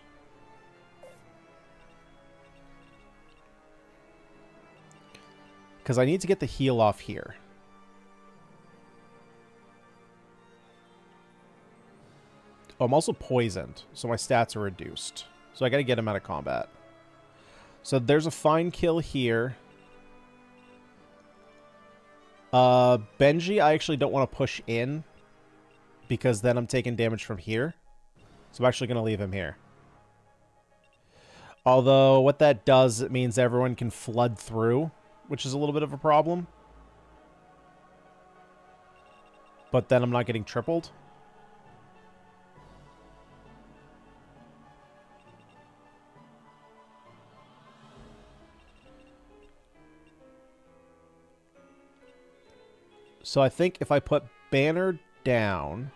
Because I need to get the heal off here. Oh, I'm also poisoned, so my stats are reduced. So I gotta get him out of combat. So there's a fine kill here. Benji, I actually don't want to push in, because then I'm taking damage from here. So I'm actually going to leave him here. Although, what that does, it means everyone can flood through, which is a little bit of a problem. But then I'm not getting tripled. So I think if I put Banner down...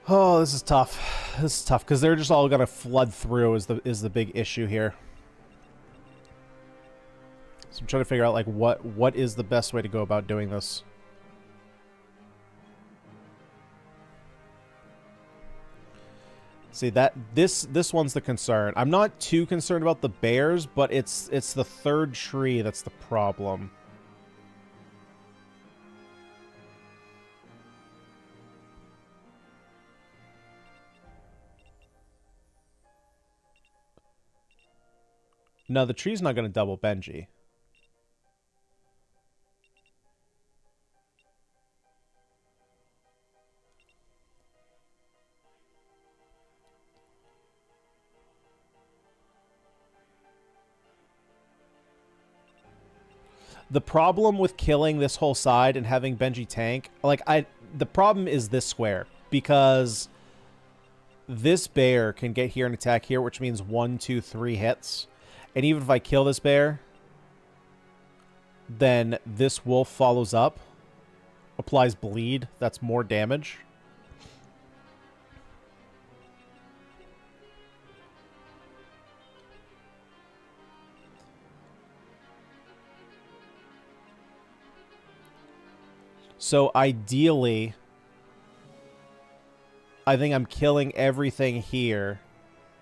Oh, this is tough. This is tough because they're just all gonna flood through is the big issue here. So I'm trying to figure out like what is the best way to go about doing this. See that this one's the concern. I'm not too concerned about the bears, but it's the third tree that's the problem. No, the tree's not going to double Benji. The problem with killing this whole side and having Benji tank, the problem is this square, because this bear can get here and attack here, which means 1, 2, 3 hits. And even if I kill this bear, then this wolf follows up, applies bleed, that's more damage. So ideally, I think I'm killing everything here,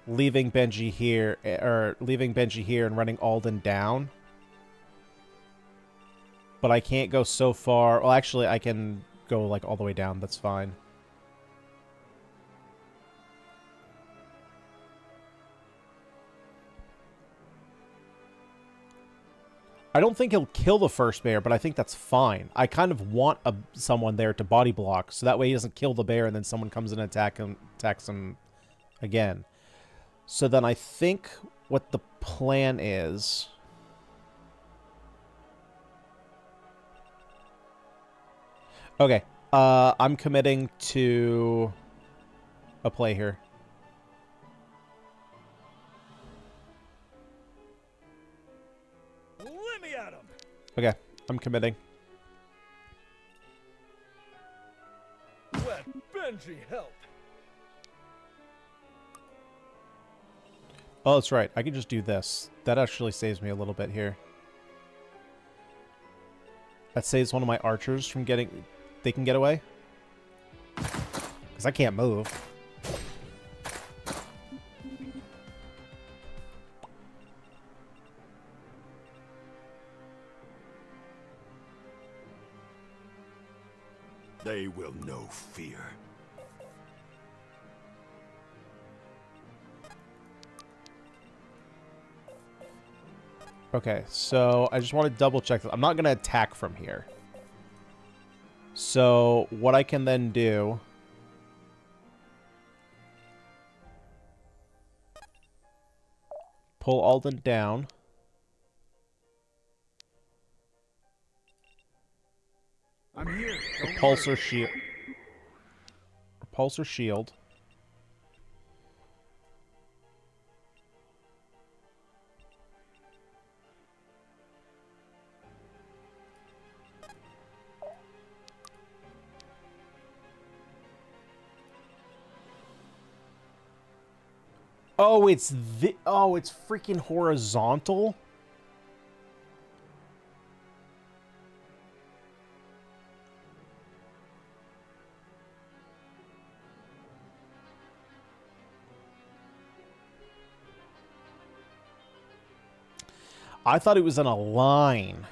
leaving Benji here, and running Alden down. But I can't go so far. Well, actually, I can go like all the way down. That's fine. I don't think he'll kill the first bear, but I think that's fine. I kind of want someone there to body block, so that way he doesn't kill the bear and then someone comes in and attacks him again. So then I think what the plan is... Okay, I'm committing to a play here. Let me at him. Okay, I'm committing. Let Benji help. Oh, that's right. I can just do this. That actually saves me a little bit here. That saves one of my archers from getting... They can get away. Because I can't move. They will know fear. Okay, so I just want to double check this. I'm not going to attack from here. So what I can then do... Pull Alden down. I'm here. Repulsor shield. Repulsor shield. Oh, it's freaking horizontal. I thought it was in a line.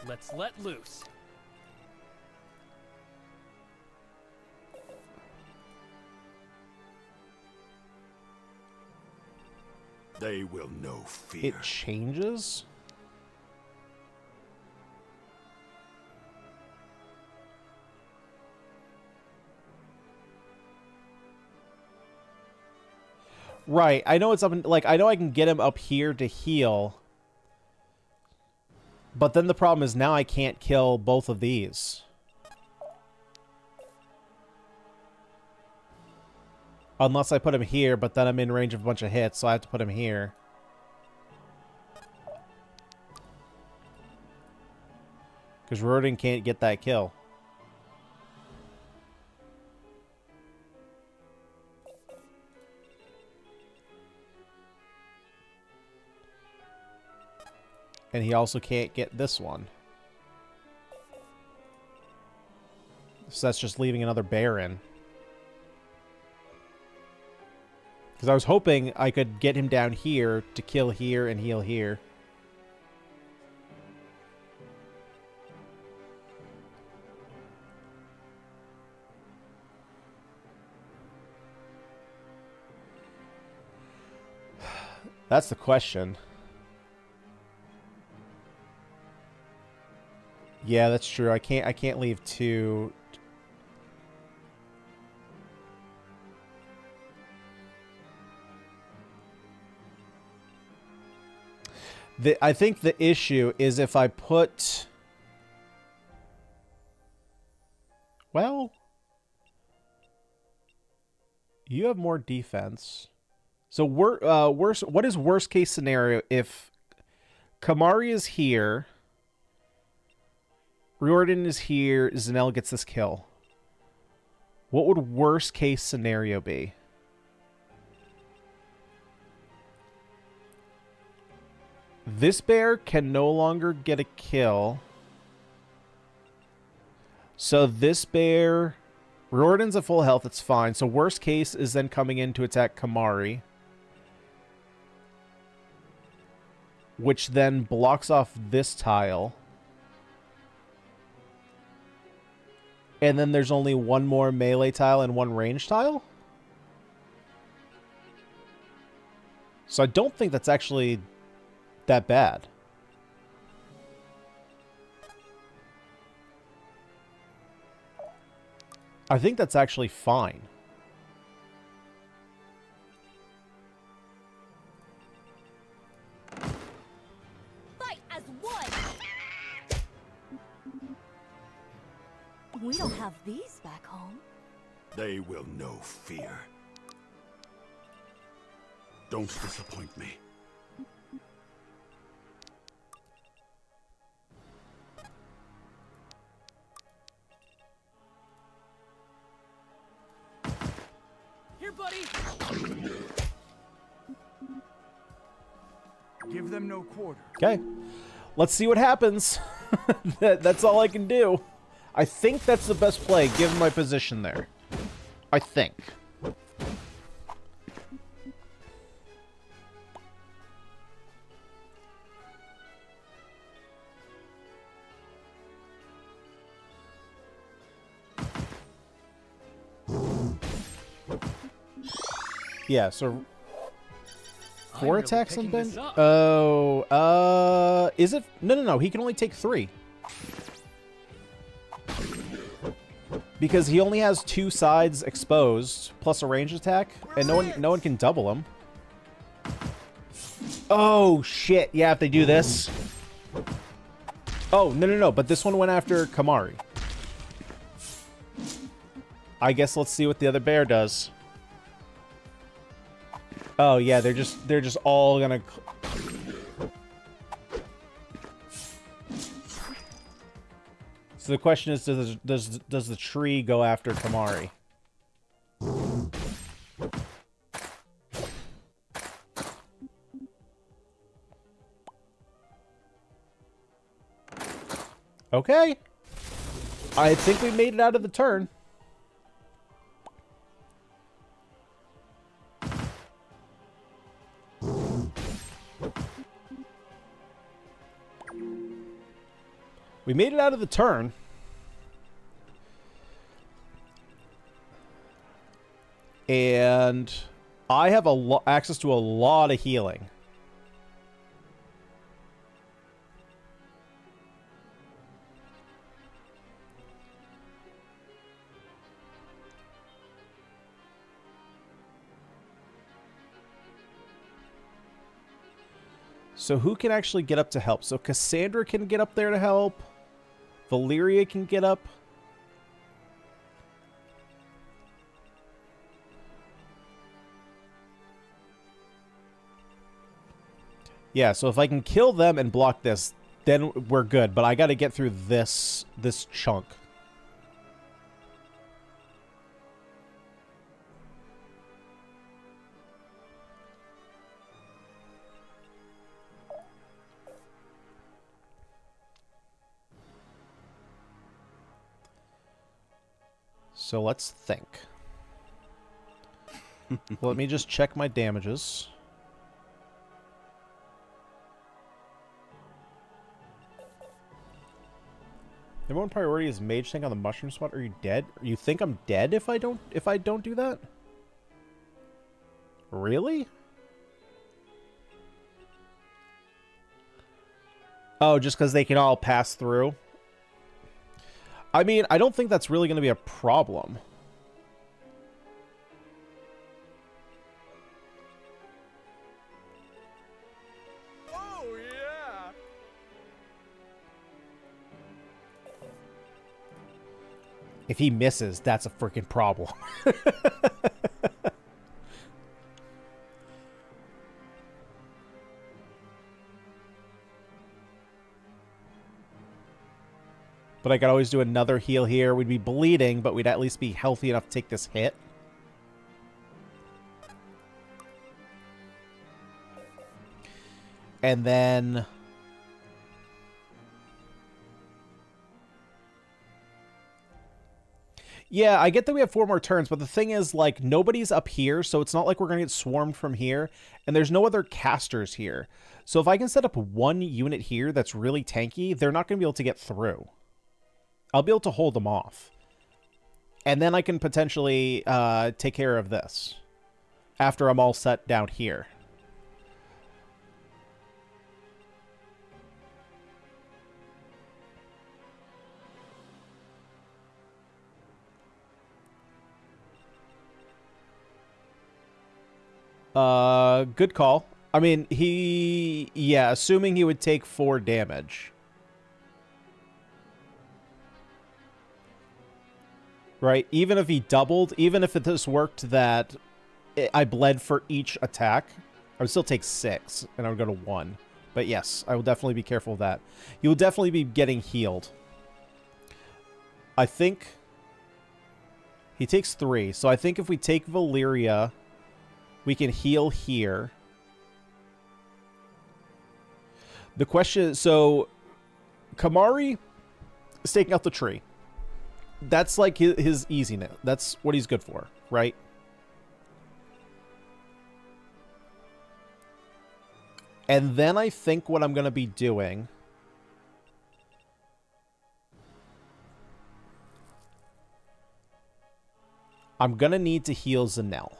Let's let loose. They will know fear. It changes? Right, I know it's up in, like, I know I can get him up here to heal. But then the problem is now I can't kill both of these. Unless I put him here, but then I'm in range of a bunch of hits, so I have to put him here. Because Rodin can't get that kill. And he also can't get this one. So that's just leaving another bear in. Because I was hoping I could get him down here to kill here and heal here. That's the question. Yeah, that's true. I can't leave two. I think the issue is if I put... Well... You have more defense. So what is worst case scenario if Kamari is here, Riordan is here, Zanel gets this kill? What would worst case scenario be? This bear can no longer get a kill. So this bear... Riordan's at full health, it's fine. So worst case is then coming in to attack Kamari. Which then blocks off this tile. And then there's only one more melee tile and one range tile? So I don't think that's actually that bad. I think that's actually fine. Fight as one. We don't have these back home. They will know fear. Don't disappoint me. Here, buddy. Give them no quarter. Okay. Let's see what happens. That's all I can do. I think that's the best play, given my position there. I think. Yeah, so... 4 really attacks on picking Ben? this up. Oh, is it? No. He can only take 3. Because he only has 2 sides exposed, plus a range attack, and no one can double him. Oh, shit. Yeah, if they do this. Oh, no. But this one went after Kamari. I guess let's see what the other bear does. Oh yeah, they're just all gonna. So the question is, does the tree go after Kamari? Okay. I think we made it out of the turn. We made it out of the turn. And I have access to a lot of healing. So who can actually get up to help? So Cassandra can get up there to help. Valeria can get up. Yeah, so if I can kill them and block this, then we're good. But I got to get through this chunk. So let's think. Let me just check my damages. Number one priority is mage tank on the mushroom spot. Are you dead? You think I'm dead if I don't do that? Really? Oh, just because they can all pass through? I mean, I don't think that's really going to be a problem. Oh, yeah! If he misses, that's a freaking problem. But I could always do another heal here. We'd be bleeding, but we'd at least be healthy enough to take this hit. And then... yeah, I get that we have 4 more turns, but the thing is, like, nobody's up here, so it's not like we're going to get swarmed from here, and there's no other casters here. So if I can set up one unit here that's really tanky, they're not going to be able to get through. I'll be able to hold them off. And then I can potentially take care of this after I'm all set down here. Good call. I mean, yeah, assuming he would take 4 damage. Right? Even if he doubled, even if this worked that I bled for each attack, I would still take 6, and I would go to 1. But yes, I will definitely be careful of that. He will definitely be getting healed. I think he takes 3, so I think if we take Valeria, we can heal here. The question is, so Kamari is taking out the tree. That's like his easiness. That's what he's good for, right? And then I think what I'm going to be doing... I'm going to need to heal Zanel.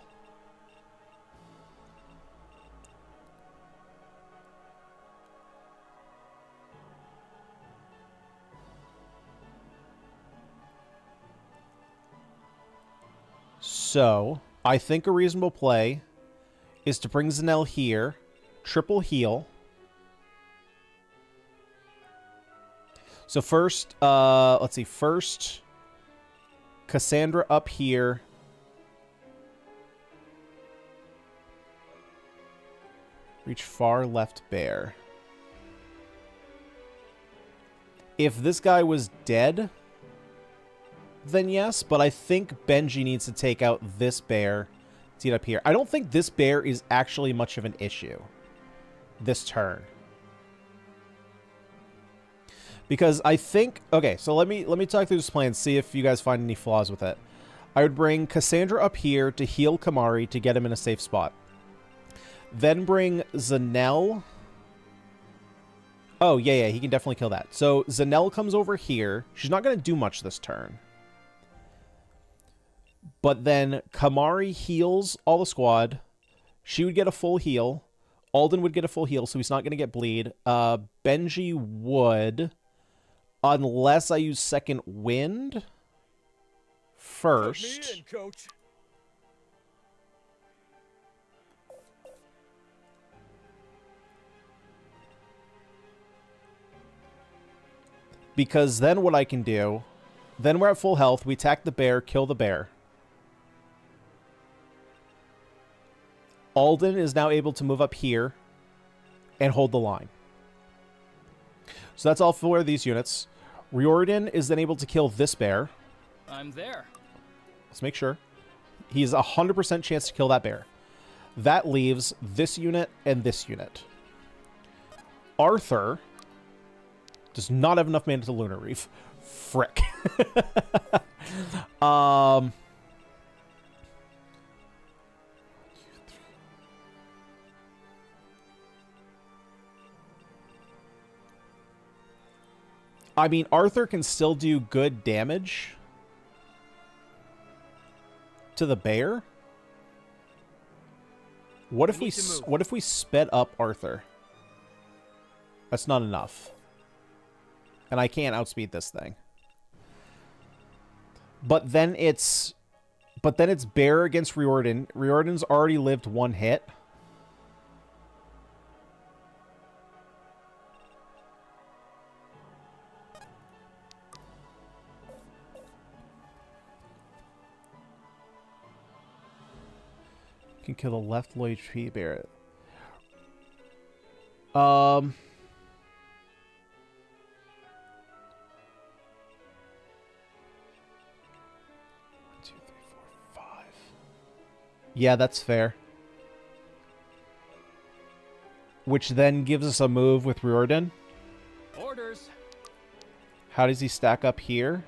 So, I think a reasonable play is to bring Zanel here, triple heal. So first, let's see, first, Cassandra up here. Reach far left bear. If this guy was dead... then yes, but I think Benji needs to take out this bear to get up here. I don't think this bear is actually much of an issue this turn. Because I think... okay, so let me talk through this plan, see if you guys find any flaws with it. I would bring Cassandra up here to heal Kamari to get him in a safe spot. Then bring Zanel Oh, yeah, he can definitely kill that. So, Zanelle comes over here. She's not going to do much this turn. But then Kamari heals all the squad. She would get a full heal. Alden would get a full heal, so he's not going to get bleed. Benji would, unless I use second wind first. Put me in, coach. Because then what I can do, then we're at full health. We attack the bear, kill the bear. Alden is now able to move up here and hold the line. So that's all for these units. Riordan is then able to kill this bear. I'm there. Let's make sure. He's 100% chance to kill that bear. That leaves this unit and this unit. Arthur does not have enough mana to Lunar Reef. Frick. I mean, Arthur can still do good damage to the bear. What if we sped up Arthur? That's not enough. And I can't outspeed this thing. But then it's bear against Riordan. Riordan's already lived one hit. Can kill the left low HP bear. 1, 2, 3, 4, 5. Yeah, that's fair. Which then gives us a move with Riordan. Orders. How does he stack up here?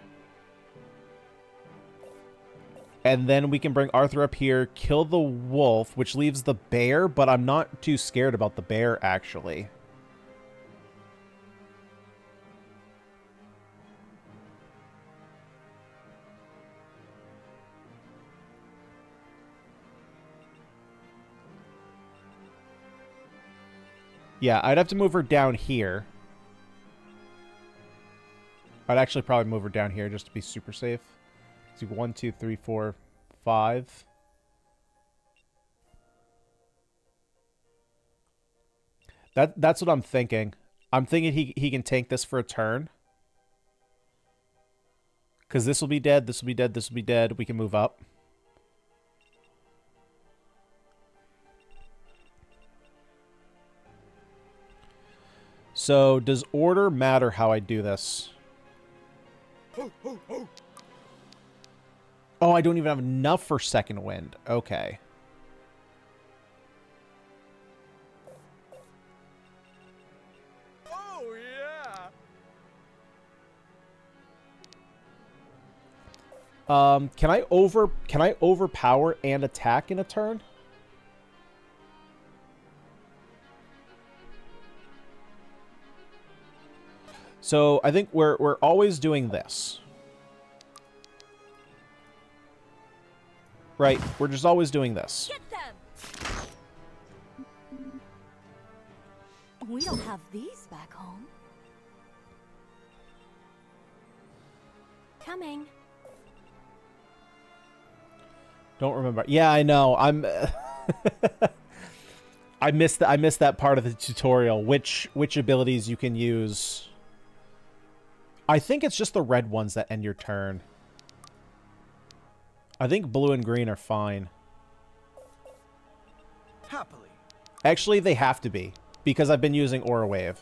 And then we can bring Arthur up here, kill the wolf, which leaves the bear, but I'm not too scared about the bear, actually. Yeah, I'd have to move her down here. I'd actually probably move her down here just to be super safe. 1, 2, 3, 4, 5. That's what I'm thinking. I'm thinking he can tank this for a turn. Because this will be dead, this will be dead, this will be dead. We can move up. So, does order matter how I do this? Oh, I don't even have enough for second wind. Okay. Oh, yeah. Can I overpower and attack in a turn? So, I think we're always doing this. Right, we're just always doing this. Get them! We don't have these back home. Coming. Don't remember. Yeah, I know. I'm I missed that part of the tutorial. Which abilities you can use. I think it's just the red ones that end your turn. I think blue and green are fine. Happily. Actually, they have to be, because I've been using Aura Wave.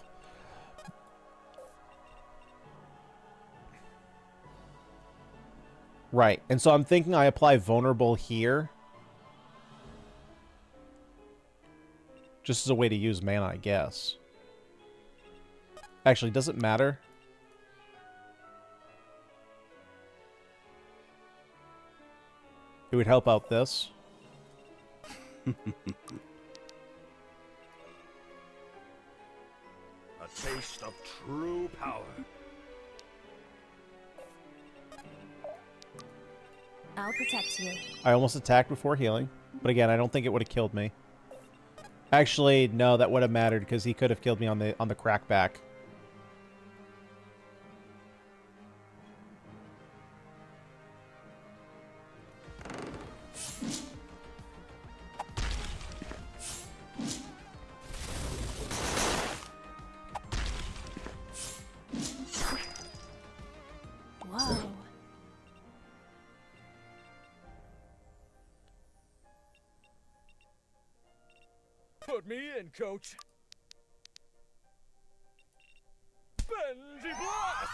Right, and so I'm thinking I apply Vulnerable here. Just as a way to use mana, I guess. Actually, does it matter? It would help out this. A A taste of true power. I'll protect you. I almost attacked before healing, but again, I don't think it would have killed me. Actually, no, that would have mattered because he could have killed me on the crackback. Whoa. Put me in, coach. Benji Blast!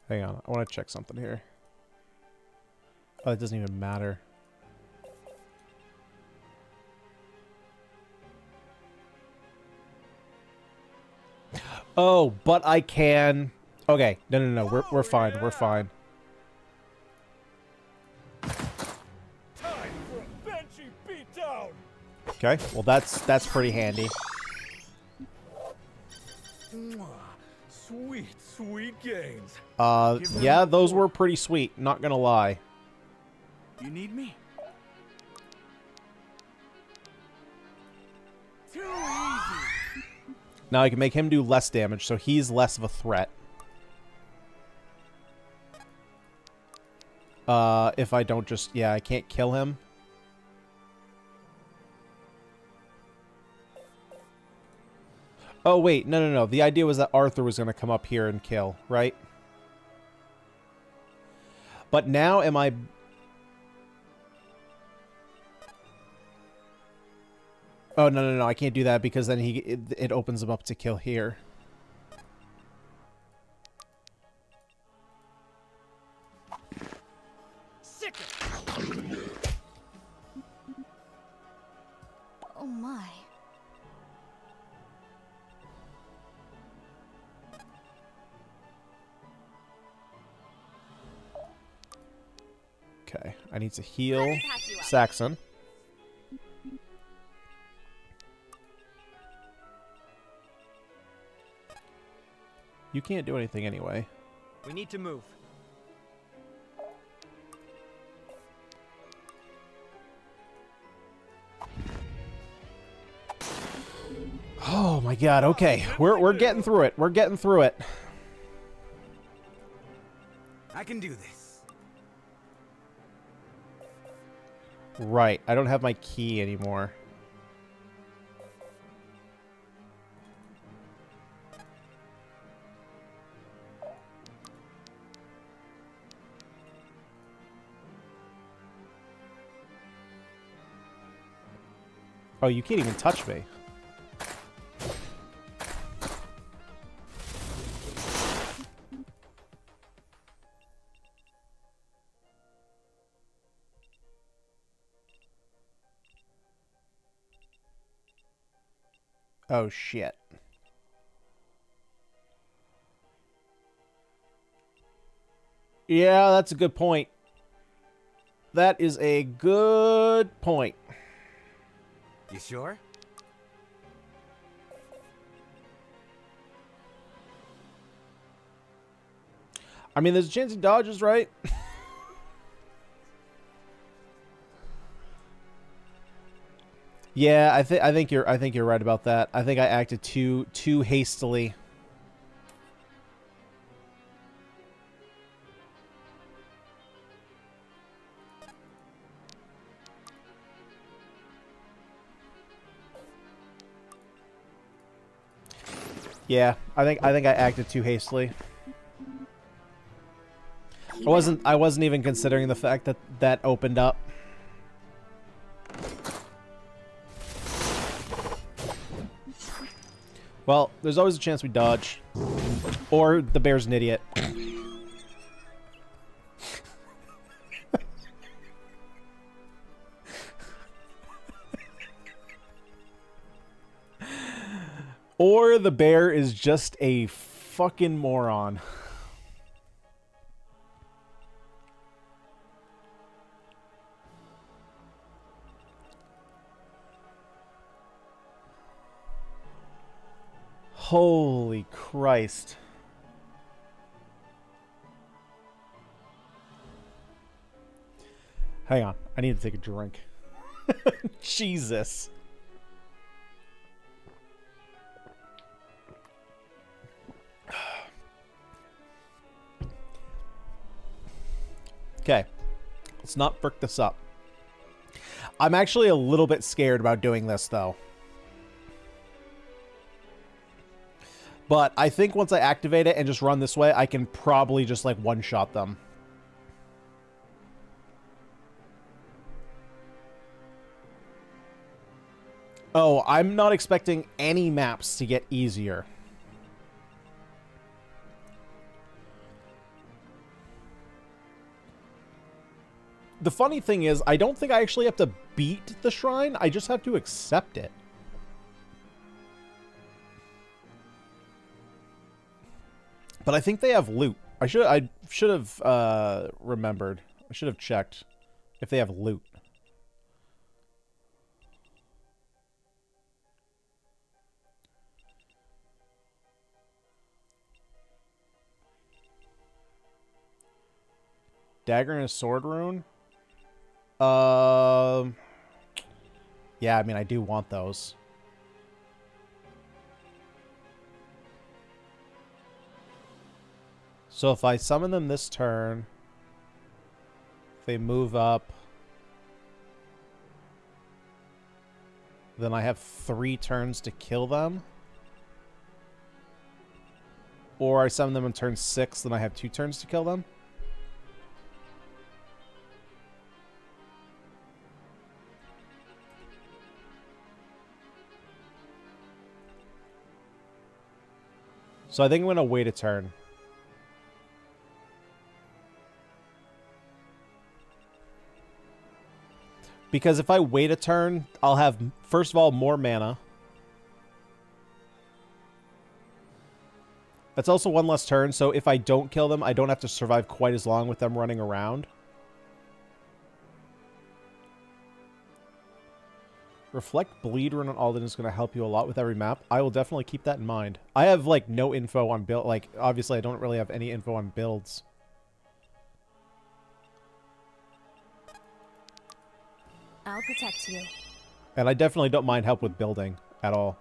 Hang on, I want to check something here. Oh, it doesn't even matter. Oh, but I can... Okay, no, we're fine, we're fine. Time for a Benji beatdown! Okay, well that's pretty handy. Mwah. Sweet, sweet gains. Yeah, those were pretty sweet, not gonna lie. You need me? Too easy. Now I can make him do less damage, so he's less of a threat. If I don't just... Yeah, I can't kill him. Oh, wait. No. The idea was that Arthur was going to come up here and kill, right? But now am I... Oh, no. I can't do that because then it opens him up to kill here. Sick it. Oh my. Okay, I need to heal Saxon. You can't do anything anyway. We need to move. Oh my god, okay. We're getting through it. We're getting through it. I can do this. Right, I don't have my key anymore. Oh, you can't even touch me. Oh, shit. Yeah, that's a good point. That is a good point. You sure? I mean, there's a chance he dodges, right? Yeah, I think you're right about that. I think I acted too hastily. Yeah, I think I acted too hastily. I wasn't even considering the fact that that opened up. Well, there's always a chance we dodge. Or the bear's an idiot. Or the bear is just a fucking moron. Holy Christ. Hang on. I need to take a drink. Jesus. Okay. Let's not frick this up. I'm actually a little bit scared about doing this, though. But I think once I activate it and just run this way, I can probably just, like, one-shot them. Oh, I'm not expecting any maps to get easier. The funny thing is, I don't think I actually have to beat the shrine. I just have to accept it. But I think they have loot. I should have remembered. I should have checked if they have loot. Dagger and a sword rune? Yeah, I mean, I do want those. So if I summon them this turn, if they move up, then I have 3 turns to kill them. Or I summon them on turn 6, then I have 2 turns to kill them. So I think I'm going to wait a turn. Because if I wait a turn, I'll have, first of all, more mana. That's also 1 less turn, so if I don't kill them, I don't have to survive quite as long with them running around. Reflect Bleed Rune on Alden is going to help you a lot with every map. I will definitely keep that in mind. I have, like, no info on build. Like, obviously, I don't really have any info on builds. I'll protect you. And I definitely don't mind help with building at all.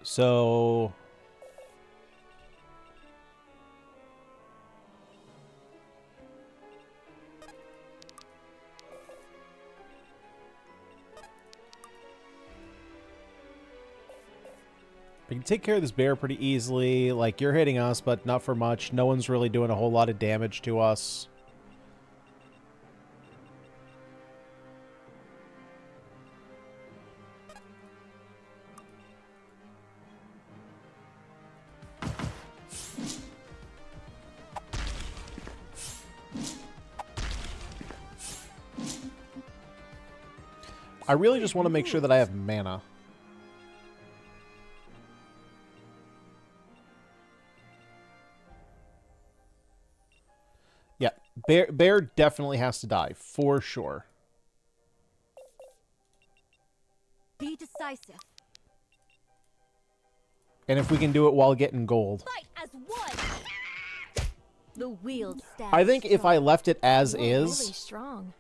So... I can take care of this bear pretty easily. Like, you're hitting us, but not for much. No one's really doing a whole lot of damage to us. I really just want to make sure that I have mana. Yeah, bear definitely has to die, for sure. Be decisive. And if we can do it while getting gold. Fight as one. The wield stands I think if I left it as You're is, really strong.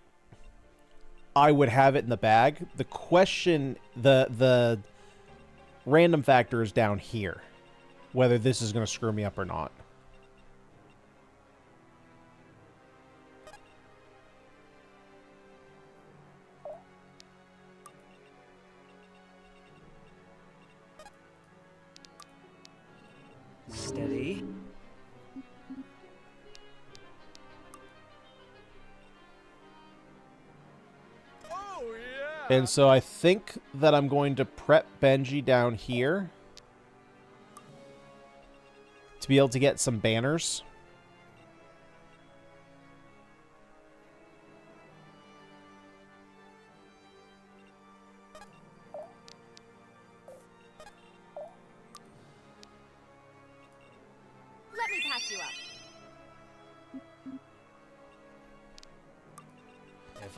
I would have it in the bag. The question, the random factor is down here. Whether this is going to screw me up or not. Steady. And so I think that I'm going to prep Benji down here to be able to get some banners.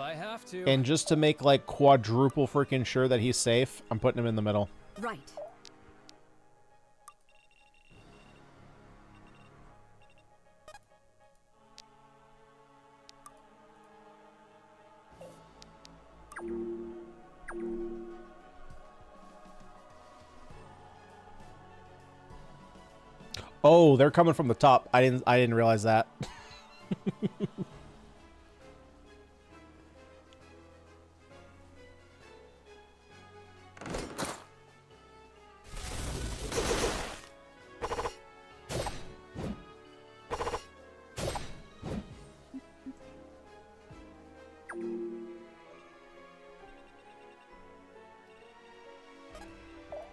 If I have to. And just to make, like, quadruple freaking sure that he's safe, I'm putting him in the middle. Right. Oh, they're coming from the top. I didn't realize that.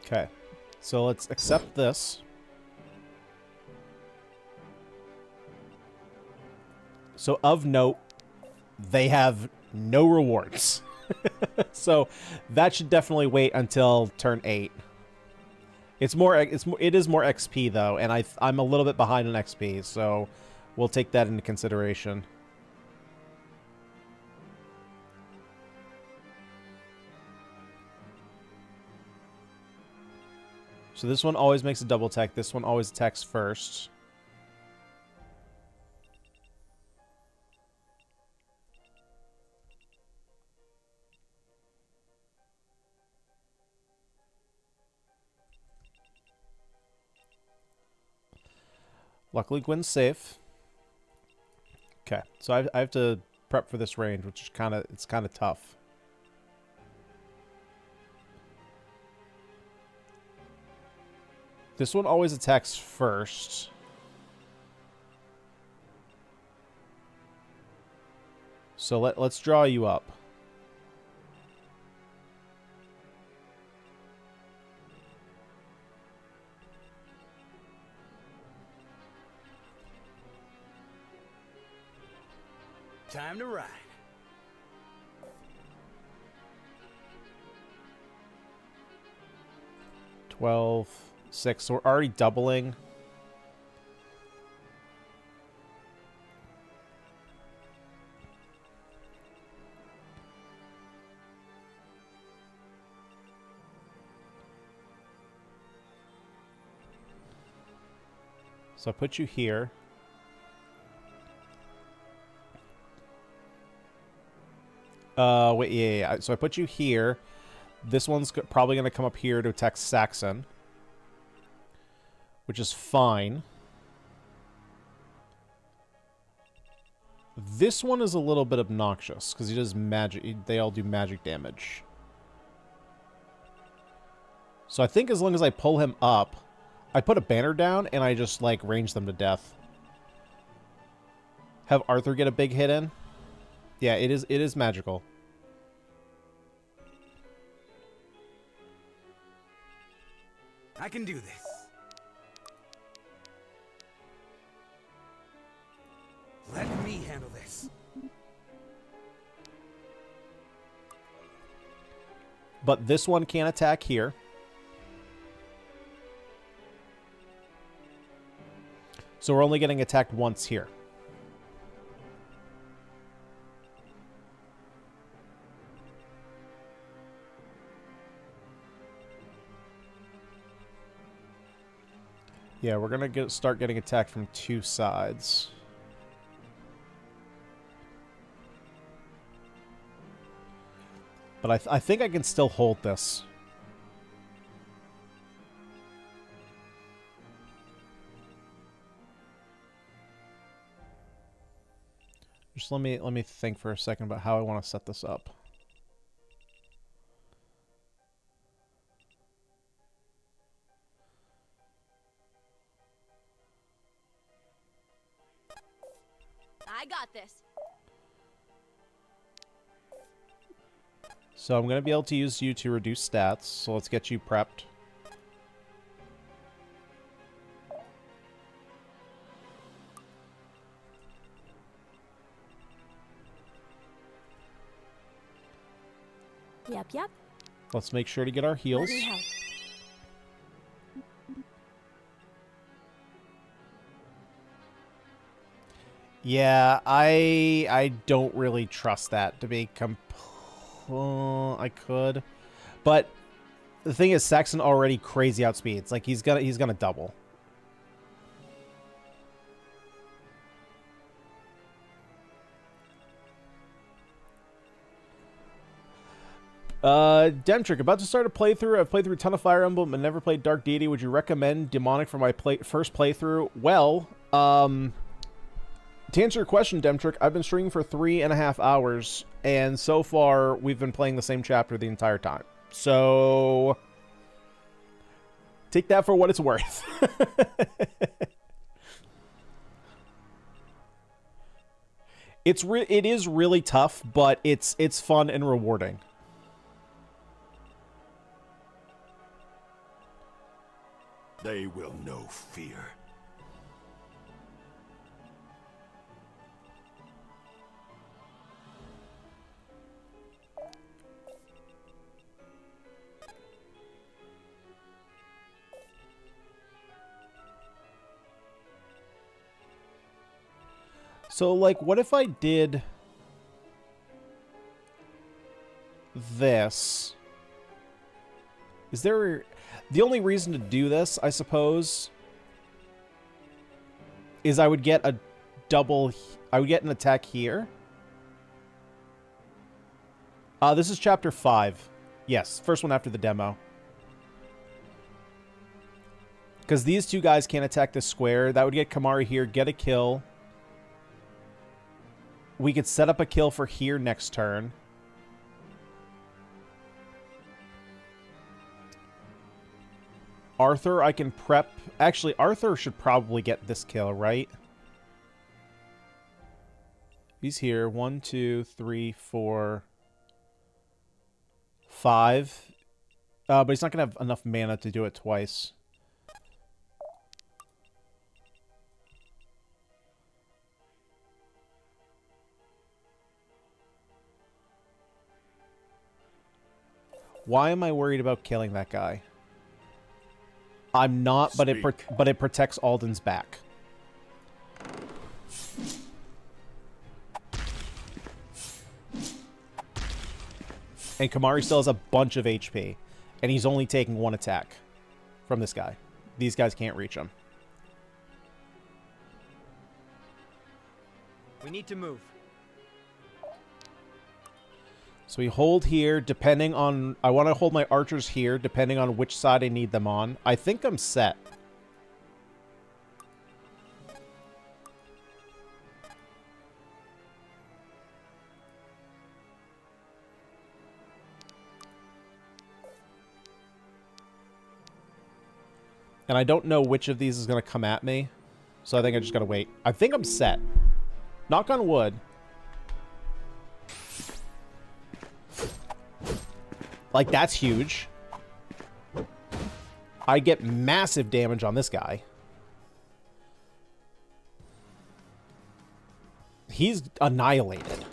Okay. So let's accept this. So, of note, they have no rewards. So, that should definitely wait until turn 8. It is more XP, though, and I'm a little bit behind on XP, so we'll take that into consideration. So, this one always makes a double attack. This one always attacks first. Luckily, Gwen's safe. Okay, so I have to prep for this range, which is kind of tough. This one always attacks first. So let's draw you up. Time to ride. $12, $6. So we're already doubling. So I put you here. Wait, yeah. So I put you here. This one's probably going to come up here to attack Saxon, which is fine. This one is a little bit obnoxious because he does magic. They all do magic damage. So I think as long as I pull him up, I put a banner down and I just like range them to death. Have Arthur get a big hit in. Yeah, it is magical. I can do this. Let me handle this. But this one can't attack here. So we're only getting attacked once here. Yeah, we're gonna start getting attacked from two sides. But I think I can still hold this. Just let me think for a second about how I want to set this up. I got this. So I'm going to be able to use you to reduce stats. So let's get you prepped. Yep. Let's make sure to get our heals. Let me help. Yeah, I don't really trust that to be I could. But the thing is, Saxon already crazy outspeeds. Like he's gonna double. Demtrick, about to start a playthrough. I've played through a ton of Fire Emblem and never played Dark Deity. Would you recommend Demonic for my first playthrough? Well, to answer your question, Demtrick, I've been streaming for 3.5 hours, and so far we've been playing the same chapter the entire time. So take that for what it's worth. It is really tough, but it's fun and rewarding. They will know fear. So, like, what if I did this? Is there... The only reason to do this, I suppose, is I would get a double... I would get an attack here. This is chapter 5. Yes, first one after the demo. Because these two guys can't attack this square. That would get Kamari here, get a kill. We could set up a kill for here next turn. Arthur, I can prep... Actually, Arthur should probably get this kill, right? He's here. 1, 2, 3, 4, 5. But he's not going to have enough mana to do it twice. Why am I worried about killing that guy? I'm not, but it protects Alden's back. And Kamari still has a bunch of HP, and he's only taking 1 attack from this guy. These guys can't reach him. We need to move. So we hold here, depending on... I want to hold my archers here, depending on which side I need them on. I think I'm set. And I don't know which of these is going to come at me, so I think I just got to wait. I think I'm set. Knock on wood. Like, that's huge. I get massive damage on this guy. He's annihilated.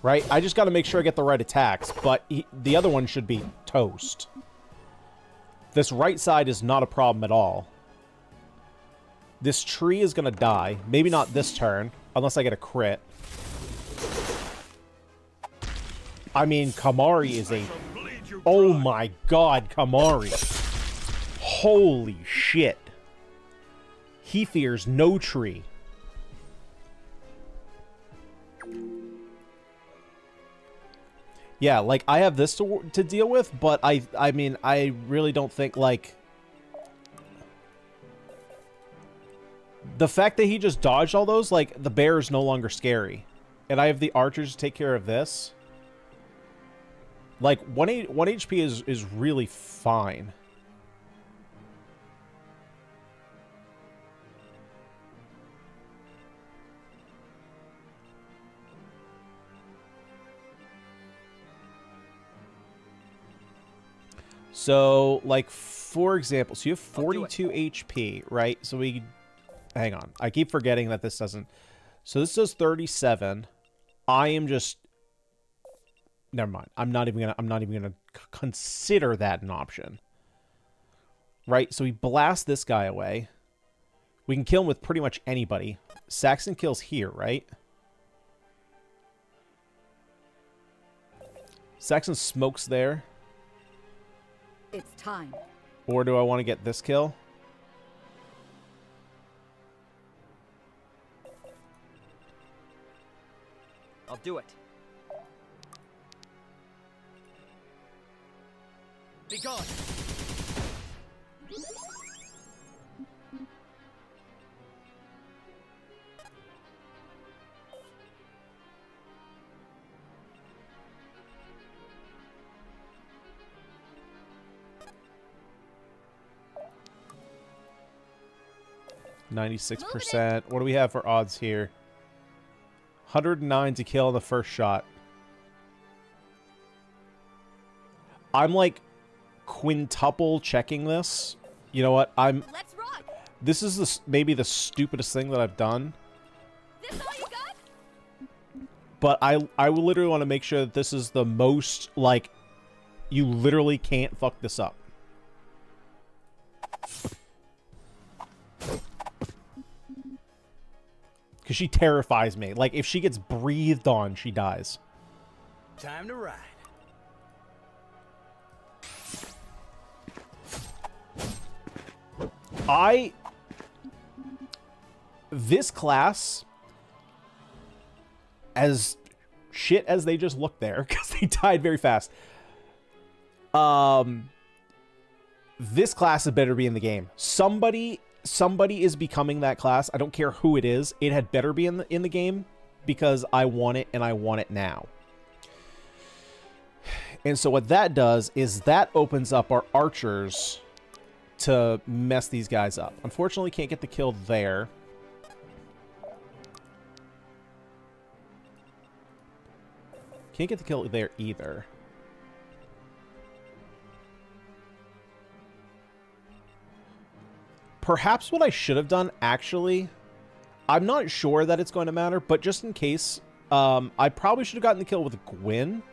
Right? I just got to make sure I get the right attacks, but the other one should be toast. This right side is not a problem at all. This tree is going to die. Maybe not this turn, unless I get a crit. I mean, Kamari is a... Oh my god, Kamari. Holy shit. He fears no tree. Yeah, like, I have this to deal with, but I mean, I really don't think, like... The fact that he just dodged all those, like, the bear is no longer scary. And I have the archers to take care of this. Like, 1 HP is really fine. So, like, for example, so you have 42 HP, right? So we... Hang on. I keep forgetting that this doesn't... So this does 37. I am just... Never mind. I'm not even gonna consider that an option. Right? So we blast this guy away. We can kill him with pretty much anybody. Saxon kills here, right? Saxon smokes there. It's time. Or do I want to get this kill? I'll do it. Be gone. %. What do we have for odds here? 109 to kill on the first shot. I'm like quintuple checking this. You know what? Let's rock. This is maybe the stupidest thing that I've done. This all you got? But I will literally want to make sure that this is the most, like, you literally can't fuck this up. Because she terrifies me. Like, if she gets breathed on, she dies. Time to ride. This class, as shit as they just looked there, because they died very fast, this class had better be in the game. Somebody is becoming that class. I don't care who it is. It had better be in the game, because I want it, and I want it now. And so what that does is that opens up our archers to mess these guys up. Unfortunately, can't get the kill there. Can't get the kill there either. Perhaps what I should have done, actually, I'm not sure that it's going to matter, but just in case, I probably should have gotten the kill with Gwyn,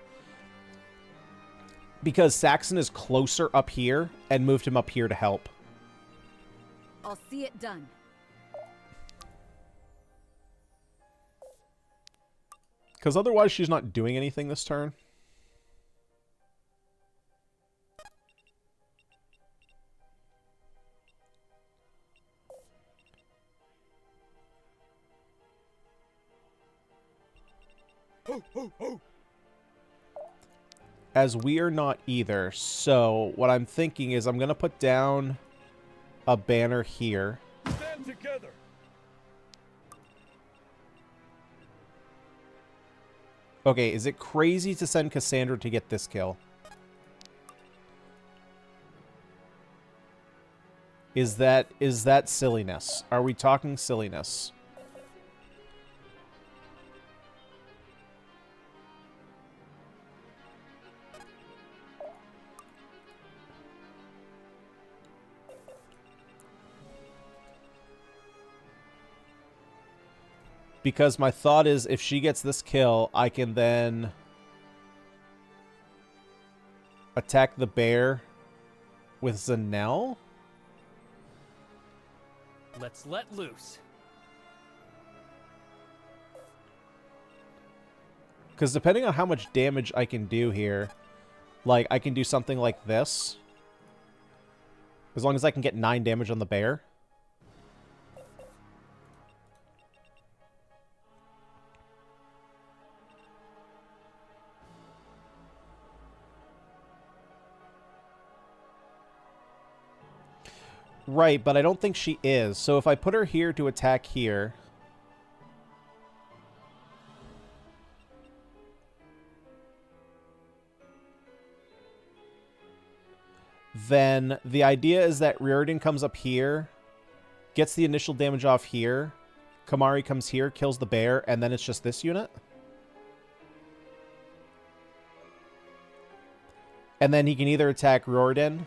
because Saxon is closer up here and moved him up here to help. I'll see it done. Because otherwise she's not doing anything this turn. Ho, ho, ho. As we are not either. So what I'm thinking is I'm going to put down a banner here. Stand together. Okay, is it crazy to send Cassandra to get this kill? Is that silliness? Are we talking silliness? Because my thought is, if she gets this kill, I can then attack the bear with Zanel. Let's let loose. Because depending on how much damage I can do here, like, I can do something like this. As long as I can get 9 damage on the bear. Right, but I don't think she is. So if I put her here to attack here... then the idea is that Riordan comes up here, gets the initial damage off here, Kamari comes here, kills the bear, and then it's just this unit? And then he can either attack Riordan...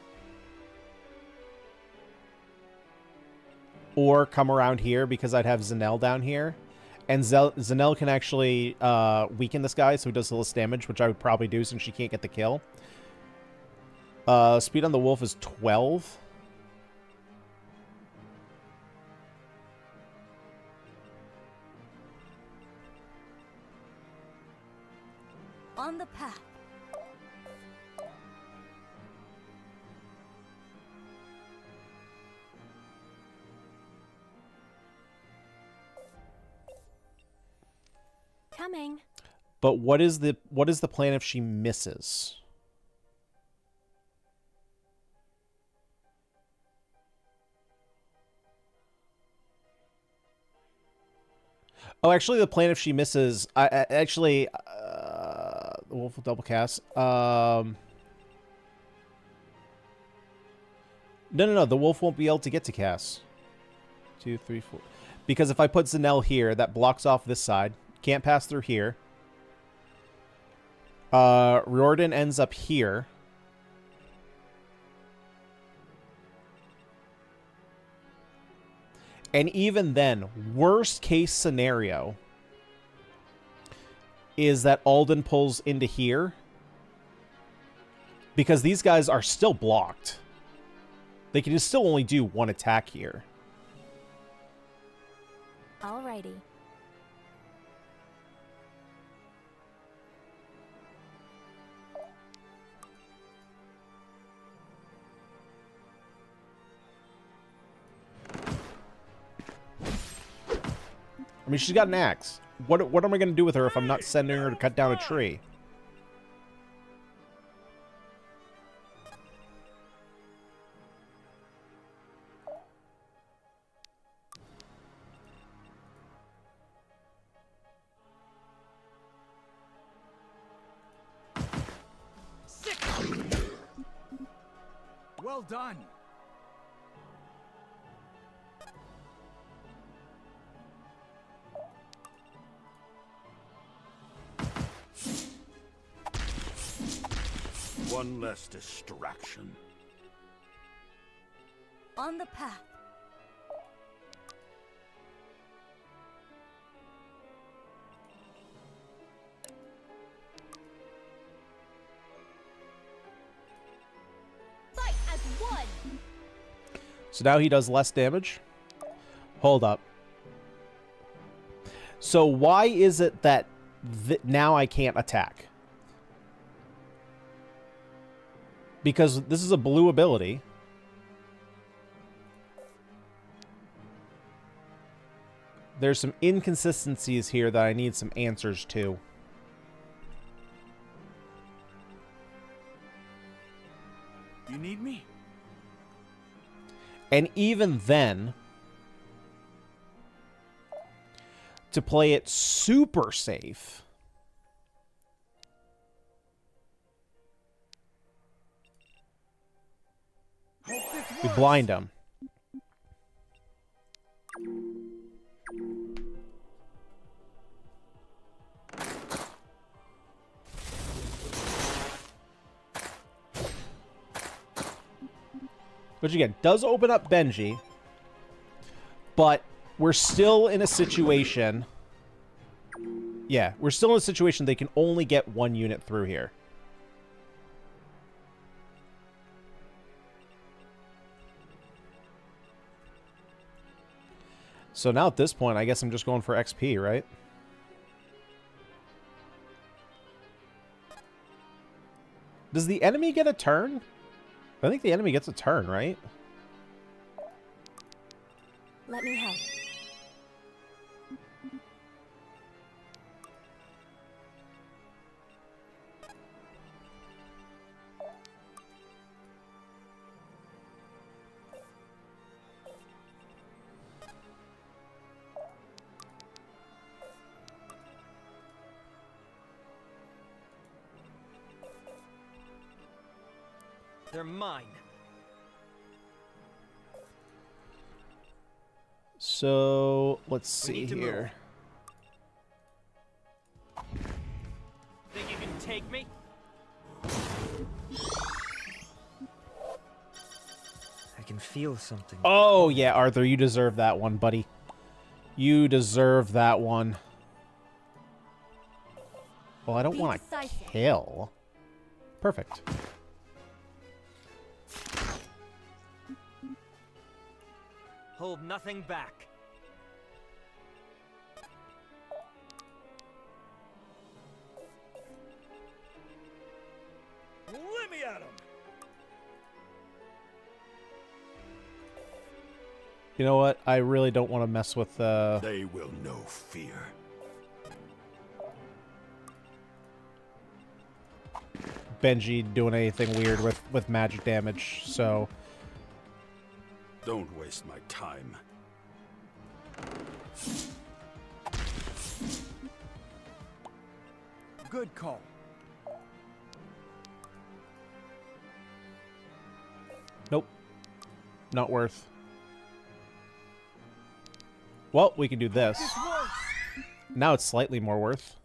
or come around here, because I'd have Zanel down here. And Zanel can actually weaken this guy, so he does less damage, which I would probably do since she can't get the kill. Speed on the wolf is 12. On the path. Coming. But what is the plan if she misses? Oh, actually, the plan if she misses, the wolf will double cast. No, the wolf won't be able to get to cast. 2, 3, 4. Because if I put Zanel here, that blocks off this side. Can't pass through here. Riordan ends up here. And even then, worst case scenario is that Alden pulls into here. Because these guys are still blocked. They can still only do one attack here. Alrighty. I mean, she's got an axe. What am I going to do with her if I'm not sending her to cut down a tree? Well done. One less distraction. On the path. Fight as one. So now he does less damage. Hold up. So why is it that now I can't attack? Because this is a blue ability. There's some inconsistencies here that I need some answers to. You need me? And even then, to play it super safe, we blind him. Which again, does open up Benji, but we're still in a situation... Yeah, we're still in a situation they can only get one unit through here. So now at this point, I guess I'm just going for XP, right? Does the enemy get a turn? I think the enemy gets a turn, right? Let me help. They're mine. So, let's see here. Think you can take me? I can feel something. Oh, yeah, Arthur, you deserve that one, buddy. You deserve that one. Well, I don't want to kill. Perfect. Hold nothing back. You know what? I really don't want to mess with They will know fear. Benji doing anything weird with magic damage, so... Don't waste my time. Good call. Nope. Not worth. Well, we can do this. Now it's slightly more worth.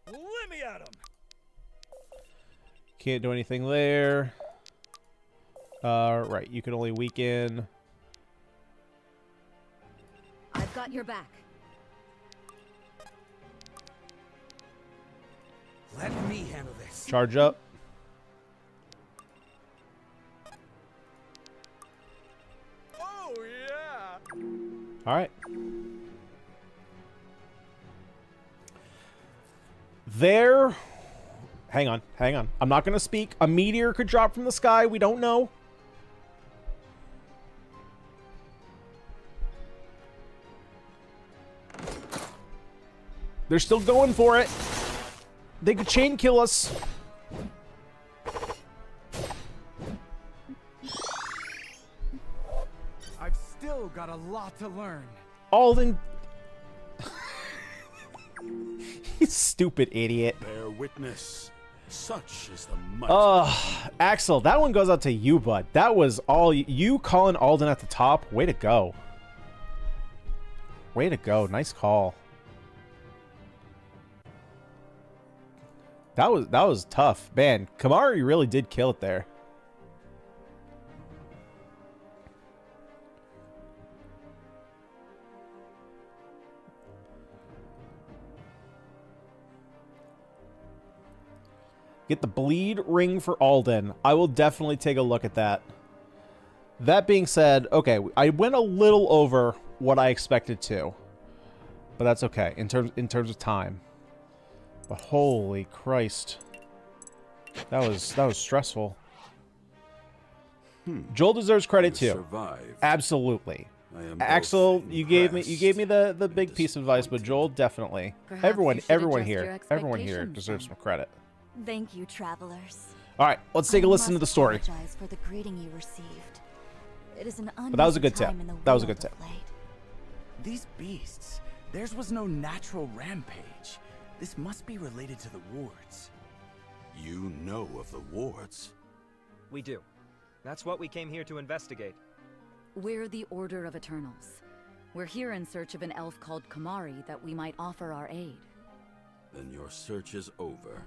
Let me at him. Can't do anything there. Right, you can only weaken. I've got your back. Let me handle this. Charge up. Oh, yeah. All right. There. Hang on, hang on. I'm not going to speak. A meteor could drop from the sky. We don't know. They're still going for it. They could chain kill us. I've still got a lot to learn. Alden. You stupid idiot. Bear witness. Such is the might. Axel, that one goes out to you, bud. That was all you calling Alden at the top. Way to go. Way to go. Nice call. That was tough. Man, Kamari really did kill it there. Get the bleed ring for Alden. I will definitely take a look at that. That being said, okay, I went a little over what I expected to. But that's okay in terms of time. But holy Christ. That was stressful. Joel deserves credit too. Survived. Absolutely. I am Axel, both you gave me impressed the big piece of advice, but Joel definitely. Perhaps Everyone you should adjust your everyone here expectations deserves then. some credit. Thank you, travelers. All right, let's take a listen to the story. Apologize for the greeting you received. It is an But that was a good uneasy tip. time in the That was a world good tip. of late. These beasts, theirs was no natural rampage. This must be related to the wards. You know of the wards. We do. That's what we came here to investigate. We're the Order of Eternals. We're here in search of an elf called Kamari that we might offer our aid. Then your search is over.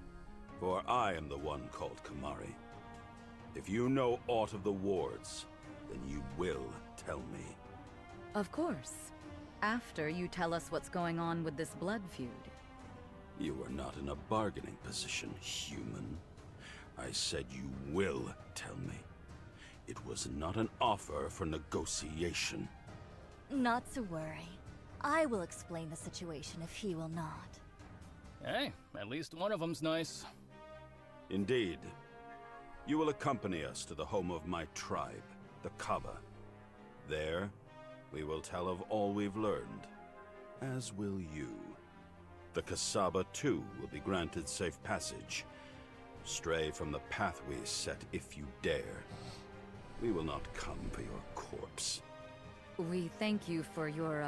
For I am the one called Kamari. If you know aught of the wards, then you will tell me. Of course. After you tell us what's going on with this blood feud. You are not in a bargaining position, human. I said you will tell me. It was not an offer for negotiation. Not to worry. I will explain the situation if he will not. Hey, at least one of them's nice. Indeed. You will accompany us to the home of my tribe, the Kaba. There, we will tell of all we've learned, as will you. The Kasaba, too, will be granted safe passage. Stray from the path we set if you dare. We will not come for your corpse. We thank you for your,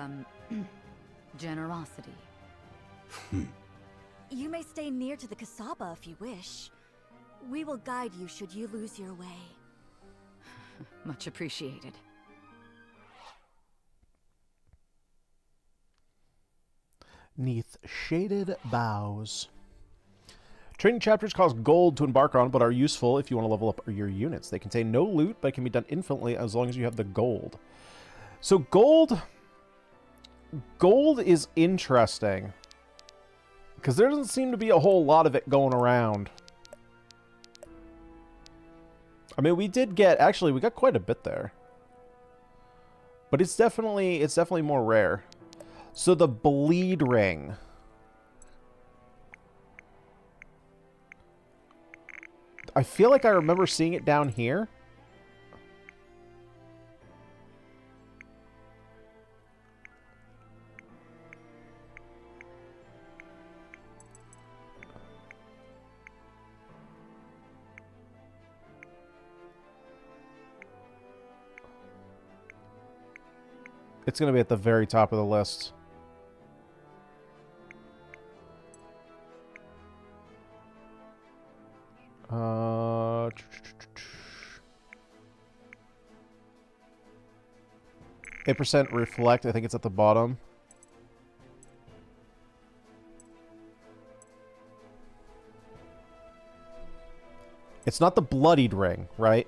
generosity. You may stay near to the Kasaba if you wish. We will guide you should you lose your way. Much appreciated. Neath shaded boughs. Training chapters cost gold to embark on, but are useful if you want to level up your units. They contain no loot, but can be done infinitely as long as you have the gold. So gold is interesting. Because there doesn't seem to be a whole lot of it going around. I mean, we did get... Actually, we got quite a bit there. But it's definitely more rare. So the bleed ring. I feel like I remember seeing it down here. It's going to be at the very top of the list. Uh, 8% reflect. I think it's at the bottom. It's not the bloodied ring, right?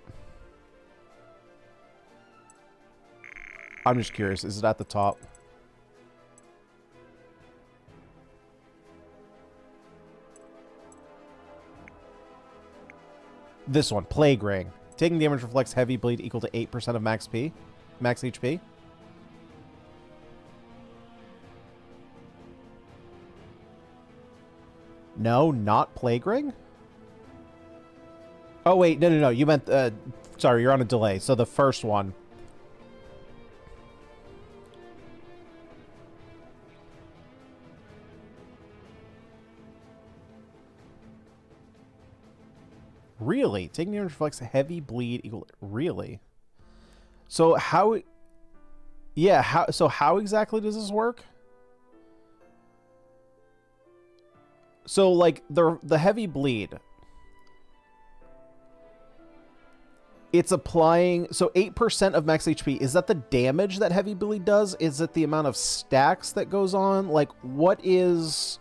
I'm just curious. Is it at the top? This one, Plague Ring. Taking damage reflects heavy bleed equal to 8% of max HP. No, not Plague Ring? Oh, wait. No. You meant... sorry, you're on a delay. So the first one. Really? Taking damage reflects heavy bleed equal... Really? So how... Yeah, so how exactly does this work? So, like, the heavy bleed... It's applying... So 8% of max HP, is that the damage that heavy bleed does? Is it the amount of stacks that goes on? Like, what is...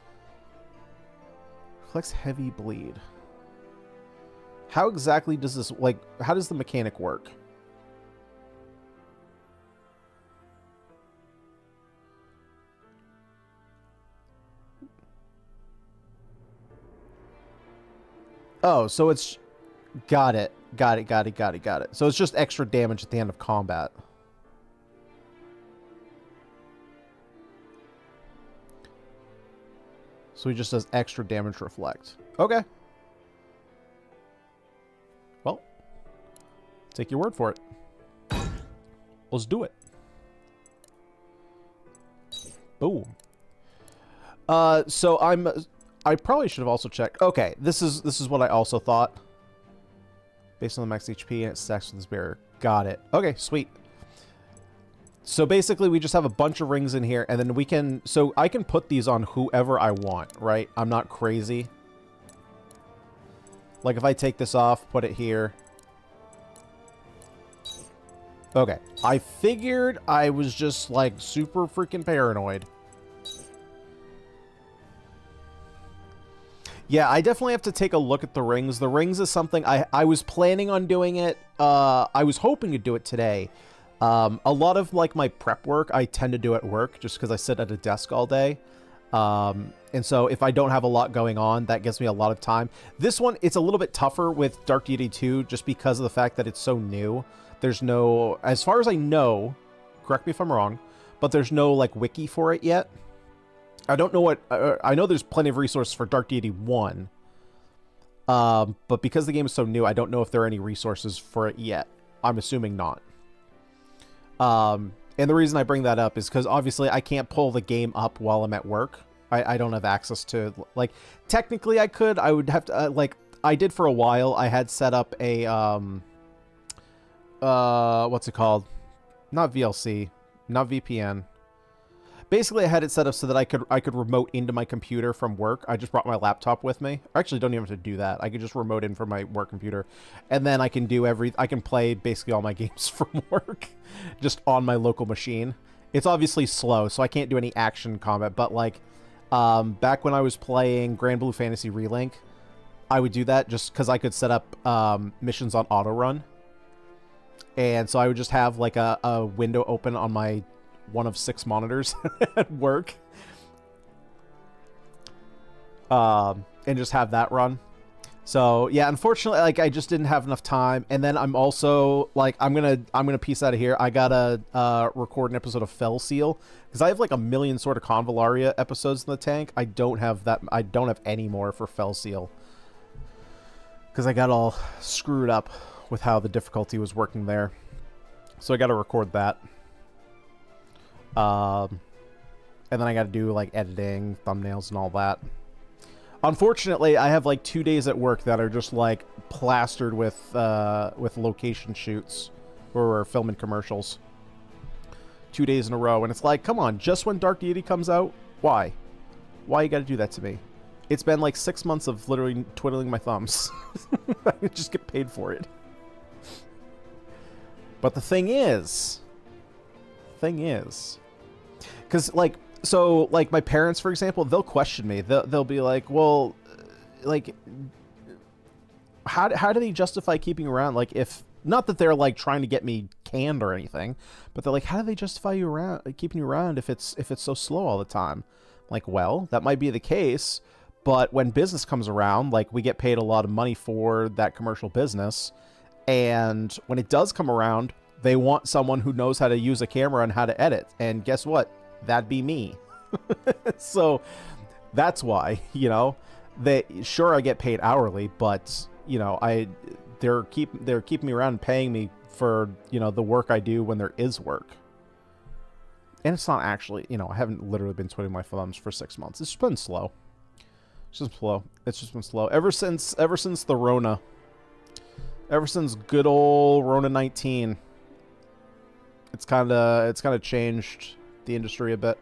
Reflects heavy bleed. How exactly does this, like, how does the mechanic work? Oh, so it's... Got it. Got it. So it's just extra damage at the end of combat. So he just does extra damage reflect. Okay. Well, take your word for it. Let's do it. Boom. So I probably should have also checked. Okay, this is what I also thought. Based on the max HP and it stacks with this barrier. Got it. Okay, sweet. So basically we just have a bunch of rings in here and then we can... So I can put these on whoever I want, right? I'm not crazy. Like if I take this off, put it here. Okay. I figured I was just like super freaking paranoid. Yeah, I definitely have to take a look at the rings. The rings is something I was planning on doing it. I was hoping to do it today. A lot of like my prep work, I tend to do at work just because I sit at a desk all day. And so if I don't have a lot going on, that gives me a lot of time. This one, it's a little bit tougher with Dark Deity 2 just because of the fact that it's so new. There's no, as far as I know, correct me if I'm wrong, but there's no like wiki for it yet. I don't know what... I know there's plenty of resources for Dark Deity 1. But because the game is so new, I don't know if there are any resources for it yet. I'm assuming not. And the reason I bring that up is because obviously I can't pull the game up while I'm at work. I don't have access to... Like, technically I could. I would have to... like, I did for a while. I had set up a... what's it called? Not VLC. Not VPN. Basically, I had it set up so that I could remote into my computer from work. I just brought my laptop with me. I actually don't even have to do that. I could just remote in from my work computer, and then I can do I can play basically all my games from work, just on my local machine. It's obviously slow, so I can't do any action combat. But like, back when I was playing Grand Blue Fantasy Relink, I would do that just because I could set up missions on auto run, and so I would just have like a window open on my one of 6 monitors at work, and just have that run. So yeah, unfortunately, like I just didn't have enough time. And then I'm also like, I'm gonna piece out of here. I gotta record an episode of Fell Seal because I have like a million sort of Convallaria episodes in the tank. I don't have any more for Fell Seal. because I got all screwed up with how the difficulty was working there. So I got to record that. And then I got to do like editing, thumbnails, and all that. Unfortunately, I have like 2 days at work that are just like plastered with location shoots where we're filming commercials. 2 days in a row, and it's like, come on, just when Dark Deity comes out? Why? Why you got to do that to me? It's been like 6 months of literally twiddling my thumbs. I just get paid for it. But the thing is, because like, so like my parents, for example, they'll question me. They'll be like, well, like, how do they justify keeping you around? Like, if not that they're like trying to get me canned or anything, but they're like, how do they justify you around, keeping you around if it's so slow all the time? Like, well, that might be the case, but when business comes around, like, we get paid a lot of money for that commercial business. And when it does come around, they want someone who knows how to use a camera and how to edit. And guess what? That'd be me. So that's why, you know, sure, I get paid hourly, but, you know, they're keeping me around and paying me for, you know, the work I do when there is work. And it's not actually, you know, I haven't literally been twiddling my thumbs for 6 months. It's just been slow. It's just been slow. Ever since the Rona. Ever since good old Rona 19. It's kind of changed the industry a bit.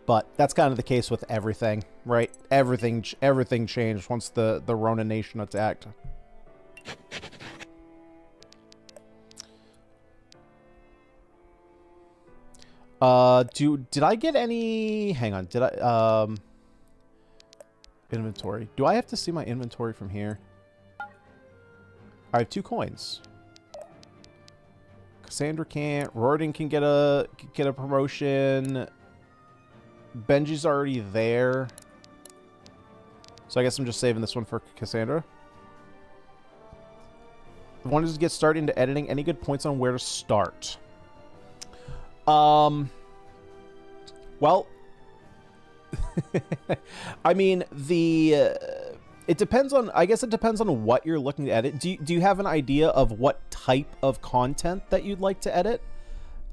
But that's kind of the case with everything, right? Everything changed once the Rona Nation attacked. Did I get any? Hang on. Did I inventory? Do I have to see my inventory from here? I have 2 coins. Cassandra can't. Rorden can get a promotion. Benji's already there. So I guess I'm just saving this one for Cassandra. I wanted to get started into editing. Any good points on where to start? Well, I mean, it depends on, I guess it depends on what you're looking to edit. Do you have an idea of what type of content that you'd like to edit?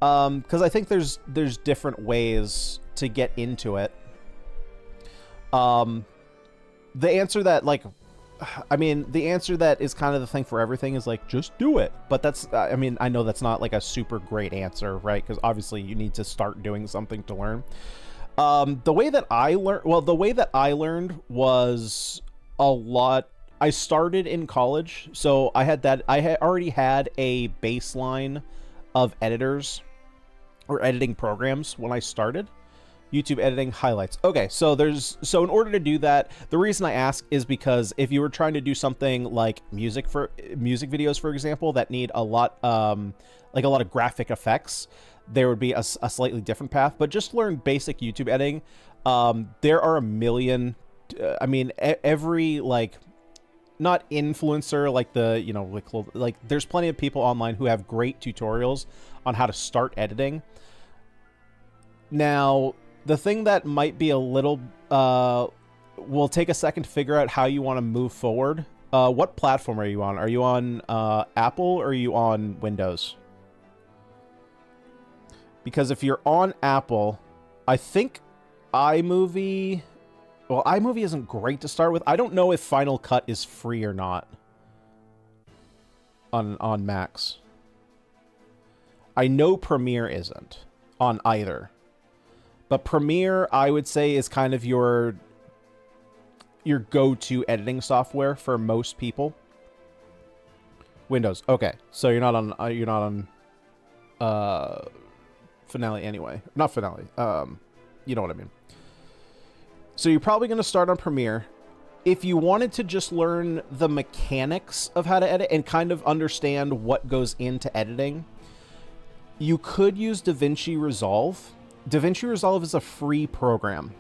Because I think there's different ways to get into it. The answer that, like, I mean, the answer that is kind of the thing for everything is, like, just do it. But that's, I mean, I know that's not, like, a super great answer, right? Because obviously you need to start doing something to learn. The way that I learned was a lot. I started in college, so I had already had a baseline of editors or editing programs when I started. YouTube editing highlights. Okay, so in order to do that, the reason I ask is because if you were trying to do something like music videos, for example, that need a lot of graphic effects, there would be a slightly different path. But just learn basic YouTube editing. There are a million. I mean, every, like, not influencer, like the, you know, like there's plenty of people online who have great tutorials on how to start editing. Now, the thing that might be a little, will take a second to figure out how you want to move forward. What platform are you on? Are you on Apple or are you on Windows? Because if you're on Apple, I think iMovie... Well, iMovie isn't great to start with. I don't know if Final Cut is free or not on Macs. I know Premiere isn't on either. But Premiere, I would say, is kind of your go-to editing software for most people. Windows. Okay, so you're not on Finale anyway. Not Finale. You know what I mean. So you're probably going to start on Premiere. If you wanted to just learn the mechanics of how to edit and kind of understand what goes into editing, you could use DaVinci Resolve. DaVinci Resolve is a free program.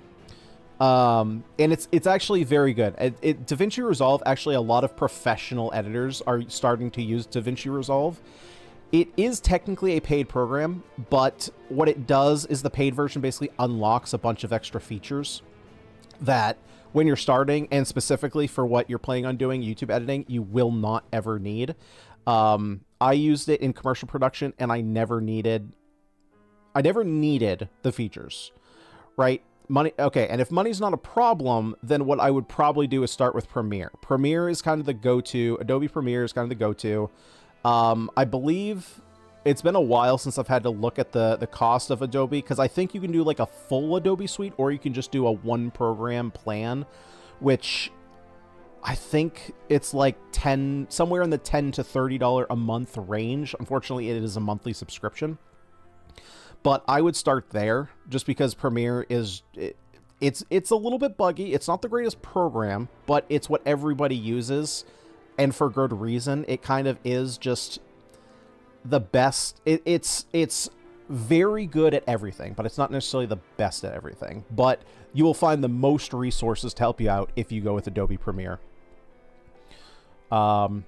And it's actually very good. DaVinci Resolve, actually, a lot of professional editors are starting to use DaVinci Resolve. It is technically a paid program, but what it does is the paid version basically unlocks a bunch of extra features that when you're starting, and specifically for what you're planning on doing, YouTube editing, you will not ever need. I used it in commercial production, and I never needed the features, right? Money. Okay, and if money's not a problem, then what I would probably do is start with Premiere. Premiere is kind of the go-to. Adobe Premiere is kind of the go-to. I believe it's been a while since I've had to look at the cost of Adobe, because I think you can do like a full Adobe suite, or you can just do a one program plan, which I think it's like somewhere in the $10 to $30 a month range. Unfortunately, it is a monthly subscription. But I would start there, just because Premiere is, it's a little bit buggy. It's not the greatest program, but it's what everybody uses, and for good reason. It kind of is just the best. It's very good at everything, but it's not necessarily the best at everything. But you will find the most resources to help you out if you go with Adobe Premiere. And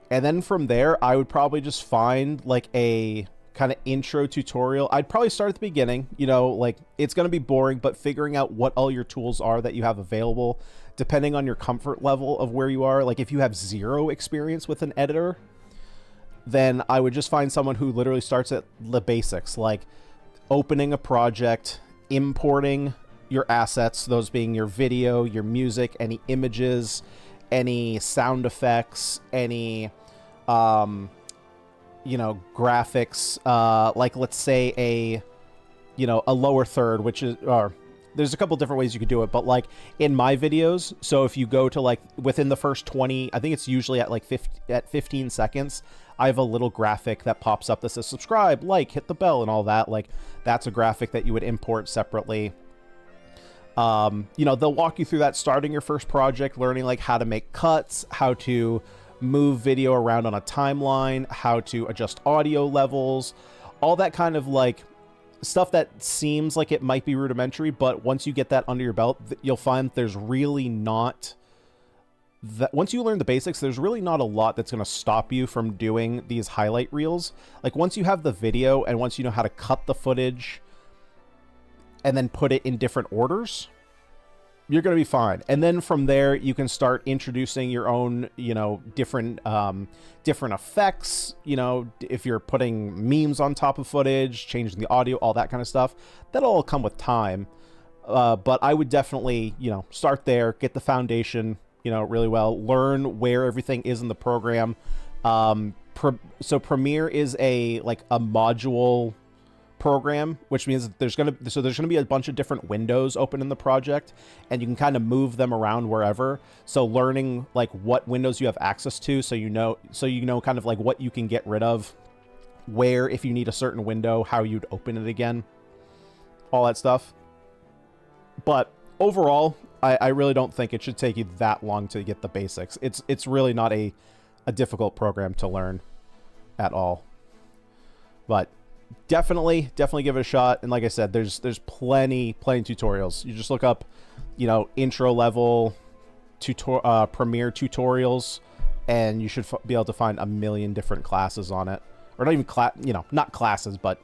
then from there, I would probably just find like a kind of intro tutorial. I'd probably start at the beginning, like it's going to be boring, but figuring out what all your tools are that you have available, depending on your comfort level of where you are. Like if you have zero experience with an editor, then I would just find someone who literally starts at the basics, like opening a project, importing your assets, those being your video, your music, any images, any sound effects, any graphics, like let's say a lower third, which is, or there's a couple different ways you could do it, but like in my videos, so if you go to like within the first 20, I think it's usually at like 15 seconds, I have a little graphic that pops up that says subscribe, like, hit the bell and all that. Like that's a graphic that you would import separately. They'll walk you through that, starting your first project, learning like how to make cuts, how to move video around on a timeline, how to adjust audio levels, all that kind of like stuff that seems like it might be rudimentary, but once you get that under your belt, you'll find there's really not that. Once you learn the basics, there's really not a lot that's going to stop you from doing these highlight reels. Like once you have the video and once you know how to cut the footage and then put it in different orders, you're going to be fine. And then from there, you can start introducing your own, different effects, if you're putting memes on top of footage, changing the audio, all that kind of stuff. That'll all come with time. But I would definitely, start there, get the foundation, really well, learn where everything is in the program. So Premiere is a module program, which means that there's gonna be a bunch of different windows open in the project, and you can kind of move them around wherever. So learning like what windows you have access to, so you know kind of like what you can get rid of, where if you need a certain window, how you'd open it again, all that stuff. But overall, I really don't think it should take you that long to get the basics. It's really not a difficult program to learn at all. But definitely give it a shot. And like I said, there's plenty tutorials. You just look up, intro level Premiere tutorials, and you should be able to find a million different classes on it, or not even not classes, but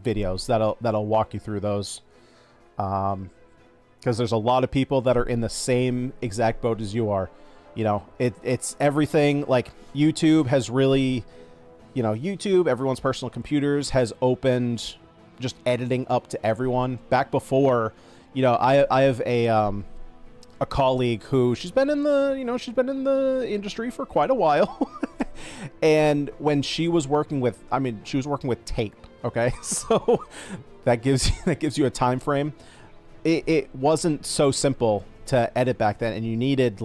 videos that'll walk you through those. Because there's a lot of people that are in the same exact boat as you are. It's everything. Like YouTube has really, YouTube, everyone's personal computers, has opened just editing up to everyone. Back before, I have a colleague who she's been in the industry for quite a while. And when she was working with, she was working with tape. Okay. So that gives you a time frame. It wasn't so simple to edit back then, and you needed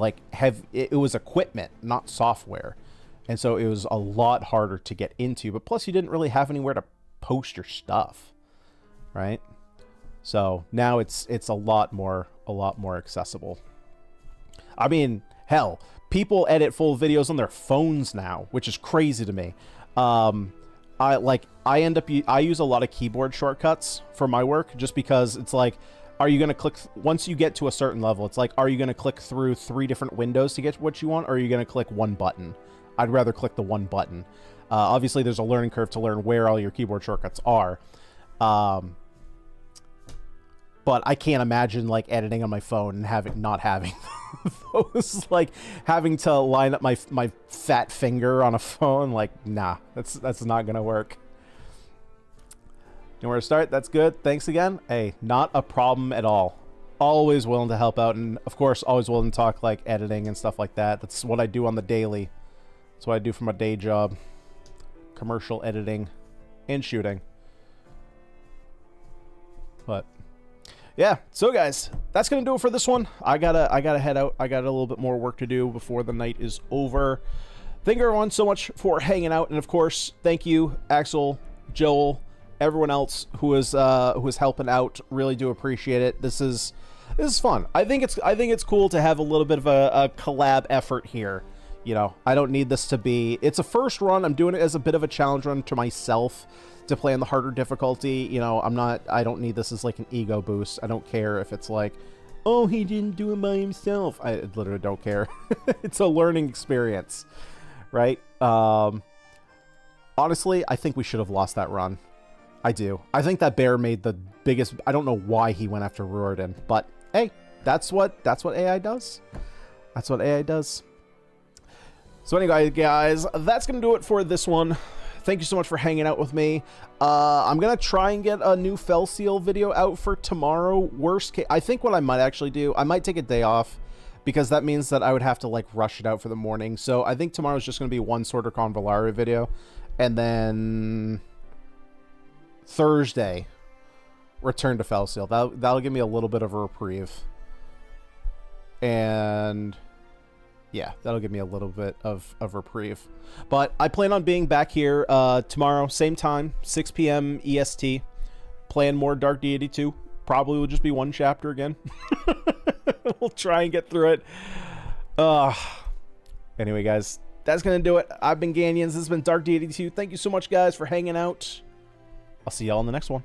it was equipment, not software. And so it was a lot harder to get into, but plus you didn't really have anywhere to post your stuff, right? So now it's a lot more accessible. Hell, people edit full videos on their phones now, which is crazy to me. I use a lot of keyboard shortcuts for my work, just because it's like, are you going to click, once you get to a certain level, it's like, are you going to click through 3 different windows to get what you want, or are you going to click one button? I'd rather click the one button. Obviously, there's a learning curve to learn where all your keyboard shortcuts are. But but I can't imagine like editing on my phone and not having those, like having to line up my fat finger on a phone. Like, nah, that's not gonna work. You know where to start? That's good. Thanks again. Hey, not a problem at all. Always willing to help out, and of course, always willing to talk like editing and stuff like that. That's what I do on the daily. That's what I do for my day job. Commercial editing and shooting. But yeah, so guys, that's gonna do it for this one. I gotta head out. I got a little bit more work to do before the night is over. Thank you everyone so much for hanging out, and of course, thank you, Axel, Joel, everyone else who is helping out. Really do appreciate it. This is fun. I think it's cool to have a little bit of a collab effort here. You know, I don't need this to be... It's a first run. I'm doing it as a bit of a challenge run to myself to play on the harder difficulty. You know, I don't need this as like an ego boost. I don't care if it's like, oh, he didn't do it by himself. I literally don't care. It's a learning experience, right? Honestly, I think we should have lost that run. I do. I think that bear made the biggest... I don't know why he went after Riordan, but hey, that's what AI does. That's what AI does. So anyway, guys, that's going to do it for this one. Thank you so much for hanging out with me. I'm going to try and get a new Fell Seal video out for tomorrow. Worst case, I think what I might actually do, I might take a day off, because that means that I would have to like rush it out for the morning. So I think tomorrow's just going to be one Sorter Convolare video, and then Thursday, return to Fell Seal. That'll give me a little bit of a reprieve. And yeah, that'll give me a little bit of reprieve. But I plan on being back here tomorrow, same time, 6 p.m. EST. Playing more Dark Deity 2. Probably will just be one chapter again. We'll try and get through it. Anyway, guys, that's going to do it. I've been Ganyonz. This has been Dark Deity 2. Thank you so much, guys, for hanging out. I'll see y'all in the next one.